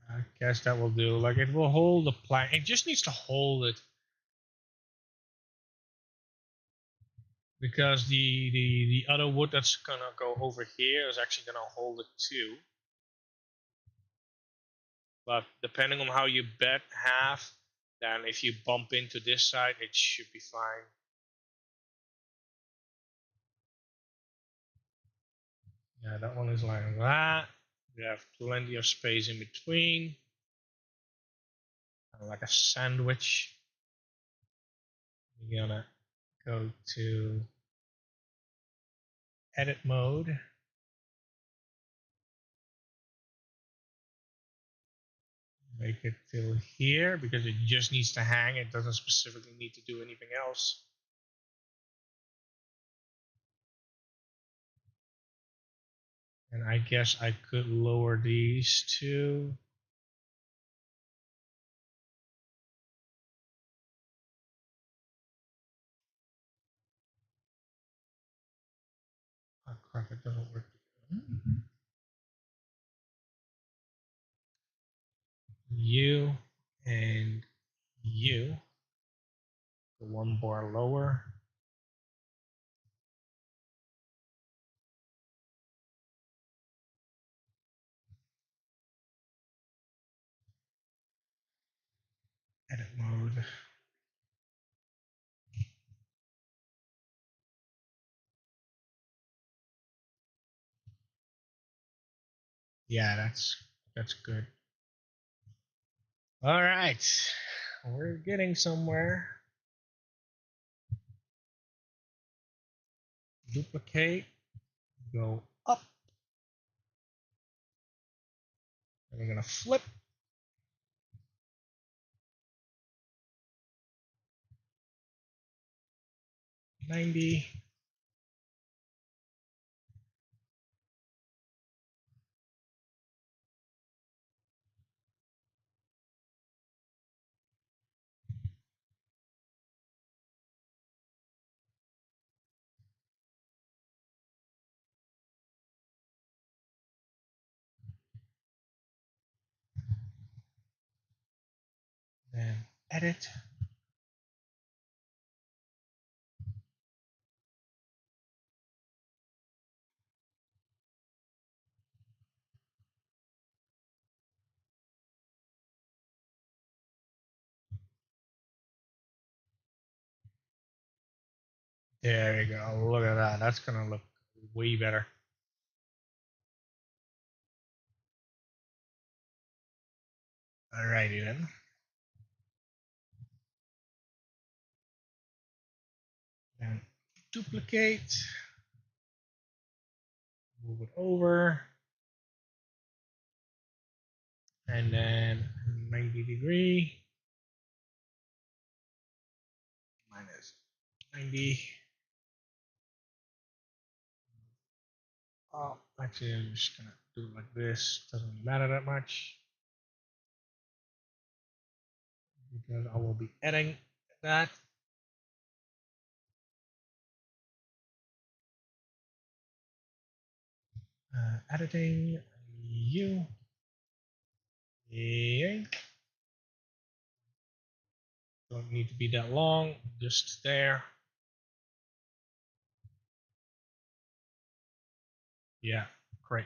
[SPEAKER 1] I guess that will do. Like it will hold the plank. It just needs to hold it. Because the other wood that's gonna go over here is actually gonna hold it too. But depending on how you bet half, then if you bump into this side, it should be fine. Yeah, that one is like that. We have plenty of space in between. Like a sandwich. We're gonna go to edit mode. Make it till here because it just needs to hang. It doesn't specifically need to do anything else. And I guess I could lower these two. Oh crap, it doesn't work. You and you. The one bar lower. Edit mode. Yeah, that's good. All right, we're getting somewhere. Duplicate, go up, and we're gonna flip. 90. Then edit. There you go. Look at that. That's gonna look way better. Alrighty then. And duplicate. Move it over. And then 90° minus 90. Oh, actually, I'm just gonna do it like this. Doesn't matter that much because I will be editing that. Editing you. Yank. Don't need to be that long. Just there. Yeah, great.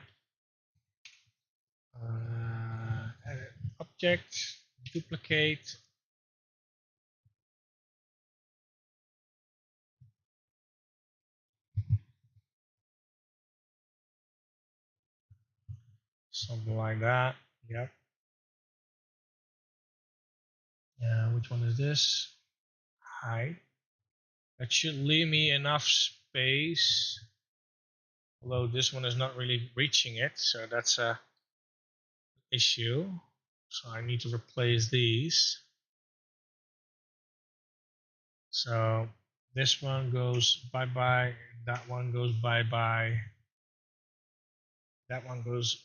[SPEAKER 1] Edit object, duplicate. Something like that. Yep. Which one is this? Hide. That should leave me enough space. Although this one is not really reaching it, so that's a issue. So I need to replace these. So this one goes bye-bye, that one goes bye-bye, that one goes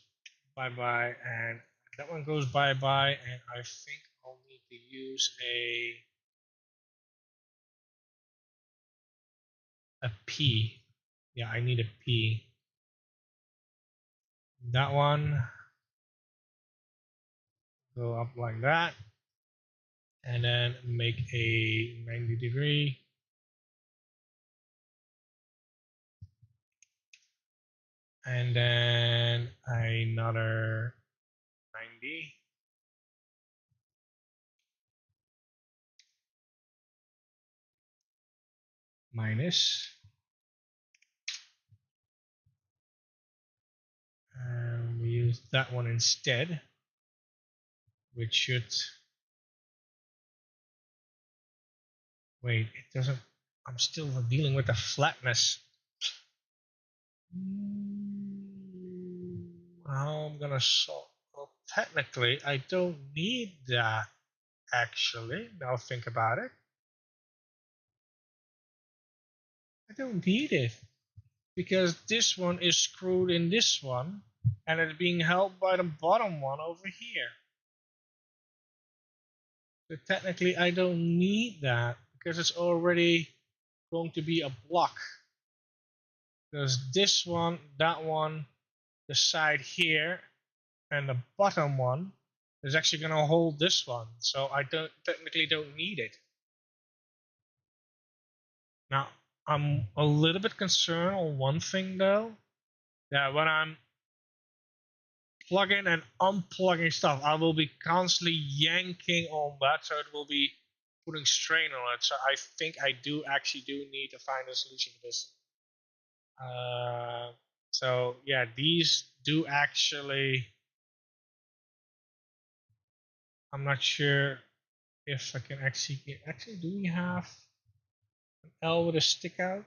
[SPEAKER 1] bye-bye, and that one goes bye-bye, and I think I'll need to use a P. Yeah, I need a P. That one go up like that, and then make a 90-degree. And then another 90. Minus. And we use that one instead, which should, wait, it doesn't, I'm still dealing with the flatness. How I'm gonna solve, well, technically I don't need that actually, now think about it. I don't need it because this one is screwed in this one and it's being held by the bottom one over here. So technically I don't need that because it's already going to be a block. Because this one, that one, the side here, and the bottom one is actually going to hold this one. So I technically don't need it. Now, I'm a little bit concerned on one thing though, that when I'm plugging and unplugging stuff, I will be constantly yanking on that, so it will be putting strain on it. So I think I do need to find a solution to this. So yeah, these do actually, I'm not sure if I can actually get, actually, do we have an L with a stick out?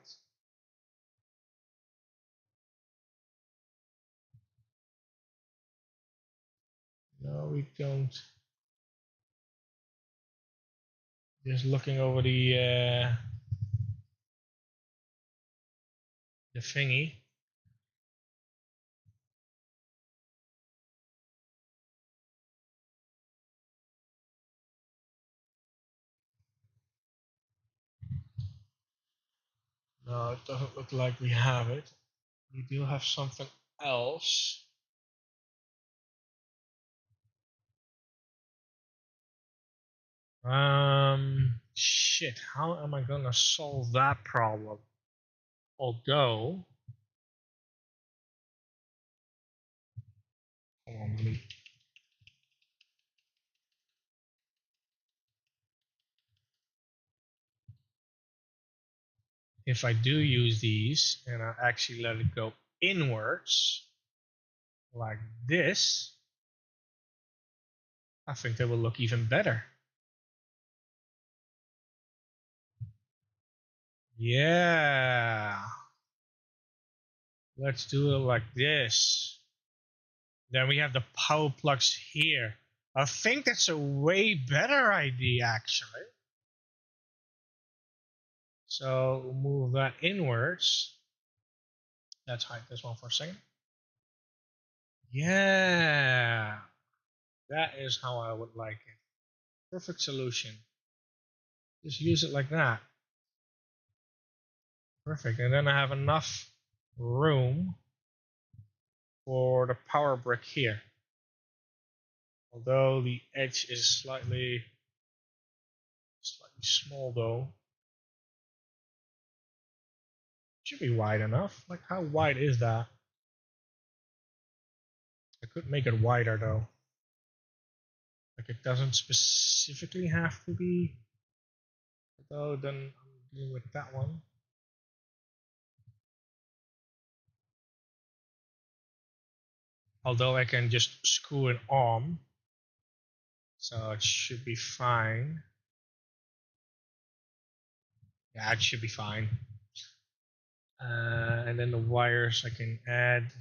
[SPEAKER 1] No, we don't. Just looking over the thingy. No, it doesn't look like we have it. We do have something else. Shit, how am I gonna solve that problem? Although, hold on, let me. If I do use these and I actually let it go inwards, like this, I think they will look even better. Yeah. Let's do it like this. Then we have the power plugs here. I think that's a way better idea, actually. So move that inwards. Let's hide this one for a second. Yeah, that is how I would like it. Perfect solution. Just use it like that. Perfect. And then I have enough room for the power brick here. Although the edge is slightly small though. Should be wide enough. Like, how wide is that? could make it wider though. Like it doesn't specifically have to be, though then I'm dealing with that one. Although I can just screw it on, so it should be fine. Yeah, it should be fine. And then the wires I can add.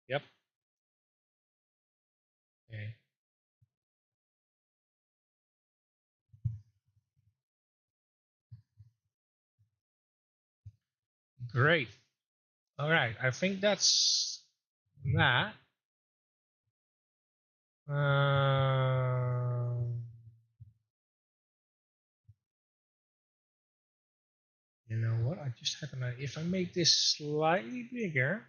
[SPEAKER 1] Yep. Okay. Great. All right. I think that's that. You know what? I just had an idea. If I make this slightly bigger,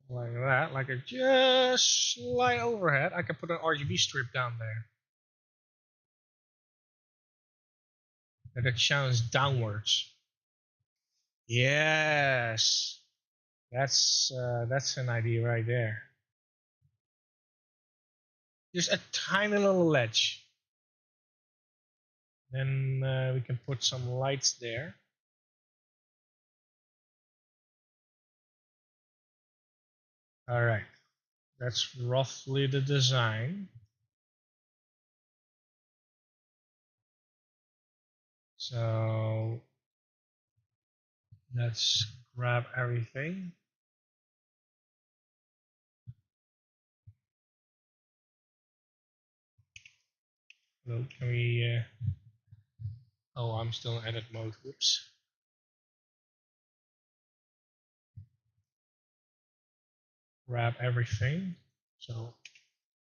[SPEAKER 1] like that, like a just slight overhead, I can put an RGB strip down there. And it shines downwards. Yes, that's an idea right there. Just a tiny little ledge. Then we can put some lights there. All right, that's roughly the design. So let's grab everything. Hello, can we? Oh, I'm still in edit mode. Whoops. Grab everything. So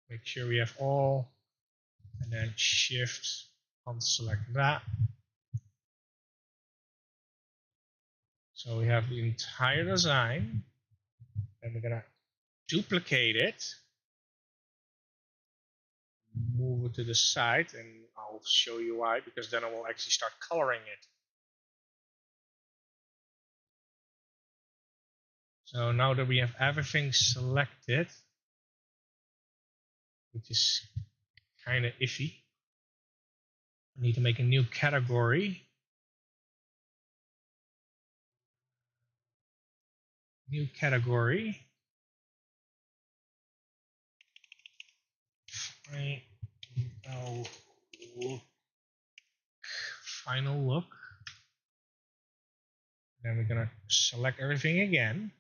[SPEAKER 1] make sure we have all, and then shift unselect that. So we have the entire design, and we're gonna duplicate it, move it to the side, and I'll show you why, because then I will actually start coloring it. So now that we have everything selected, which is kind of iffy, I need to make a new category. New category. Final look. Then we're gonna select everything again.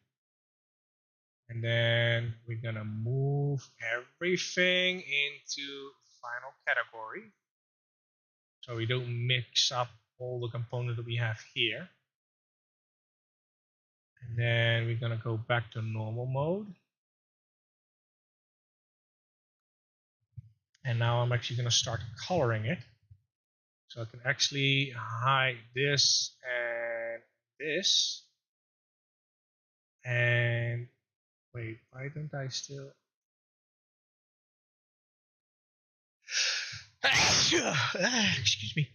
[SPEAKER 1] And then we're gonna move everything into final category. So we don't mix up all the components that we have here. And then we're gonna go back to normal mode. And now I'm actually gonna start coloring it. So I can actually hide this and this. And wait, why don't I still? Excuse me.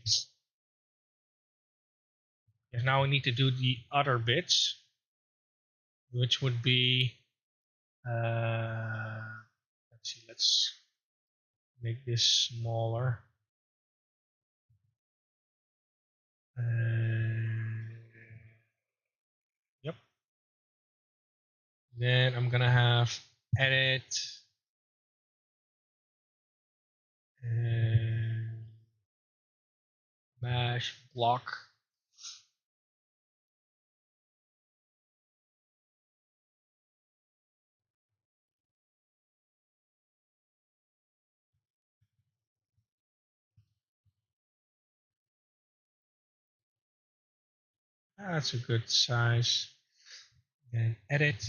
[SPEAKER 1] Yes, now we need to do the other bits, which would be, let's see, let's make this smaller. Yep. Then I'm gonna have edit and mesh block. That's a good size. Then edit.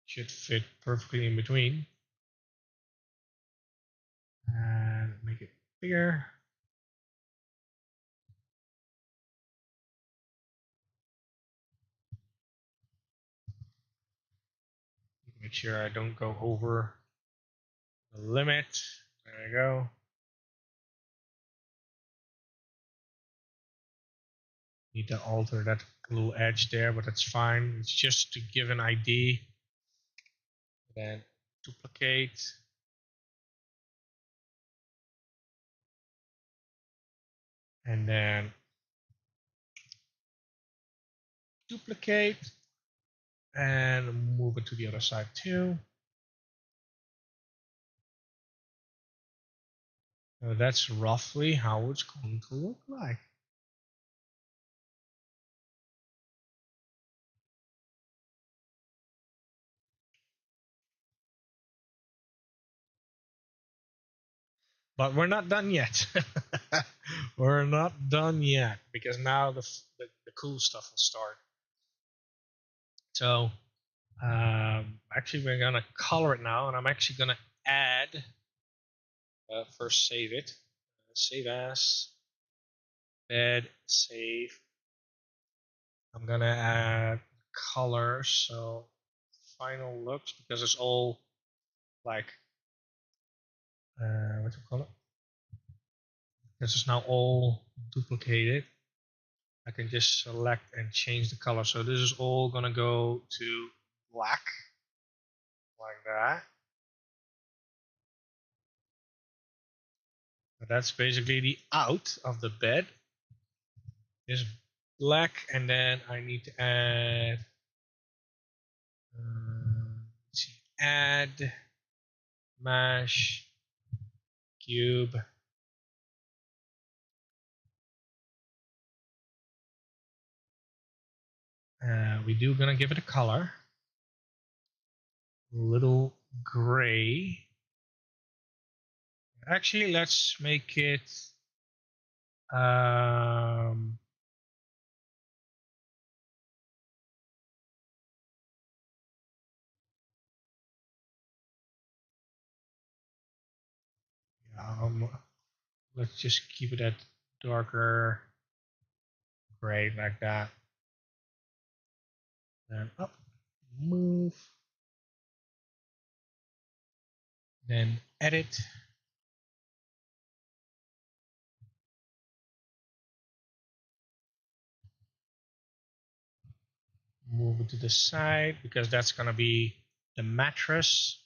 [SPEAKER 1] Should fit perfectly in between. And make it bigger. Make sure I don't go over the limit. There you go. Need to alter that little edge there, but that's fine. It's just to give an ID. Then duplicate. And then duplicate. And move it to the other side too. So that's roughly how it's going to look like. But we're not done yet. We're not done yet because now the cool stuff will start. So actually we're gonna color it now, and I'm actually gonna add. First save it. Save as. Bed. Save. I'm gonna add color, so final looks, because it's all like what do you call it? This is now all duplicated. I can just select and change the color. So this is all gonna go to black, like that. But that's basically the out of the bed is black, and then I need to add, let's see, add mesh cube. We do gonna give it a color, a little gray. Actually, let's make it um, um, let's just keep it at darker gray, like that. Then up, move, then edit. Move it to the side because that's gonna be the mattress.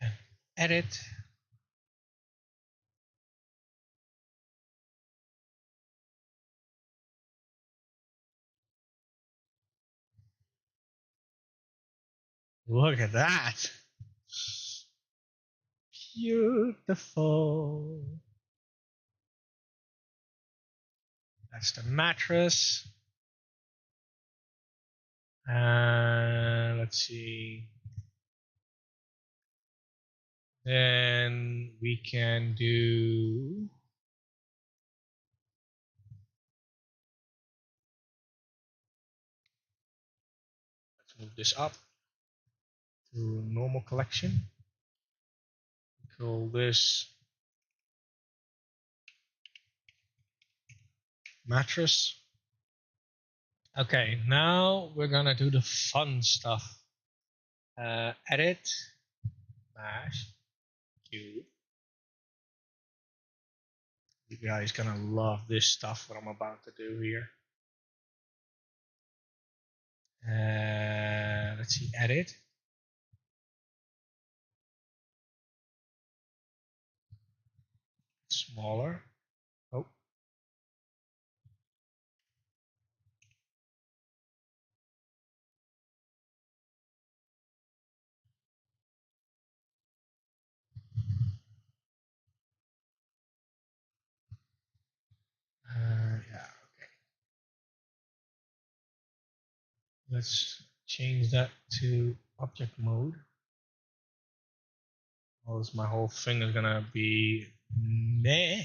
[SPEAKER 1] And edit. Look at that. Beautiful. That's the mattress. Let's see. Then we can do, let's move this up to normal collection. Call this mattress. Okay, now we're gonna do the fun stuff. Edit, mesh, cube. You guys gonna love this stuff, what I'm about to do here. Let's see, edit. Smaller. Oh. Yeah, okay. Let's change that to object mode. Else my whole thing is gonna be meh.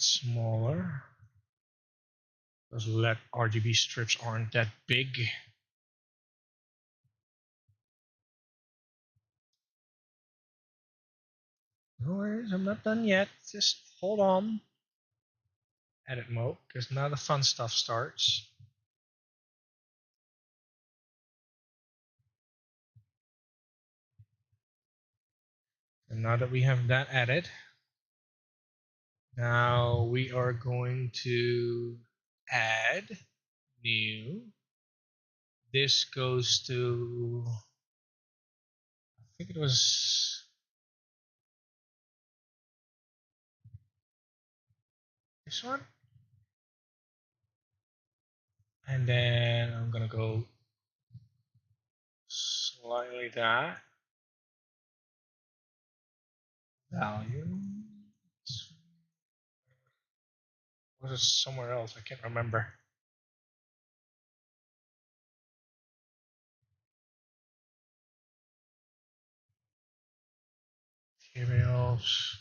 [SPEAKER 1] smaller. Those LED RGB strips aren't that big. No worries, I'm not done yet. Just hold on. Edit mode, because now the fun stuff starts. And now that we have that added, now we are going to add new. This goes to, I think it was this one. And then I'm gonna go slightly that. Value. Was it somewhere else? I can't remember. Materials.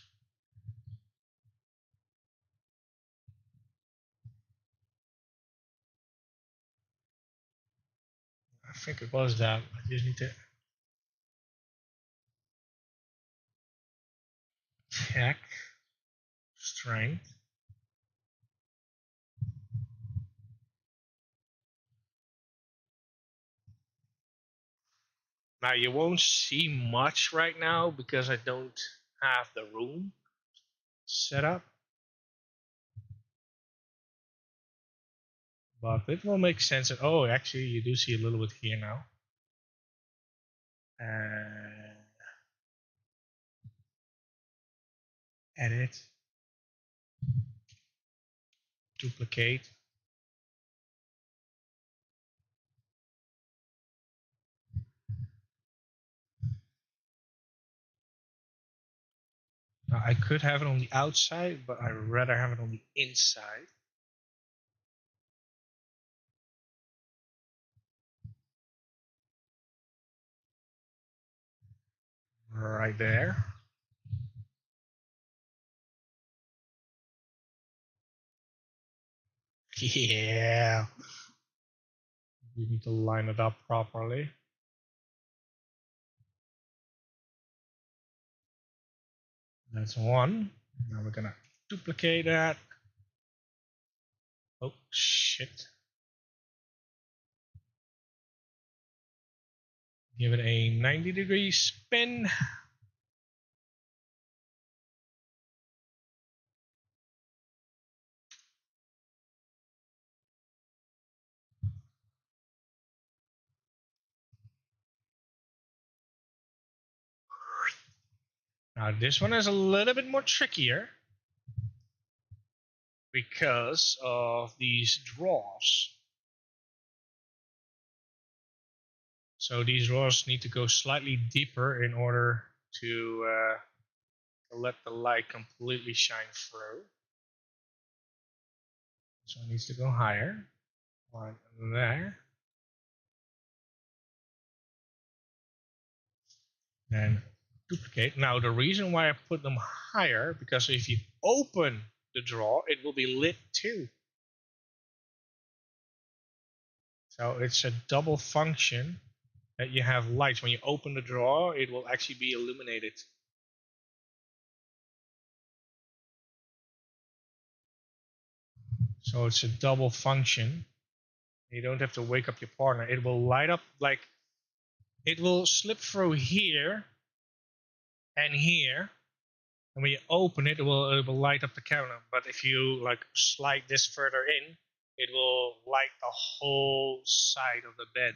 [SPEAKER 1] I think it was that. I just need to check strength. Now you won't see much right now because I don't have the room set up. But it will make sense. Oh, actually, you do see a little bit here now. Edit. Duplicate. Now I could have it on the outside, but I'd rather have it on the inside. Right there. Yeah. We need to line it up properly. That's one. Now we're gonna duplicate that. Oh shit. Give it a 90-degree spin. Now this one is a little bit more trickier because of these draws. So these draws need to go slightly deeper in order to let the light completely shine through. So it needs to go higher. One there. And duplicate. Now the reason why I put them higher, because if you open the draw, it will be lit too. So it's a double function that you have lights. When you open the draw, it will actually be illuminated. So it's a double function. You don't have to wake up your partner. It will light up, like, it will slip through here and here. And when you open it, it will light up the counter. But if you like slide this further in, it will light the whole side of the bed.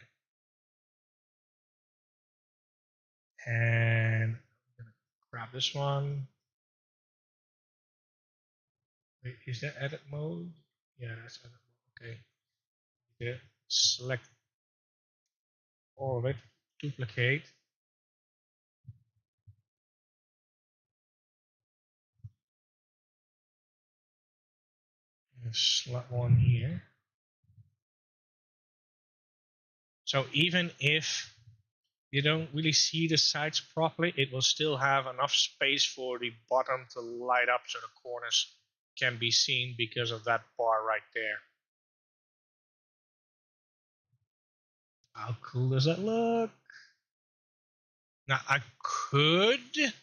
[SPEAKER 1] And I'm gonna grab this one. Wait, is that edit mode? Yeah, that's edit mode. Okay. Yeah. Select all of it, duplicate. And slot one here. So even if you don't really see the sides properly, it will still have enough space for the bottom to light up, so the corners can be seen because of that bar right there. How cool does that look? Now I could,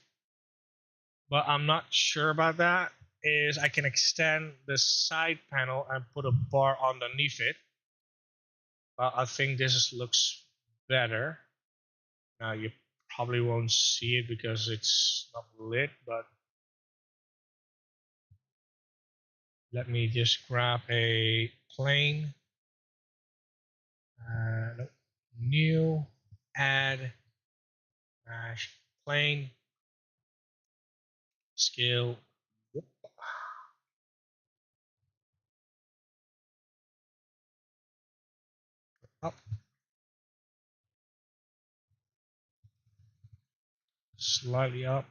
[SPEAKER 1] but I'm not sure about that, is I can extend the side panel and put a bar underneath it. But I think this looks better. Now you probably won't see it because it's not lit, but let me just grab a plane. No, new, add, plane, scale. Up, slightly up.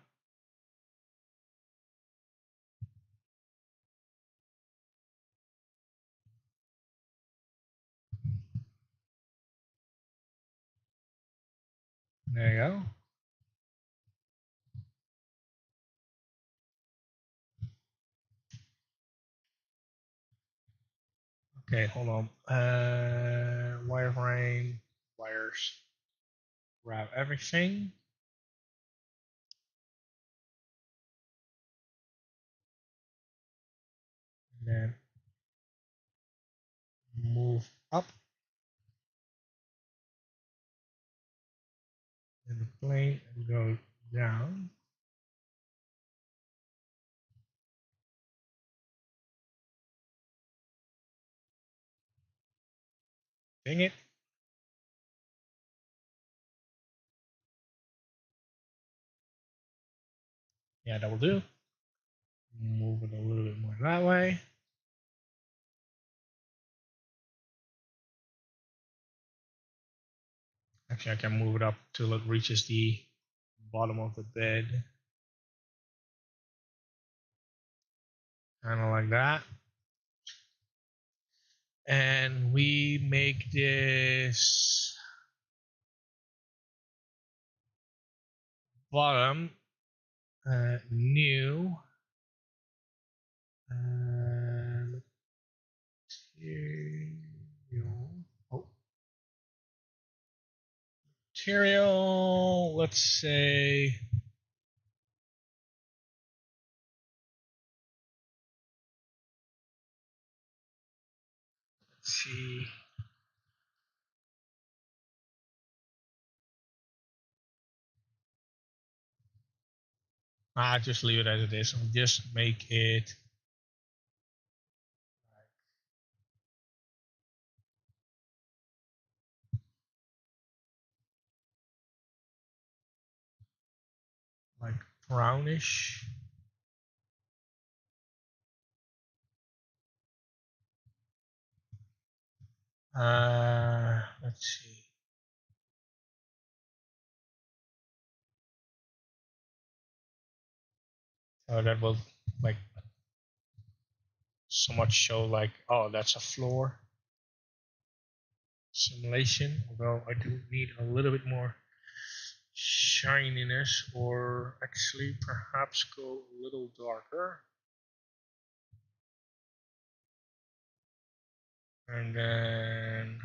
[SPEAKER 1] There you go. Okay, hold on. Wireframe, wires, grab everything. And then move up. And the plane and go down. Dang it. Yeah, that will do. Move it a little bit more that way. Actually, I can move it up till it reaches the bottom of the bed. Kind of like that. And we make this bottom new. Oh. Material, let's say see. Just leave it as it is. I'll just make it like brownish. Let's see. So that will like so much show like, oh, that's a floor simulation. Although I do need a little bit more shininess, or actually perhaps go a little darker. And then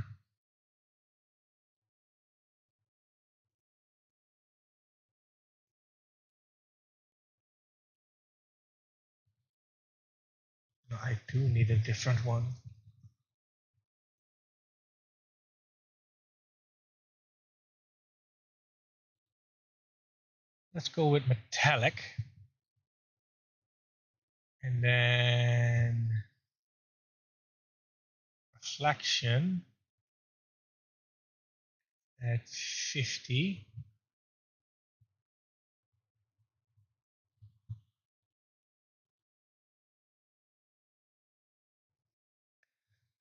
[SPEAKER 1] no, I do need a different one. Let's go with metallic. And then reflection at 50.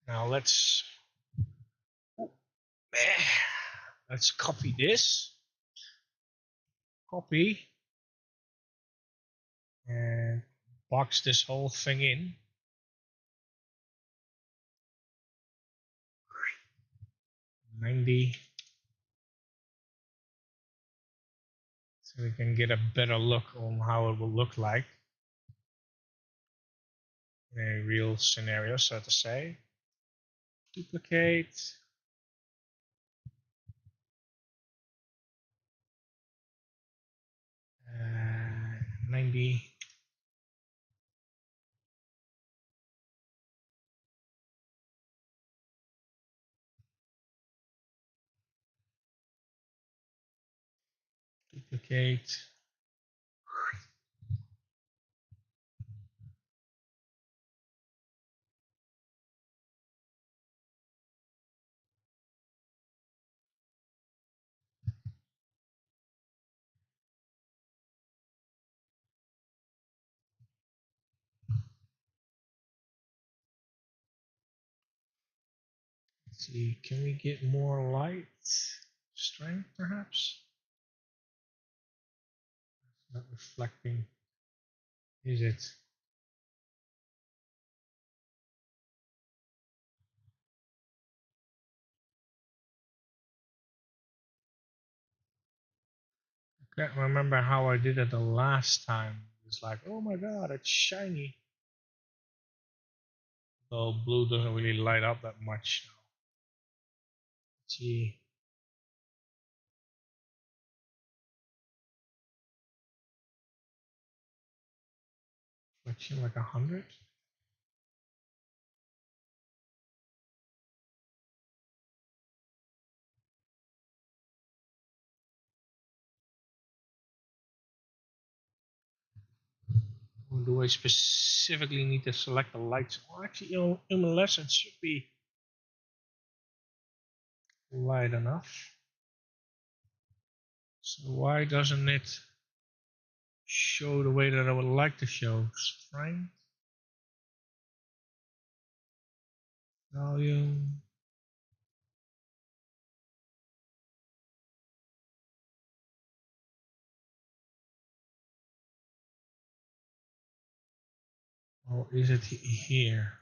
[SPEAKER 1] Now let's copy this. Copy. And box this whole thing in. 90. So we can get a better look on how it will look like. in a real scenario, so to say. Duplicate. 90. Duplicate. Let's see, can we get more light? Strength, perhaps? It's not reflecting. Is it? I can't remember how I did it the last time. It's like, oh my god, it's shiny. Though blue doesn't really light up that much now. Let's see. Reflection like 100. Or do I specifically need to select the lights? Oh, actually, luminescence should be light enough. So why doesn't it show the way that I would like to show? Strength, volume. Or is it here?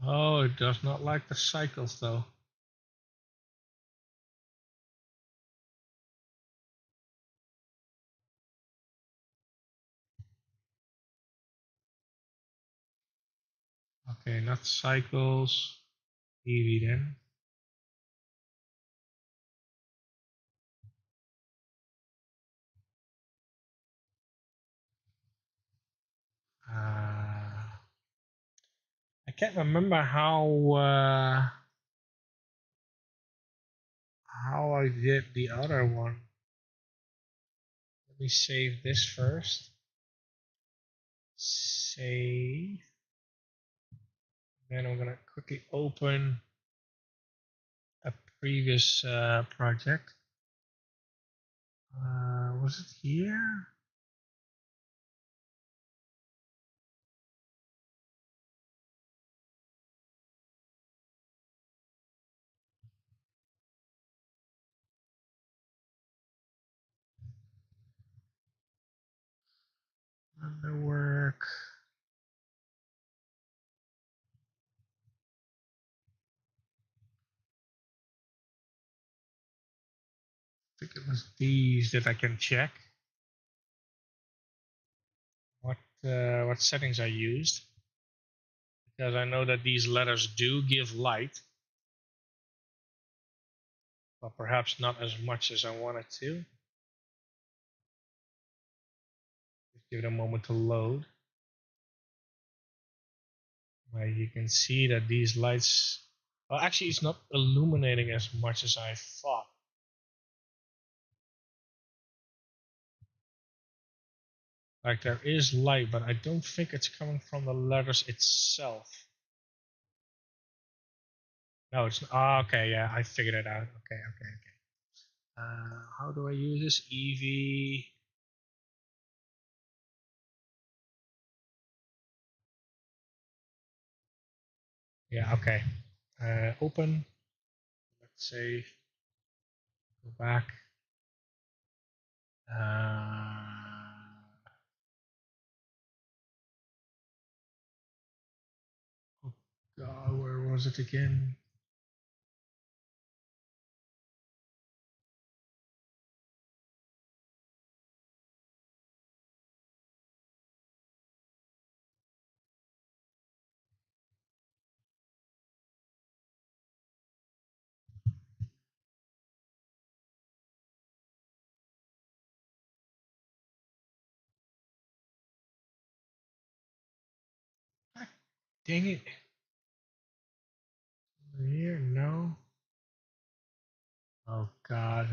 [SPEAKER 1] Oh, it does not like the cycles though. Okay, not cycles. EV then. I can't remember how I did the other one. Let me save this first. Save. Then I'm gonna quickly open a previous project. Was it here? Under work. I think it was these that I can check. What settings I used. Because I know that these letters do give light. But perhaps not as much as I wanted to. Just give it a moment to load. You can see that these lights, well, actually it's not illuminating as much as I thought. Like there is light, but I don't think it's coming from the letters itself. No, it's okay. Yeah, I figured it out. Okay. How do I use this? EV. Yeah. Okay. Open. Let's say go back. Oh God, where was it again? Ah, dang it. Over here, no. Oh God.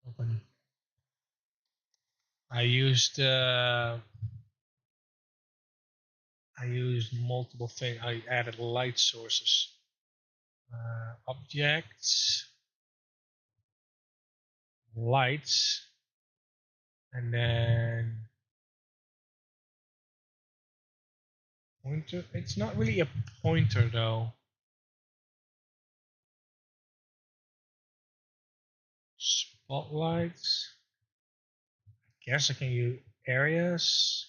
[SPEAKER 1] Open. I used multiple things. I added light sources, objects, lights, and then pointer. It's not really a pointer though. Spotlights. I guess I can use areas.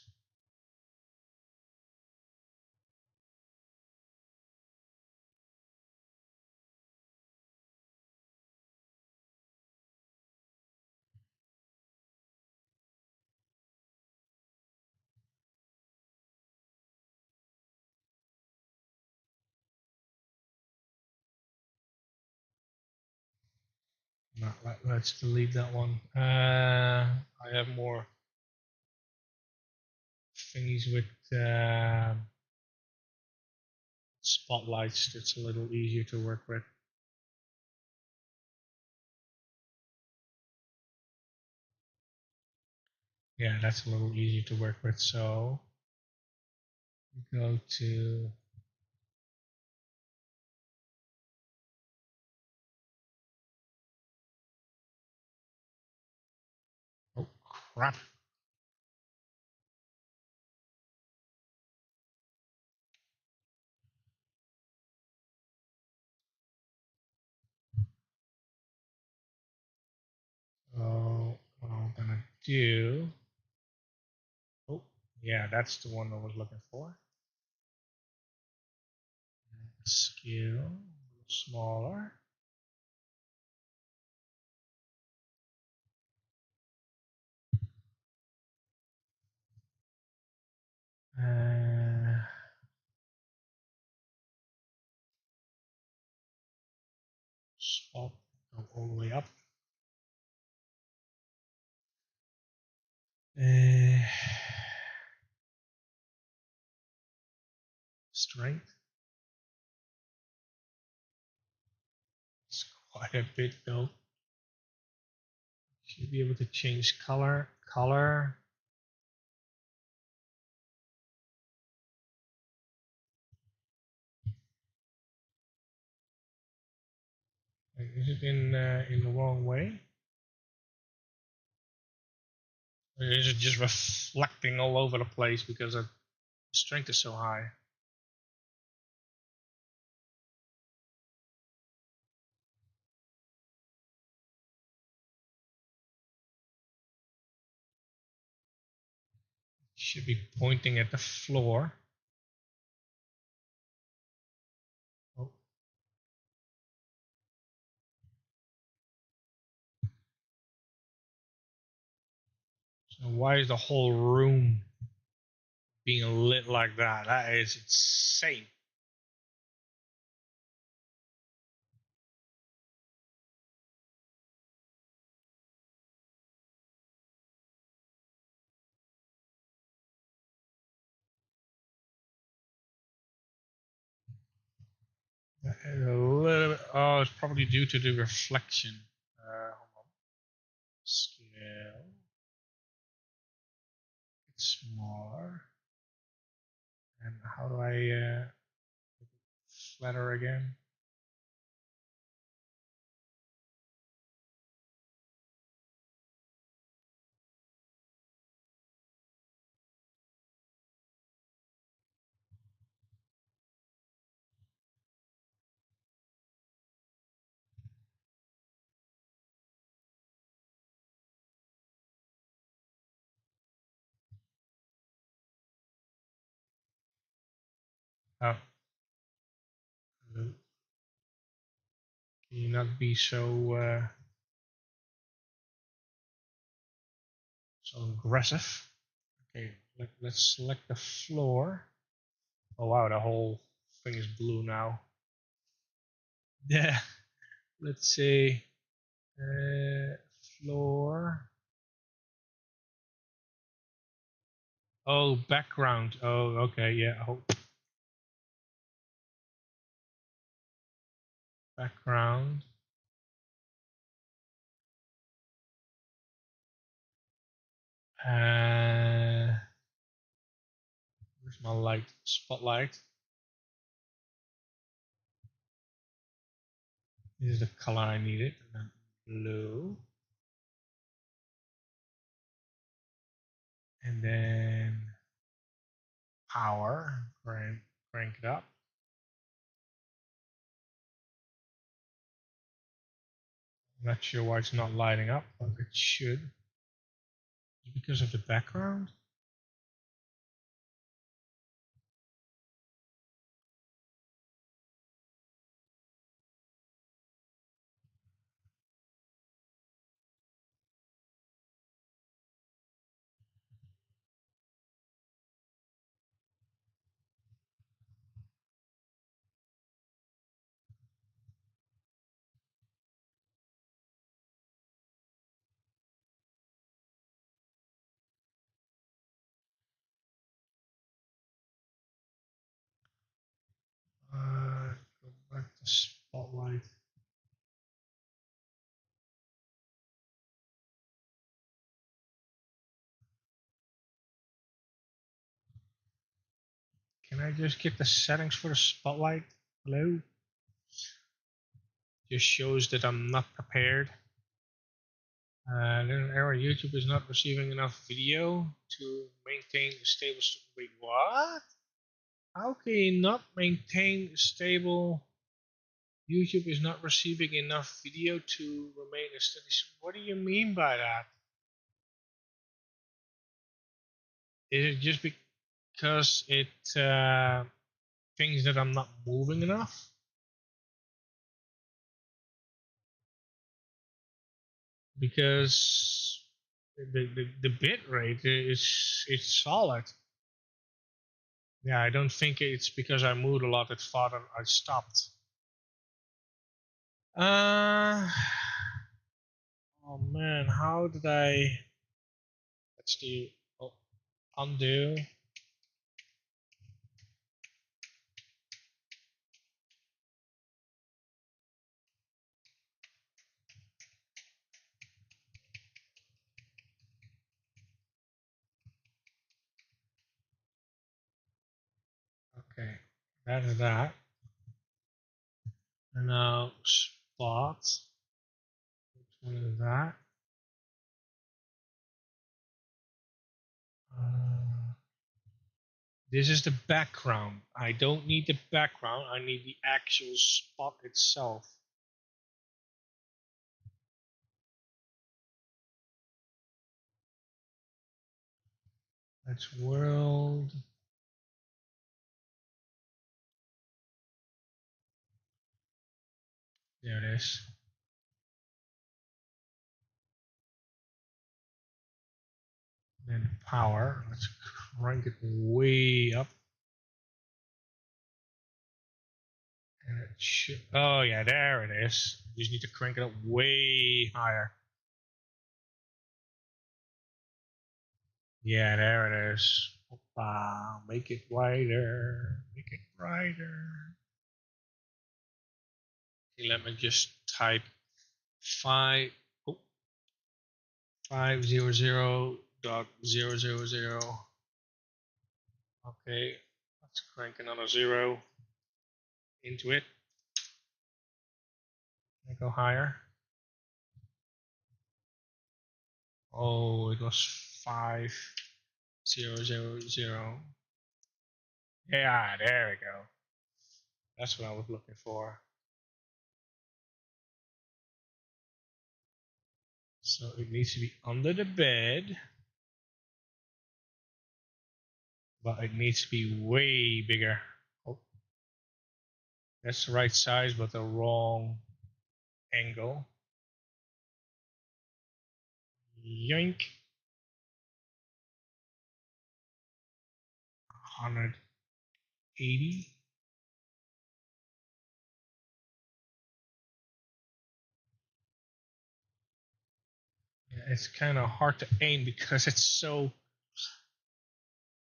[SPEAKER 1] Not let's delete that one. I have more thingies with spotlights. That's a little easier to work with. Yeah, that's a little easier to work with. So we go to oh crap. So what I'm gonna do. Oh yeah, that's the one I was looking for. Scale a little smaller. Spot go all the way up. Strength. It's quite a bit though. Should be able to change color. Color. Is it in the wrong way? Or is it just reflecting all over the place because the strength is so high? Should be pointing at the floor. Oh. So why is the whole room being lit like that? That is insane. A little bit, oh, it's probably due to the reflection. Hold on. Scale. It's smaller. And how do I flatter again? Oh. Can you not be so so aggressive? Okay, let's select the floor. Oh wow, the whole thing is blue now. Yeah, let's see. Floor. Oh, background. Oh, okay, yeah. Oh. Background. Where's my light? Spotlight. This is the color I needed. And then blue. And then power. Crank it up. I'm not sure why it's not lighting up, but it should. Is it because of the background? Go back to spotlight. Can I just get the settings for the spotlight? Hello? Just shows that I'm not prepared. Then an error, YouTube is not receiving enough video to maintain a stable. Wait, what? How can you not maintain a stable? YouTube is not receiving enough video to remain a steady. What do you mean by that? Is it just because it thinks that I'm not moving enough? Because the bit rate is it's solid. Yeah, I don't think it's because I moved a lot that far that I stopped. Uh, oh man, how did I? Let's do undo. Okay, that is that. And now spot. Which one is that? This is the background. I don't need the background. I need the actual spot itself. That's world. There it is. Then power. Let's crank it way up. And it should. Oh yeah, there it is. You just need to crank it up way higher. Yeah, there it is. Make it wider. Make it brighter. Okay, let me just type 500.000. Okay, let's crank another zero into it. And go higher. Oh, it was 5000. Yeah, there we go. That's what I was looking for. So it needs to be under the bed, but it needs to be way bigger. Oh, That's the right size, but the wrong angle. Yoink. 180. Yeah, it's kind of hard to aim because it's so.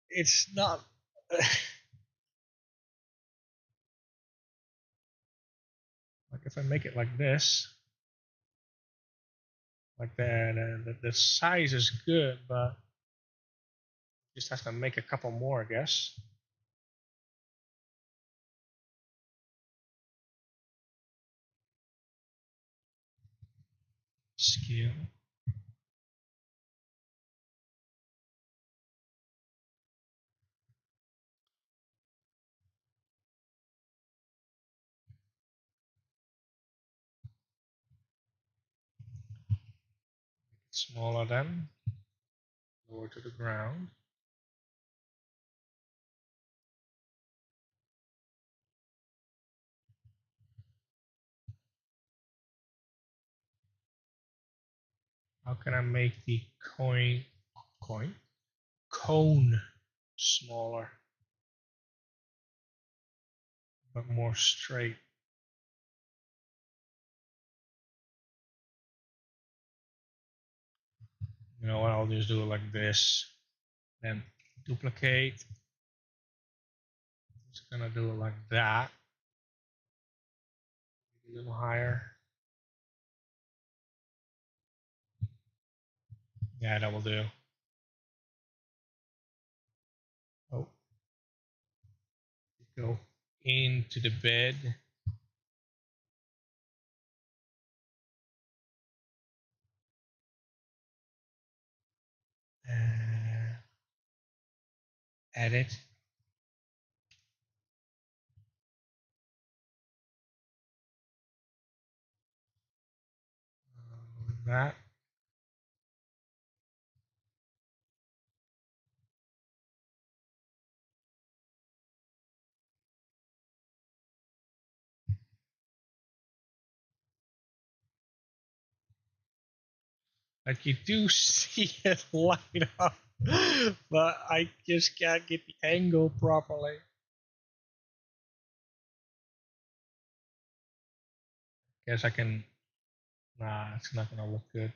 [SPEAKER 1] It's not. Like if I make it like this, like the size is good, but just have to make a couple more, I guess. Scale. Smaller then. Lower to the ground. How can I make the cone smaller, but more straight? You know what? I'll just do it like this. Then duplicate. Just gonna do it like that. A little higher. Yeah, that will do. Oh, go into the bed. Edit. That. Like you do see it light up, but I just can't get the angle properly. Guess I can. Nah, it's not gonna look good.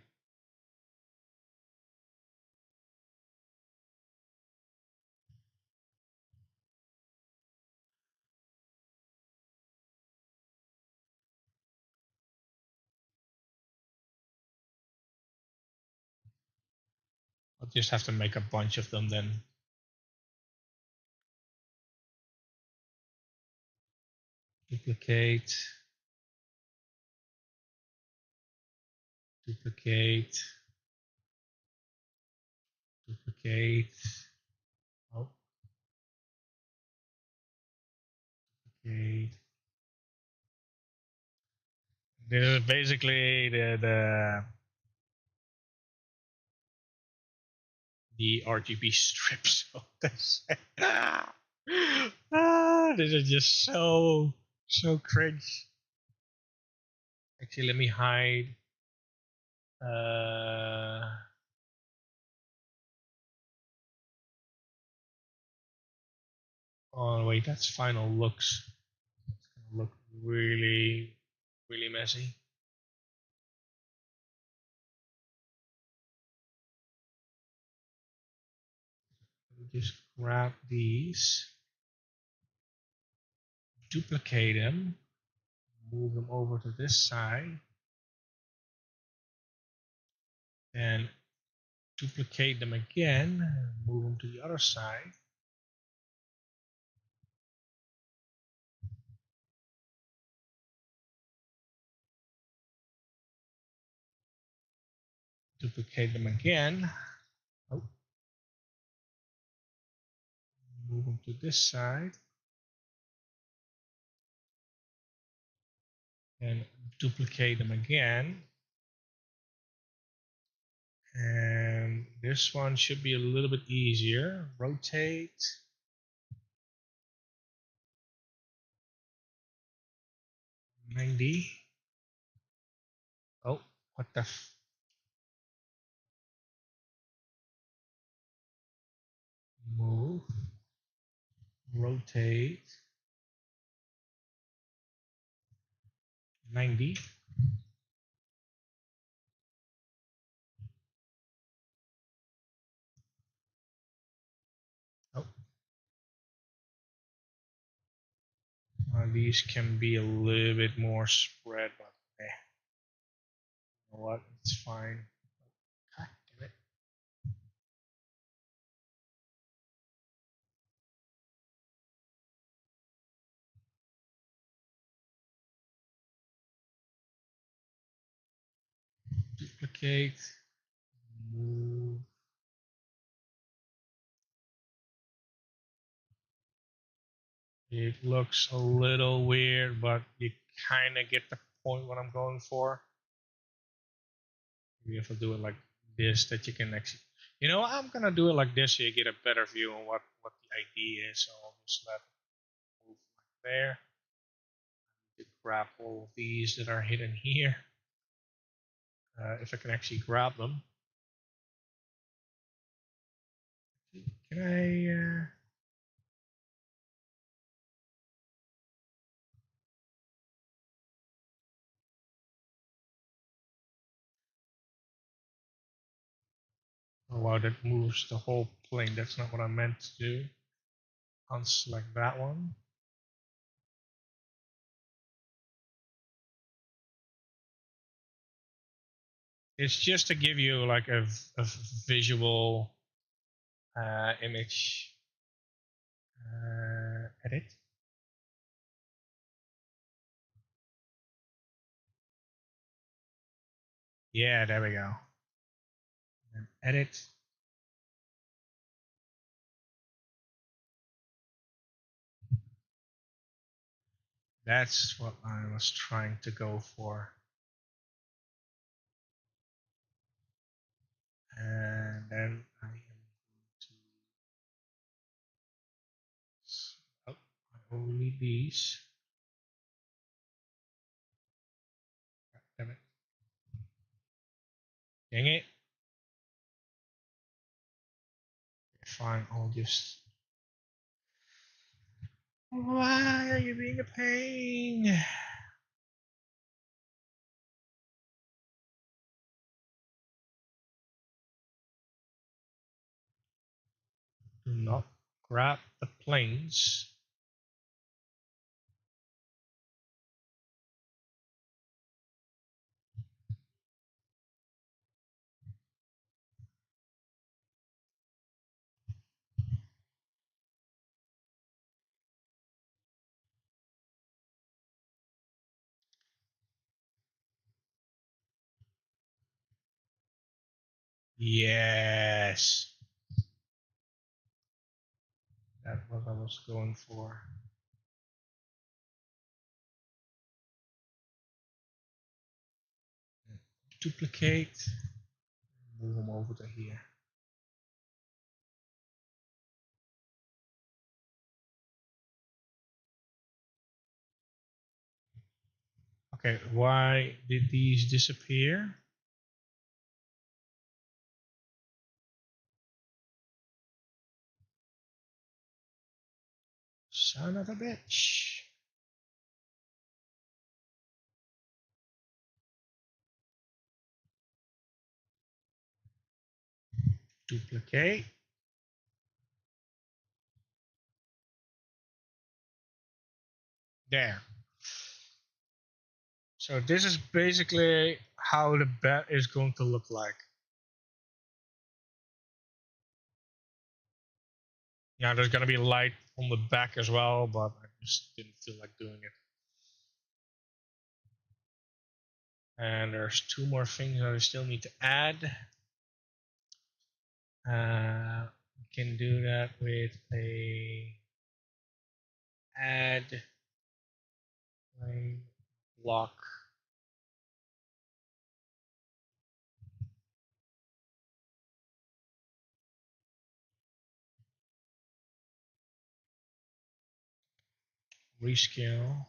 [SPEAKER 1] I'll just have to make a bunch of them then. Duplicate. Duplicate. Duplicate. Oh. Duplicate. This is basically the RGB strips of this. This is just so cringe. Actually, let me hide. Oh wait, that's final looks. It's gonna look really, really messy. Just grab these, duplicate them, move them over to this side, and duplicate them again, move them to the other side. Duplicate them again. Oh. Move them to this side. And duplicate them again. And this one should be a little bit easier. Rotate. 90. Oh, what the move, rotate 90. Oh, these can be a little bit more spread, but you know what? It's fine. God damn it. Duplicate, move. It looks a little weird, but you kind of get the point what I'm going for. You have to do it like this, that you can actually, you know, I'm gonna do it like this so you get a better view on what the idea is. So I'll just let it move like there. To grab all of these that are hidden here, if I can actually grab them. Can I? Oh wow, that moves the whole plane. That's not what I meant to do. Unselect that one. It's just to give you like a visual image. Edit. Yeah, there we go. And edit. That's what I was trying to go for. And then I am going to. Oh, I only need these. Damn it. Dang it. Fine, I'll just. Why are you being a pain? Do not grab the planes. Yes. That's what I was going for. Duplicate. Move them over to here. Okay, why did these disappear? Son of a bitch. Duplicate. There. So this is basically how the bat is going to look like. Yeah, there's gonna be light on the back as well, but I just didn't feel like doing it. And there's two more things that I still need to add. We can do that with a add plane block. Rescale.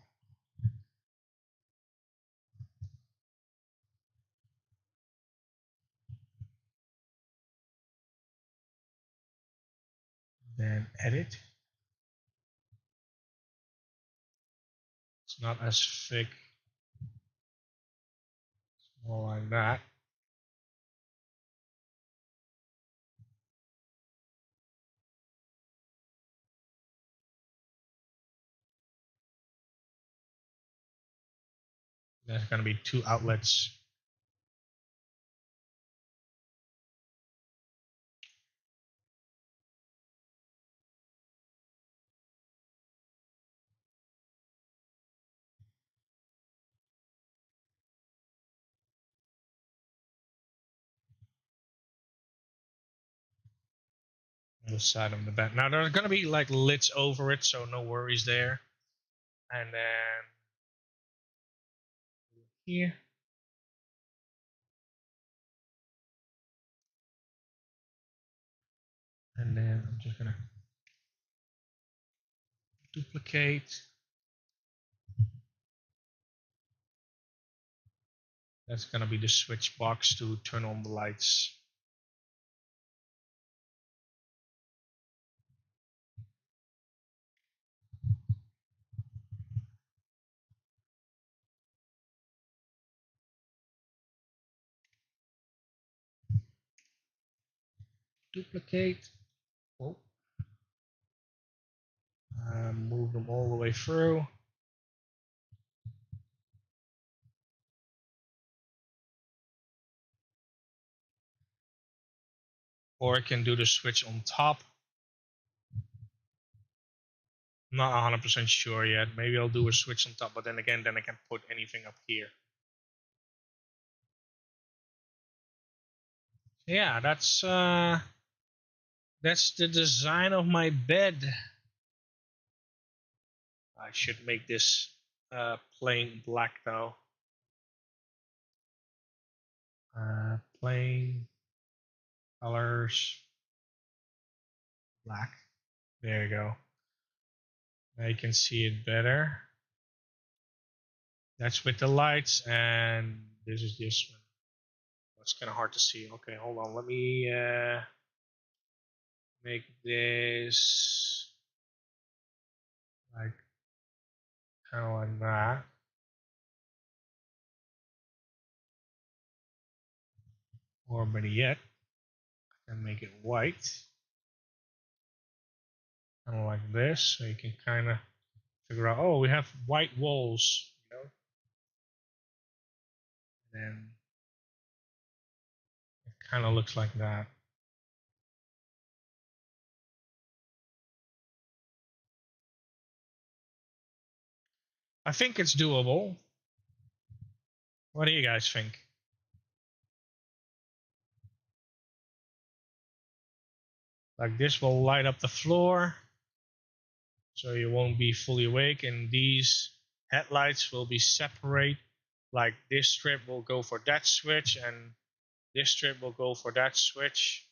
[SPEAKER 1] then edit. It's not as thick. It's more like that. There's going to be 2 outlets. On the side of the bed. Now there's going to be like lids over it, so no worries there. And then here. And then I'm just going to duplicate. That's going to be the switch box to turn on the lights. Duplicate. Oh. Move them all the way through. Or I can do the switch on top. I'm not 100% sure yet. Maybe I'll do a switch on top, but then again, I can put anything up here. Yeah, that's the design of my bed. I should make this plain black though. Plain colors black. There you go. Now you can see it better. That's with the lights, and this is this one. It's kind of hard to see. Okay, hold on. Let me make this like kind of like that. Or better yet, I can make it white. Kind of like this, so you can kind of figure out, oh, we have white walls, you know? And then it kind of looks like that. I think it's doable. What do you guys think? Like this will light up the floor, so you won't be fully awake, and these headlights will be separate. Like this strip will go for that switch, and this strip will go for that switch.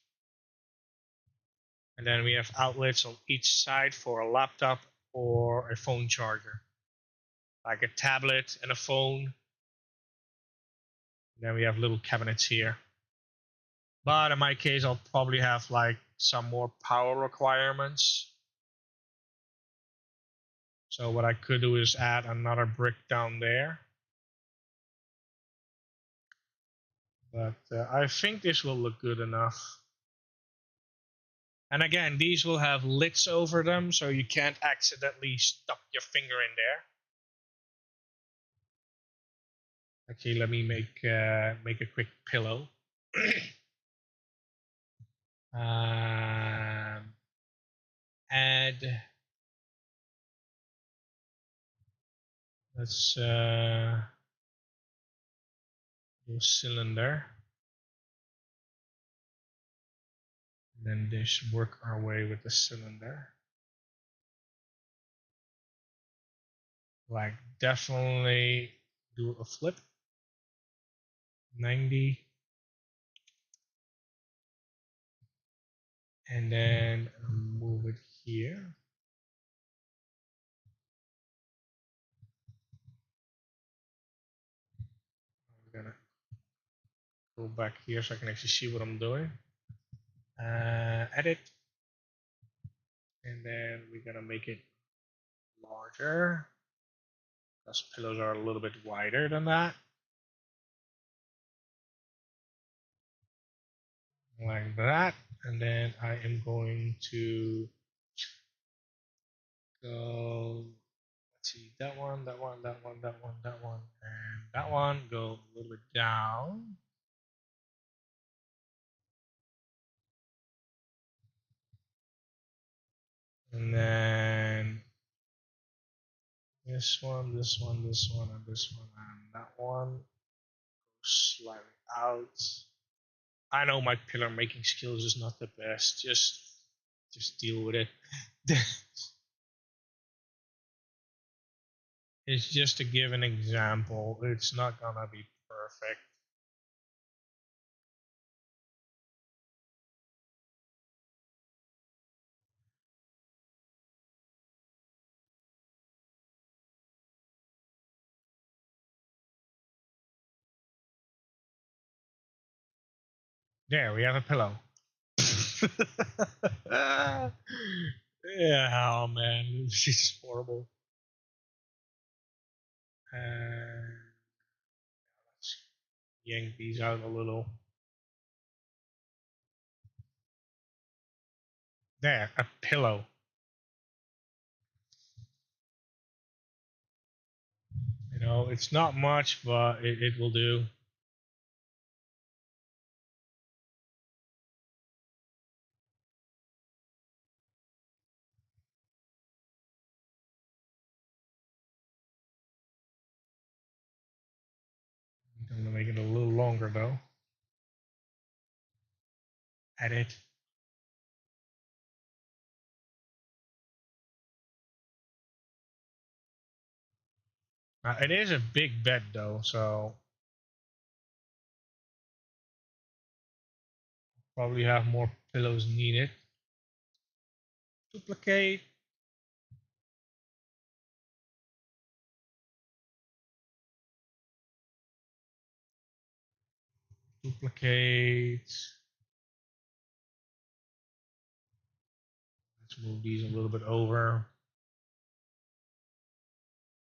[SPEAKER 1] And then we have outlets on each side for a laptop or a phone charger. Like a tablet and a phone. And then we have little cabinets here. But in my case, I'll probably have like some more power requirements. So what I could do is add another brick down there. But I think this will look good enough. And again, these will have lids over them, so you can't accidentally stuck your finger in there. Okay, let me make a quick pillow. Add. Let's do a cylinder. And then just work our way with the cylinder. Like definitely do a flip. 90. And then move it here. I'm gonna go back here so I can actually see what I'm doing. Edit. And then we're gonna make it larger. Those pillows are a little bit wider than that. Like that. And then I am going to go, let's see, that one, that one, that one, that one, that one, and that one. Go a little bit down. And then this one, this one, this one, and this one, and that one. Slightly out. I know my pillar making skills is not the best. Just deal with it. It's just to give an example. It's not gonna be perfect. There, we have a pillow. Yeah, oh man, this is horrible. Let's yank these out a little. There, a pillow. You know, it's not much, but it will do. I'm gonna make it a little longer though. Edit. It is a big bed though, so probably have more pillows needed. Duplicate. Duplicate. Let's move these a little bit over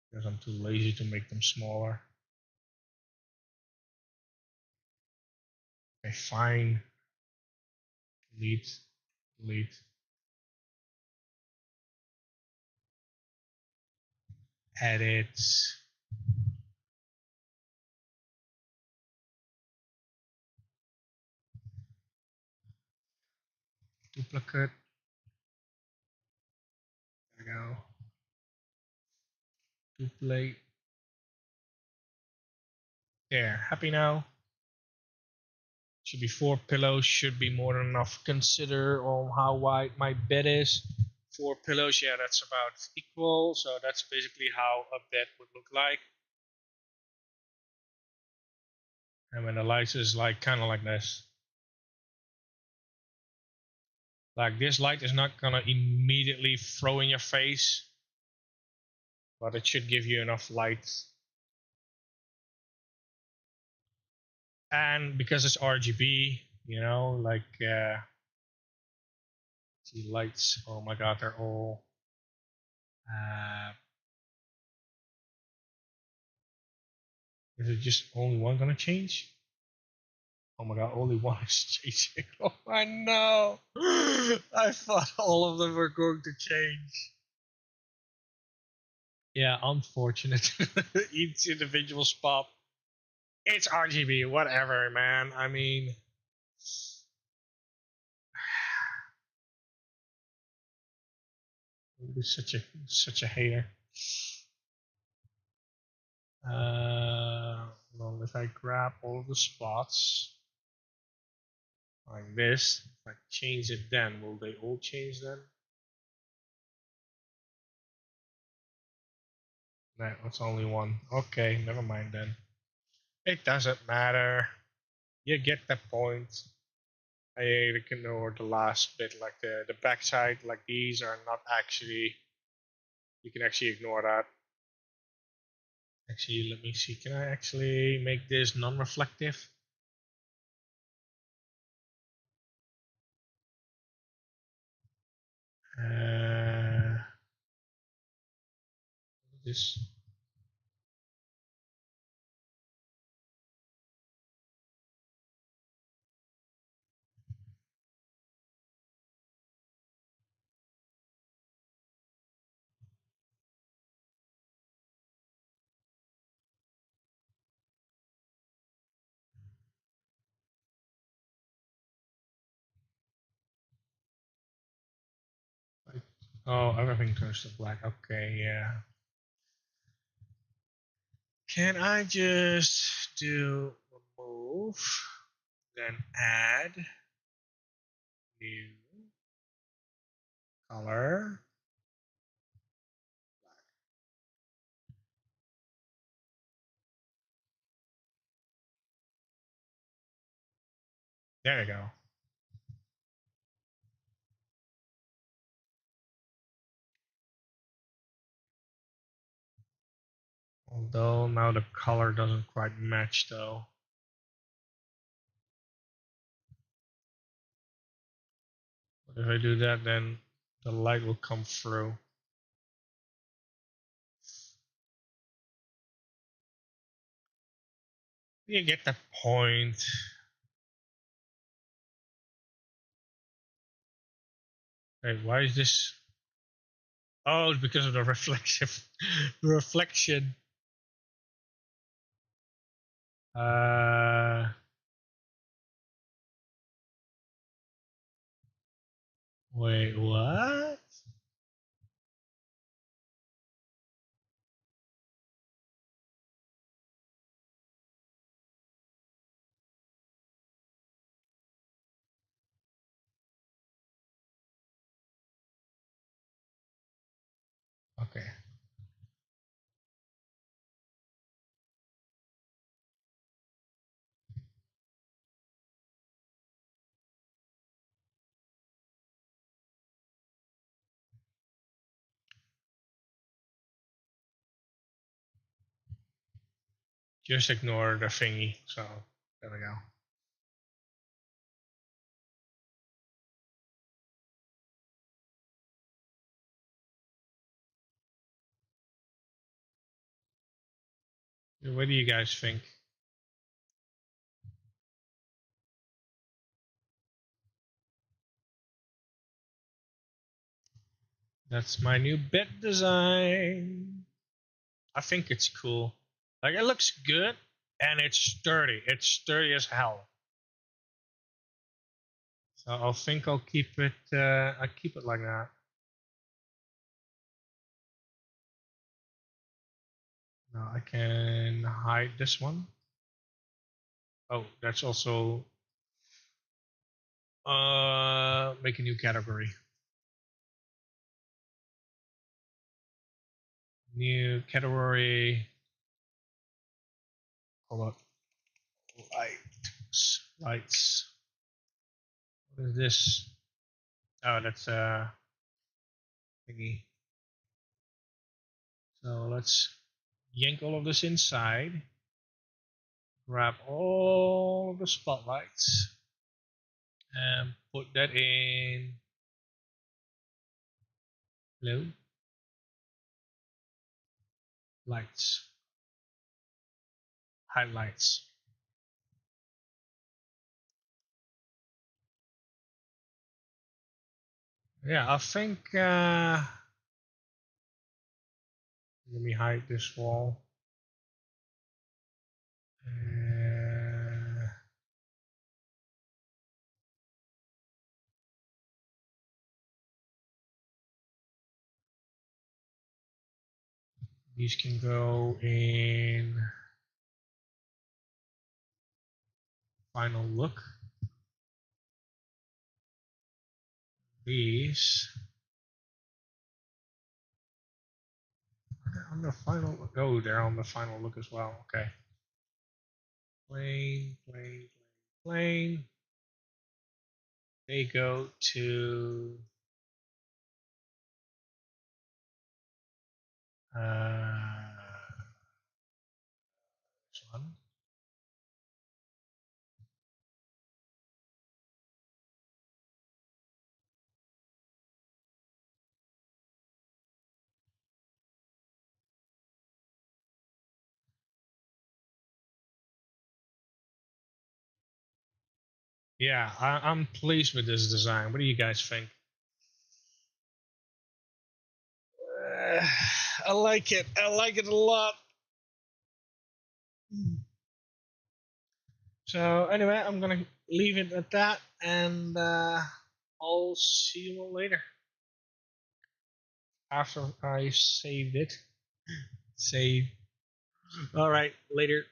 [SPEAKER 1] because I'm too lazy to make them smaller. Okay, fine. Delete. Delete. Edit. Duplicate. There we go. Duplicate. There. Happy now? Should be 4 pillows. Should be more than enough. Consider on how wide my bed is. 4 pillows. Yeah, that's about equal. So that's basically how a bed would look like. And when the light is like kind of like this. Like this light is not gonna immediately throw in your face, but it should give you enough light. And because it's RGB, you know, like see lights. Oh my God, they're all. Is it just only one gonna change? Oh my God, only one is changing. Oh, I know. I thought all of them were going to change. Yeah, unfortunate. Each individual spot. It's RGB, whatever, man. I mean, he's such a hater. Well, if I grab all of the spots like this, if I change it, then will they all change then? No, it's only one. Okay, never mind then. It doesn't matter. You get the point. I ignore the last bit, like the backside, like these are not actually. You can actually ignore that. Actually, let me see. Can I actually make this non-reflective? This. Oh, everything turns to black. Okay, yeah. Can I just do remove, then add new color? There we go. Although now the color doesn't quite match though. But if I do that, then the light will come through. You get the point. Wait, why is this? Oh, it's because of the reflection. Reflection. Uh, wait, what? Okay. Just ignore the thingy. So there we go. What do you guys think? That's my new bed design. I think it's cool. Like it looks good and it's sturdy. It's sturdy as hell. So I think I'll keep it. I keep it like that. Now I can hide this one. Oh, that's also make a new category. New category. Hold up. Lights. What is this? Oh, that's thingy. So let's yank all of this inside. Grab all of the spotlights and put that in blue lights, highlights. Yeah, I think let me hide this wall. These can go in final look. These are on the final look. Oh, they're on the final look as well. Okay. Plain, plain, plain, plain. They go to this one. Yeah, I'm pleased with this design. What do you guys think? I like it. I like it a lot. So anyway, I'm gonna leave it at that, and I'll see you all later after I saved it. Save. All right, later.